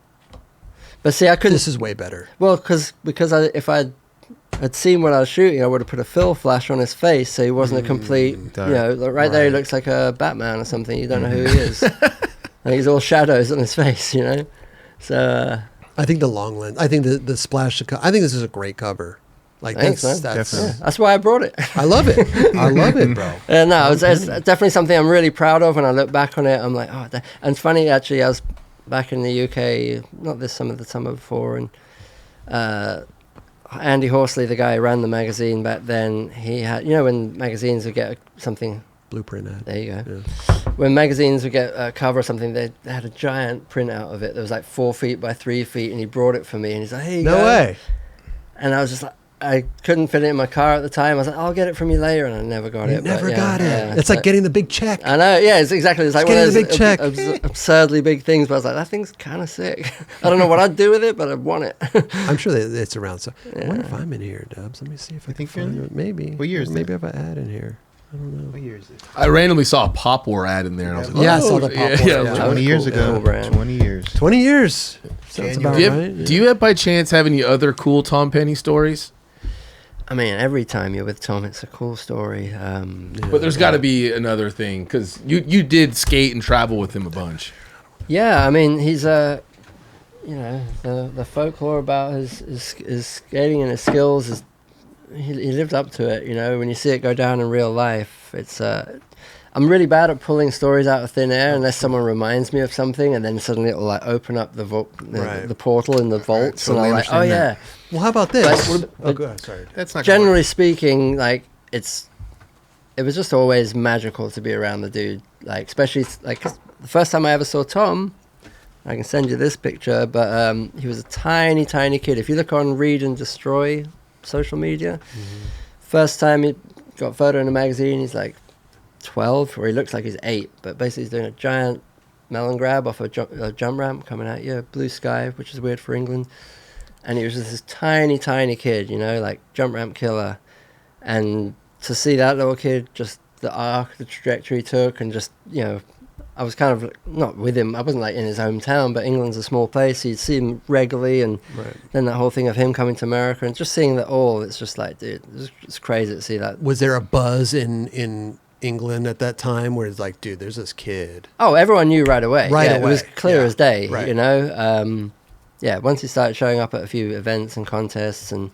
But see, I couldn't. This is way better. Well, because if I had seen what I was shooting, I would have put a fill flash on his face, so he wasn't a complete. dark. Like right there, he Right. looks like a Batman or something. You don't know who he is. And he's all shadows on his face, So I think the long lens. I think the splash. I think this is a great cover. Like Thanks, that's man. Definitely. that's why I brought it. I love it. I love it, bro. No, it's definitely something I'm really proud of. When I look back on it, I'm like, oh. And it's funny, actually, I was back in the UK, not this summer, the summer before, and Andy Horsley, the guy who ran the magazine back then, he had, when magazines would get something. Blueprint ad. There you go. Yeah. When magazines would get a cover or something, they had a giant print out of it that was like 4 feet by 3 feet, and he brought it for me, and he's like, "Hey, you No go." way. And I was just like, I couldn't fit it in my car at the time. I was like, I'll get it from you later, and I never got You it. never but yeah, got it. yeah. It's like getting the big check. I know, yeah, it's exactly. It's like It's one of getting those the big check. absurdly big things. But I was like, that thing's kind of sick. I don't know what I'd do with it, but I want it. I'm sure that it's around. So I wonder if I'm in here, Dubs. Let me see if I can think you're find in it. Maybe. What year is Maybe I have an ad in here. I don't know. What year is it? I randomly saw a Pop War ad in there, and I was like, Yeah, I oh, saw the Pop War, yeah. That was 20 years cool. ago. Cool brand. 20 years. 20 years. Sounds January. about Do you, right. have, do you have by chance have any other cool Tom Penny stories? I mean, every time you're with Tom, it's a cool story. But there's got to be another thing because you did skate and travel with him a bunch. Yeah, I mean, he's the folklore about his skating and his skills is he lived up to it. You know, when you see it go down in real life, it's. I'm really bad at pulling stories out of thin air unless someone reminds me of something, and then suddenly it'll like open up the portal in the vaults, and I'm like, oh yeah. Well, how about this? Go ahead. Sorry. That's not Generally speaking, like it was just always magical to be around the dude. Like especially like the first time I ever saw Tom, I can send you this picture, but he was a tiny kid. If you look on Read and Destroy social media, first time he got a photo in a magazine, he's like 12, or he looks like he's 8, but basically he's doing a giant melon grab off a jump ramp coming at you, blue sky, which is weird for England. And he was just this tiny kid, you know, like jump ramp killer. And to see that little kid, just the arc, the trajectory he took, and just, you know, I was kind of not with him. I wasn't like in his hometown, but England's a small place. You'd see him regularly, and then that whole thing of him coming to America and just seeing that all. It's just like, dude, it's crazy to see that. Was there a buzz in England at that time where it's like, dude, there's this kid? Oh, everyone knew right away. Away. It was clear as day. Right. You know. Once he started showing up at a few events and contests, and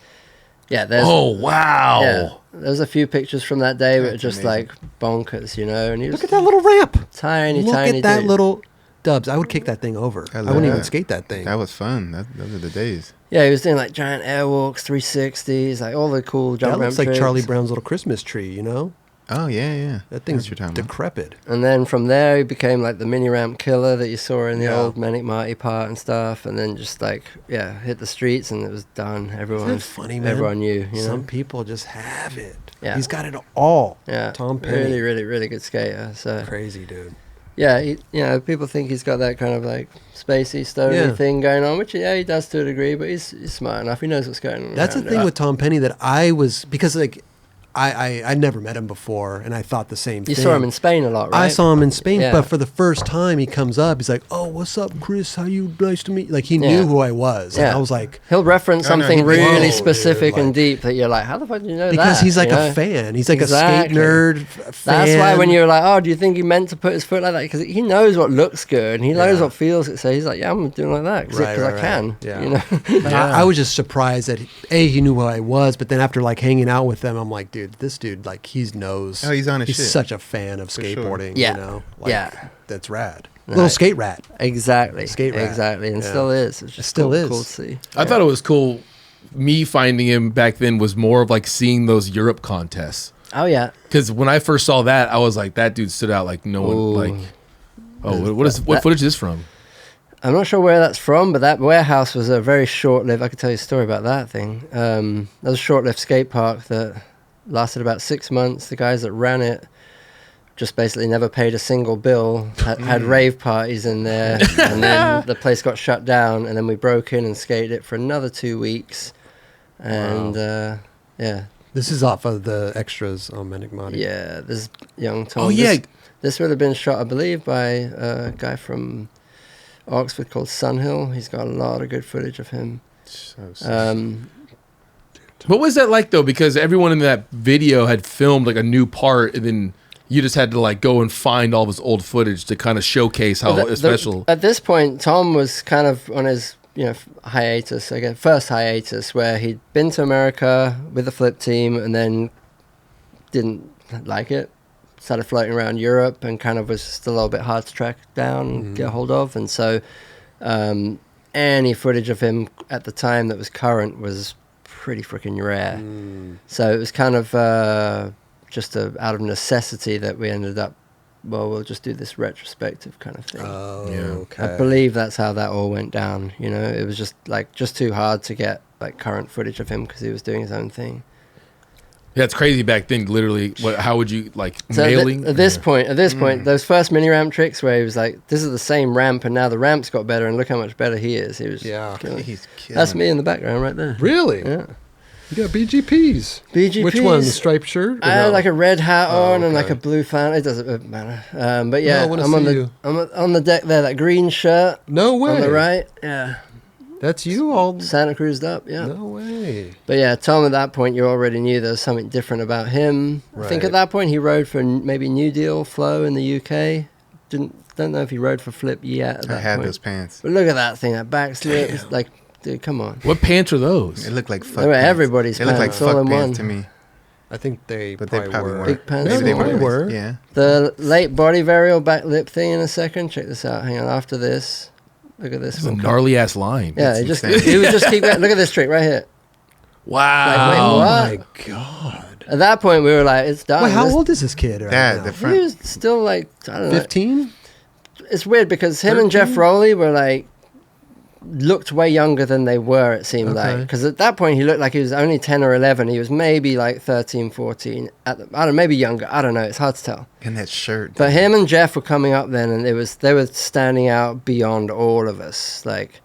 there's wow. Yeah, there's a few pictures from that day that are just amazing. Like bonkers, you know. And he was Look at that little ramp. tiny. Look at that dude. little Dubs. I would kick that thing over. I wouldn't even skate that thing. That was fun. Those are the days. Yeah, he was doing like giant airwalks, 360s, like all the cool jump That ramp looks like tricks. Charlie Brown's little Christmas tree, you know? Oh yeah. That thing's That's what you're talking about. decrepit. And then from there, he became like the mini ramp killer that you saw in the Yeah. old Metikmati part and stuff. And then just like, hit the streets and it was done. Everyone, Isn't that funny, man? Everyone knew, you know? Some people just have it. Yeah. He's got it all. Yeah, Tom Penny. really, really good skater. So Crazy, dude. yeah, people think he's got that kind of like spacey, stony thing going on, which he does to a degree, but he's smart enough. He knows what's going on. That's the around thing him. with Tom Penny that I was, because like, I never met him before, and I thought the same thing. You saw him in Spain a lot, right? I saw him in Spain, Yeah. but for the first time he comes up, he's like, "Oh, what's up, Chris? How you? Nice to meet you." Like he knew who I was. And Yeah. I was like, He'll reference Oh, no, something he- really Whoa, specific dude, and like- deep that you're like, how the fuck do you know because that? he's like You a know? fan. He's like Exactly. a skate nerd. Fan. That's why when you're like, oh, do you think he meant to put his foot like that? Because he knows what looks good and he knows Yeah. what feels good. So he's like, yeah, I'm doing like that because Right, I can. Yeah. You know? Like, I was just surprised that he knew who I was, but then after like hanging out with them, I'm like, dude, this dude like he knows. Oh, he's on his He's shit. such a fan of For sure. skateboarding. Yeah. You know, like, Yeah. that's rad. Right. Little skate rat. Exactly. Skate rat. Exactly. And Yeah. still is. It's just Still cool, is. cool to see. I thought it was cool. Me finding him back then was more of like seeing those Europe contests. Oh, yeah. Because when I first saw that, I was like, that dude stood out like no one. Ooh. Like, what footage is this from? I'm not sure where that's from, but that warehouse was a very short-lived. I could tell you a story about that thing. That was a short-lived skate park that lasted about 6 months. The guys that ran it just basically never paid a single bill. Had rave parties in there, and then the place got shut down. And then we broke in and skated it for another 2 weeks. And This is off of the extras on Metikmati. yeah, this young Tom. Oh yeah, This would have been shot, I believe, by a guy from Oxford called Sunhill. He's got a lot of good footage of him. what was that like though? Because everyone in that video had filmed like a new part, and then you just had to like go and find all this old footage to kind of showcase how special. At this point, Tom was kind of on his hiatus, I guess, first hiatus, where he'd been to America with the flip team and then didn't like it. Started floating around Europe and kind of was just a little bit hard to track down and get a hold of. And so any footage of him at the time that was current was pretty freaking rare. So it was kind of just out of necessity that we ended up, well, we'll just do this retrospective kind of thing. Oh, Yeah. okay. I believe that's how that all went down. You know, it was just too hard to get like current footage of him because he was doing his own thing. Yeah, it's crazy back then. Literally, how would you like So mailing? at this point, those first mini ramp tricks where he was like, "This is the same ramp, and now the ramp's got better, and look how much better he is." He was, killing. He's killing. That's me in the background right there. Really? Yeah, You got BGPs. BGPs. Which one? The striped shirt? I had like a red hat Oh, on and like okay. a blue fan. It doesn't matter. But yeah, No, I wanna I'm on see the you. I'm on the deck there. That green shirt No way. on the right. Yeah. That's you all. Santa Cruzed up, yeah. No way. But yeah, Tom, at that point, you already knew there was something different about him. I think Right. at that point he rode for maybe New Deal Flow in the UK. Don't know if he rode for Flip yet at that I had point. those pants. But look at that thing, that back slip. It's like, dude, come on. What pants are those? It looked like fuck They were pants. everybody's They looked like pants, all fuck in pants one. to me. I think they But they probably were. weren't. Big pants. Maybe Maybe they they were. were. Yeah. The late body varial back lip thing in a second. Check this out. Hang on. After this, look at this It's a one. gnarly ass line. Yeah, That's it just insane. he would just keep going. Look at this trick right here. Wow. Wait, Oh what? my god. At that point, we were like, it's done. Wait, how This- old is this kid right That now? the He front. was still like, I don't know. 15? It's weird because him and 13? Jeff Rowley were like, looked way younger than they were, it seemed like. Okay. Because at that point, he looked like he was only 10 or 11. He was maybe like 13, 14. I don't know, maybe younger. I don't know. It's hard to tell. And that shirt. But him and Jeff were coming up then, and they were standing out beyond all of us. Like,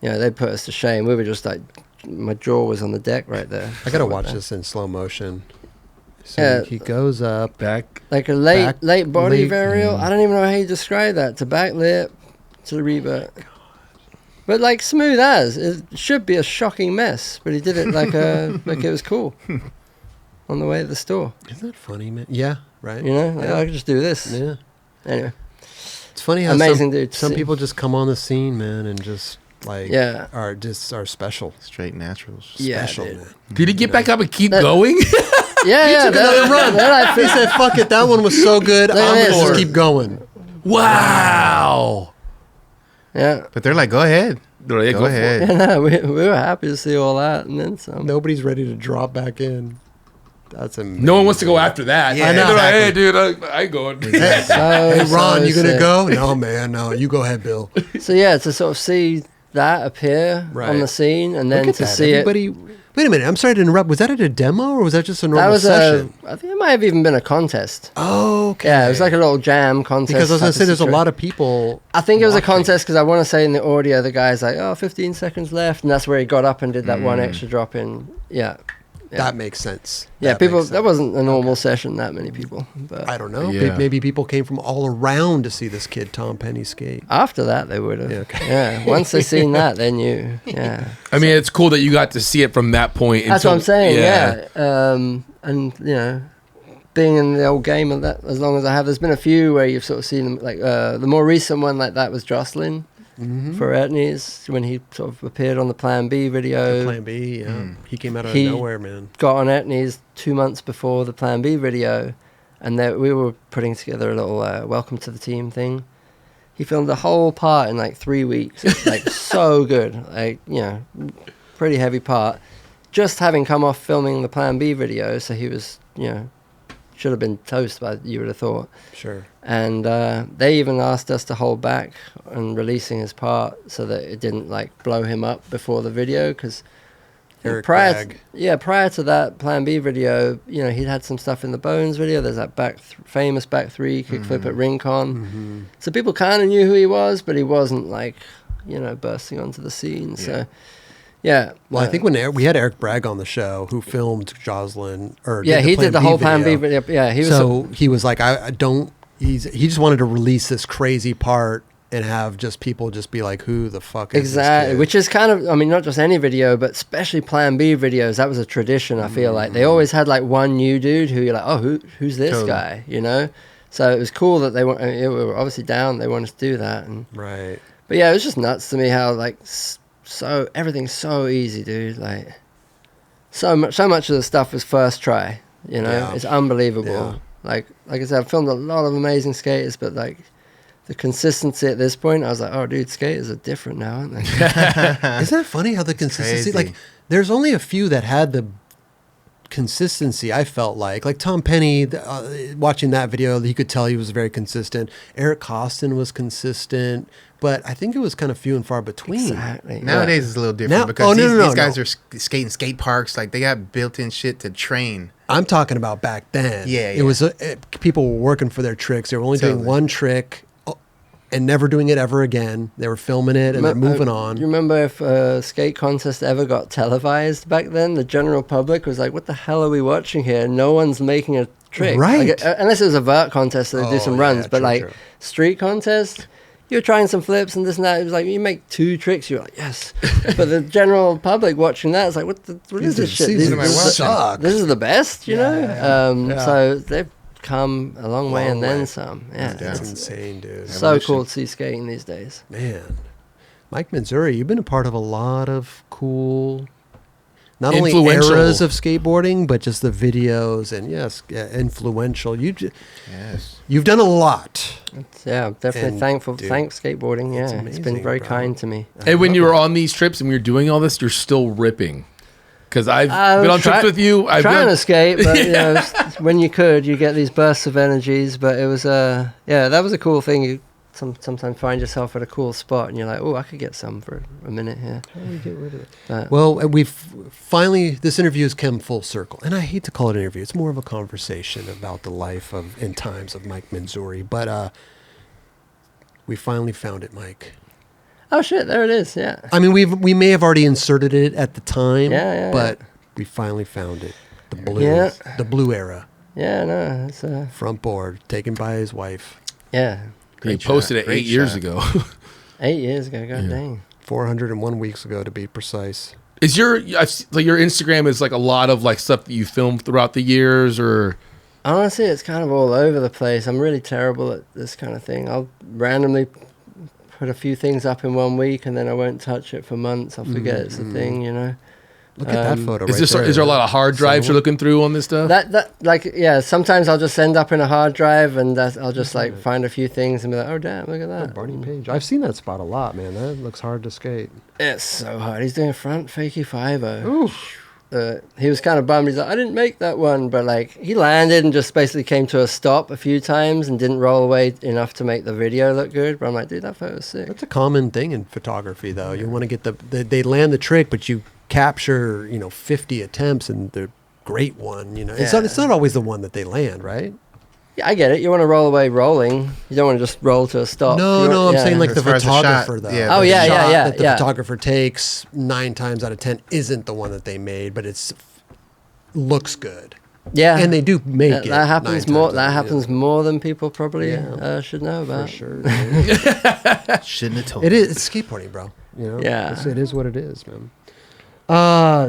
you know, they put us to shame. We were just like, my jaw was on the deck right there. I gotta watch this in slow motion. So Yeah. he goes up. Back. Like a late Back- body late- varial. I don't even know how you describe that. To back lip, to the revert. But like smooth as. It should be a shocking mess, but he did it like like it was cool. On the way to the store. Isn't that funny, man? Yeah, right. You know? Like, Yeah. I could just do this. Yeah. Anyway. It's funny how Amazing dude to some see. people just come on the scene, man, and just like Yeah. are special. Straight naturals. Yeah, Special, dude. man. Did he get back up and keep That- going? Yeah, took another run. They're like, He said, "Fuck it, that one was so good. Look at I'm this. gonna just keep going." Wow. yeah. But they're like, go ahead. Yeah, Go ahead. Yeah, no, we were happy to see all that and then some. Nobody's ready to drop back in. That's amazing. No one wants to go after that. Yeah, They're like, hey, exactly. dude, I ain't going. So, Hey, Ron, so you gonna sick. go? No, man, no. You go ahead, Bill. So yeah, to sort of see that appear on Right. the scene and then Look at to that. see Everybody. Wait a minute. I'm sorry to interrupt. Was that at a demo or was that just a it. normal That was session? I think it might have even been a contest. Oh, okay. Yeah, it was like a little jam contest. because I was gonna type say there's a situation. lot of people. I think it was a watching. contest because I want to say in the audio the guy's like, oh, 15 seconds left, and that's where he got up and did that one extra drop in. Yeah. Yeah. That makes sense. Yeah, That people. makes That sense. wasn't a normal session. That many people. But I don't know. Yeah. Maybe people came from all around to see this kid Tom Penny skate. after that, they would have. Yeah, okay. Yeah. Once they seen that, they knew. Yeah. I mean, it's cool that you got to see it from that point. That's what I'm saying. Yeah. Yeah. And you know, being in the old game of that as long as I have, there's been a few where you've sort of seen them. Like the more recent one like that was Joslin for Etnies when he sort of appeared on the Plan B video. Plan B, yeah. He came out of He- nowhere, man. Got on Etnies 2 months before the Plan B video, and we were putting together a little welcome to the team thing. He filmed the whole part in like 3 weeks. It's, like so good, like you know, pretty heavy part. Just having come off filming the Plan B video, so he was should have been toast, but you would have thought. Sure. And they even asked us to hold back on releasing his part so that it didn't like blow him up before the video because Eric prior Bragg. prior to that Plan B video, you know, he'd had some stuff in the Bones video. There's that famous back three kickflip at Rincon. So people kind of knew who he was, but he wasn't like, you know, bursting onto the scene. So yeah. Well, I think when we had Eric Bragg on the show, who filmed Joslin, or yeah, he did the whole Plan B video. video. Yeah, he was So he was like, I don't. He just wanted to release this crazy part and have just people just be like, who the fuck is exactly, this kid? which is kind of, I mean, not just any video, but especially Plan B videos. That was a tradition. I feel like they always had like one new dude who you're like, oh, who's this Totally. guy? You know. So it was cool that they were obviously down. They wanted to do that, and Right. but yeah, it was just nuts to me how like so everything's so easy, dude. Like so much of the stuff was first try. You know, Yeah. it's unbelievable. Yeah. Like I said, I've filmed a lot of amazing skaters, but like the consistency at this point, I was like, oh, dude, skaters are different now, aren't they? Isn't that funny how the consistency? crazy. Like, there's only a few that had the consistency. I felt like Tom Penny. Watching that video, you could tell he was very consistent. Eric Costin was consistent, but I think it was kind of few and far between. Exactly. Nowadays it's a little different Now- because no, these guys no. are skating skate parks. Like they got built-in shit to train. I'm talking about back then. Yeah, It yeah. was people were working for their tricks. They were only doing Totally. one trick and never doing it ever again. They were filming it and then moving on. You remember if a skate contest ever got televised back then? The general public was like, what the hell are we watching here? No one's making a trick. Right. Like, unless it was a vert contest, so they do Oh, some yeah, runs. But true, like true. street contest, you're trying some flips and this and that. It was like, you make 2 tricks, you're like, yes. But the general public watching that is like, what is this shit? What am I watching? This is the best, you know? Yeah. So they've come a long way and then some. Yeah, That's it's insane, dude. so cool to see skating these days. Man, Mike Manzoori, you've been a part of a lot of cool, not only Influential. eras of skateboarding, but just the videos and influential. You've done a lot. Yeah, definitely And, thankful. dude, Thanks skateboarding. it's Yeah, it's been amazing, very bro. kind to me. And when you were on these trips and we were doing all this, you're still ripping. Because I've been on trips with you. I've trying been, to skate, but you know, when you could, you get these bursts of energies. But it was that was a cool thing. You sometimes find yourself at a cool spot, and you're like, oh, I could get some for a minute here. How do we get rid of it? But, Well, we've finally, this interview has come full circle. And I hate to call it an interview. It's more of a conversation about the life of and times of Mike Manzoori. But we finally found it, Mike. oh shit, there it is. Yeah. I mean, we may have already inserted it at the time, Yeah, but we finally found it. The blue, Yeah. the blue era, Yeah, no, it's front board, taken by his wife. yeah. he Great posted shot. it Great 8 years shot. ago. 8 years ago, god dang. 401 weeks ago, to be precise. Is your Instagram is like a lot of like stuff that you filmed throughout the years, or Honestly, it's kind of all over the place. I'm really terrible at this kind of thing. I'll randomly put a few things up in 1 week, and then I won't touch it for months. I'll forget it's a thing, you know. Look at that photo. is right there a lot of hard drives you're looking through on this stuff? Sometimes I'll just end up in a hard drive, and I'll just like find a few things and be like, oh damn, look at that. Barney Page. I've seen that spot a lot, man. That looks hard to skate. It's so hard. He's doing a front fakie 5-0. He was kind of bummed. He's like, I didn't make that one, but like he landed and just basically came to a stop a few times and didn't roll away enough to make the video look good. But I'm like, dude, that photo's sick. That's a common thing in photography, though. You want to get they land the trick, but you capture 50 attempts and the great one. It's not always the one that they land, right? Yeah, I get it. You want to roll away rolling. You don't want to just roll to a stop. No, I'm saying like As the far as the shot, photographer, though. yeah, Oh, The yeah, shot yeah, that the yeah. photographer takes 9 times out of 10 isn't the one that they made, but it's looks good. Yeah, And they do make it. That happens 9 more. times That out of happens 10. more than people probably Yeah. should know For about. sure. Shouldn't have told It me. is. It's skateboarding, bro. Yeah. It is what it is, man.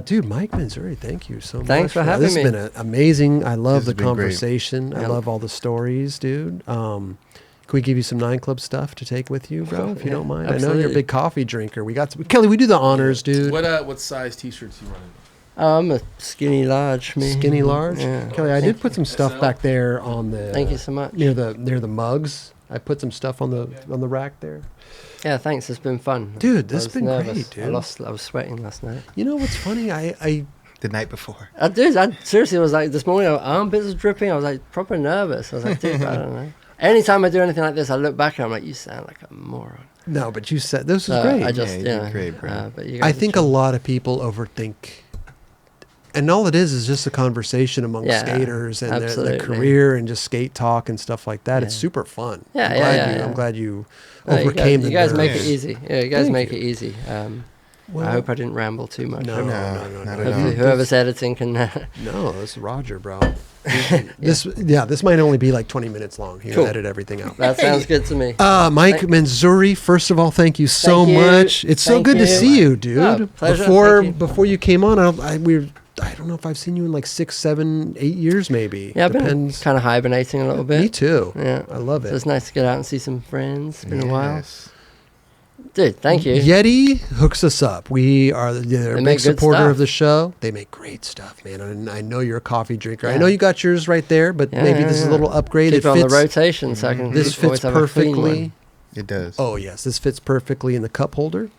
Dude, Mike Manzoori, thank you so much. Thanks for man. having This me. has been amazing. I love This the has been great. conversation. I Yeah. love all the stories, dude. Can we give you some 9 Club stuff to take with you, bro, if you Yeah, don't mind? I know you're a absolutely. big coffee drinker. Kelly, we do the honors, dude. What size t-shirts you running? Oh, I'm a skinny large. Me. Skinny large. Yeah. Kelly, I did put some stuff back there on the. Thank you so much. Near the mugs. I put some stuff on the rack there. Yeah, thanks. It's been fun. Dude, this I has was been nervous. great, dude. I was sweating last night. You know what's funny? I The night before. I seriously was like, this morning, my armpits was dripping. I was like, proper nervous. I was like, dude, I don't know. Anytime I do anything like this, I look back and I'm like, you sound like a moron. no, but you said this was great. I just, you did great, bro. but you I guys think a lot of people overthink, and all it is just a conversation among Yeah, skaters and their absolutely. career and just skate talk and stuff like that. It's Yeah. super fun. Yeah, I'm yeah, glad yeah, you, yeah. I'm glad you No, overcame you guys the make it nerves. easy. Yeah, you guys Thank make you. it easy. Well, I hope I didn't ramble too much. No, No, no, not at Hopefully all. whoever's editing can. No, this is Roger, bro. This might only be like 20 minutes long. He'll Cool. edit everything out. That sounds good to me. Mike Thank- Manzoori, first of all, thank you so Thank you. much. It's so Thank good to you. see you, dude. Oh, pleasure. Thank Before you came on, I don't know if I've seen you in like 6, 7, 8 years, maybe. Yeah, I've been Depends. kind of hibernating a little bit. Me too. Yeah. I love So it. it's nice to get out and see some friends. It's been a while. Yes. Dude, thank you. Yeti hooks us up. We are they're a They big make good supporter stuff. of the show. They make great stuff, man. And I know you're a coffee drinker. I Yeah. know you got yours right there, but Yeah, maybe yeah, this is a yeah. little upgrade. Keep It it on the fits. rotation so I can This always fits have a clean one. perfectly. It does. Oh yes, this fits perfectly in the cup holder.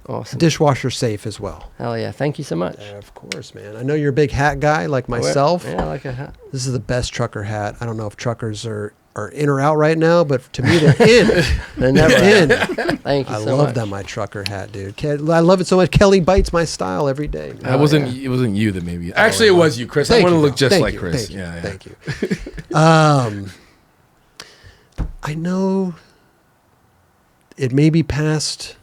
Awesome. Dishwasher safe as well. Hell yeah. Thank you so much. Of course, man. I know you're a big hat guy like myself. Yeah, I like a hat. This is the best trucker hat. I don't know if truckers are in or out right now, but to me they're in. They're never in. Thank you I so love much. that my trucker hat, dude. I love it so much. Kelly bites my style every day. man. It wasn't you that made me. Actually, it was you, Chris. I Thank want to you, look bro. just Thank like you, Chris. Thank you, Yeah, yeah. Thank you. I know it may be past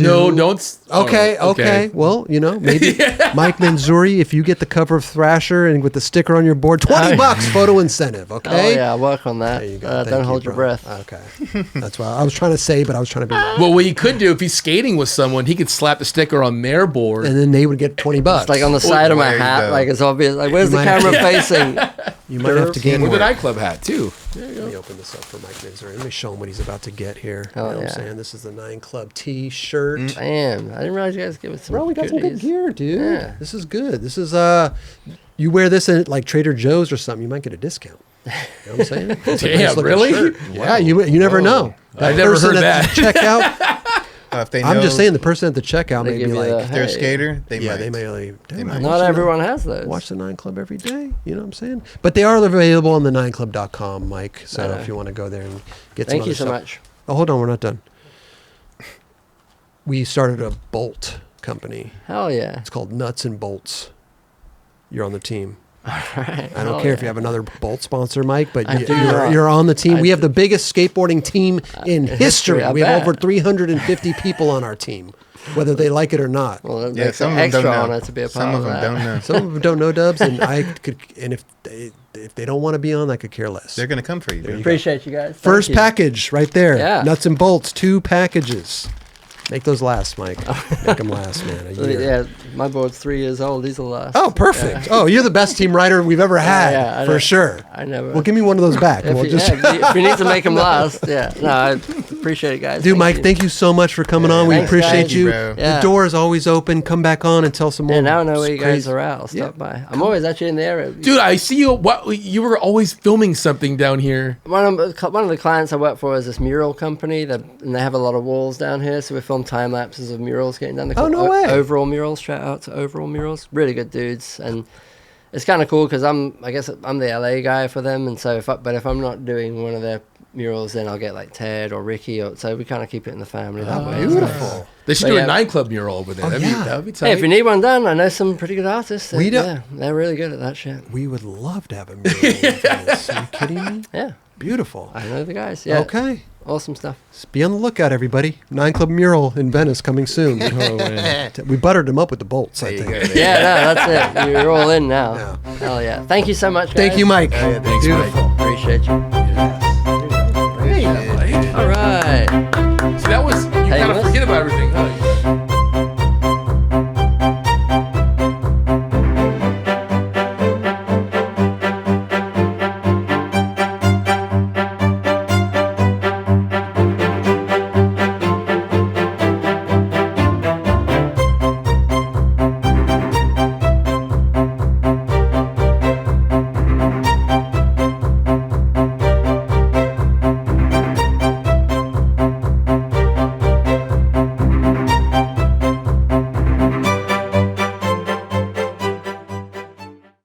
do. No, don't. Okay. Well, you know, maybe Mike Manzoori, if you get the cover of Thrasher and with the sticker on your board, $20 photo incentive. Okay. Oh yeah, I'll work on that. There you go. Don't hold your bro. breath. Okay. That's what I was trying to say, but I was trying to be. Well, what he could do if he's skating with someone, he could slap the sticker on their board. And then they would get $20. It's like on the side of my there you hat, go. like it's obvious. Like, where's You the might- camera facing? You might have to gain with more. the nightclub hat too. Let me open this up for Mike Manzoori. Let me show him what he's about to get here. Oh, you know what I'm yeah. saying? This is the 9 Club T-shirt. Damn, I didn't realize you guys give us some. Bro, we got some good goodies. gear, dude. Yeah. This is good. This is you wear this at like Trader Joe's or something, you might get a discount. You know what I'm saying? It's a Damn, nice looking really? shirt. Yeah, you never know. I never person heard at the checkout. If they know I'm just saying, the person at the checkout They may give be you like, the- if they're a Hey. skater, they yeah, might. they may might. Not everyone has those. watch the 9 Club every day. You know what I'm saying? But they are available on the 9club.com, Mike. So I know. if you want to go there and get some Thank other you so stuff. much. Oh, hold on, we're not done. We started a bolt company. Hell yeah. It's called Nuts and Bolts. You're on the team. Right. I don't care if you have another bolt sponsor, Mike, but I do not. you're on the team. I we have the biggest skateboarding team in history. I We have bet. over 350 people on our team, whether they like it or not. Well, that Yeah, makes some an of them extra don't know. honor to be a part Some of them that. don't know. Some of them don't know Dubs, and if they don't want to be on, I could care less. They're gonna come for you. Dude. Appreciate you guys. Thank First you. package right there. Yeah. Nuts and Bolts, 2 packages. Make those last, Mike. Make them last, man. A year. Yeah, my board's 3 years old. These will last. Oh, perfect. Oh, you're the best team writer we've ever had, yeah, I for know. sure. I never. Well, give me one of those back. and if, we'll you, just if you need to make them last, yeah. No, I appreciate it, guys. Dude, Mike, thank you so much for coming on. We Thanks, appreciate guys. you. Bro. Yeah. The door is always open. Come back on and tell some more. Yeah, now I know where you guys crazy- are at. I'll stop Yeah. by. I'm always actually in the area. Dude, I see you. What you were always filming something down here. One of the clients I work for is this mural company, and they have a lot of walls down here. So we film time lapses of murals getting done. They're Oh, called no way. Overall Murals. Shout out to Overall Murals. Really good dudes, and it's kind of cool because I guess I'm the LA guy for them, and so if I'm not doing one of their murals, then I'll get like Ted or Ricky. So we kind of keep it in the family that way. Beautiful. They should But do yeah. a 9 Club mural over there. Oh, that'd, yeah. be, that'd be tight. Hey, if you need one done, I know some pretty good artists. We don't- Yeah, they're really good at that shit. We would love to have a mural. Like this. Are you kidding me? Yeah, Beautiful. I know the guys. Yeah, Okay. awesome stuff. Be on the lookout, everybody. 9 Club mural in Venice coming soon. We buttered them up with the bolts, I There you think. go. Yeah, no, that's it. You're all in now. Yeah. Hell yeah! Thank you so much, guys. Thank you, Mike. Yeah, thanks, Beautiful. Mike. Appreciate you. Hey. All right. See, that was you kind of Wes? forget about everything. Huh?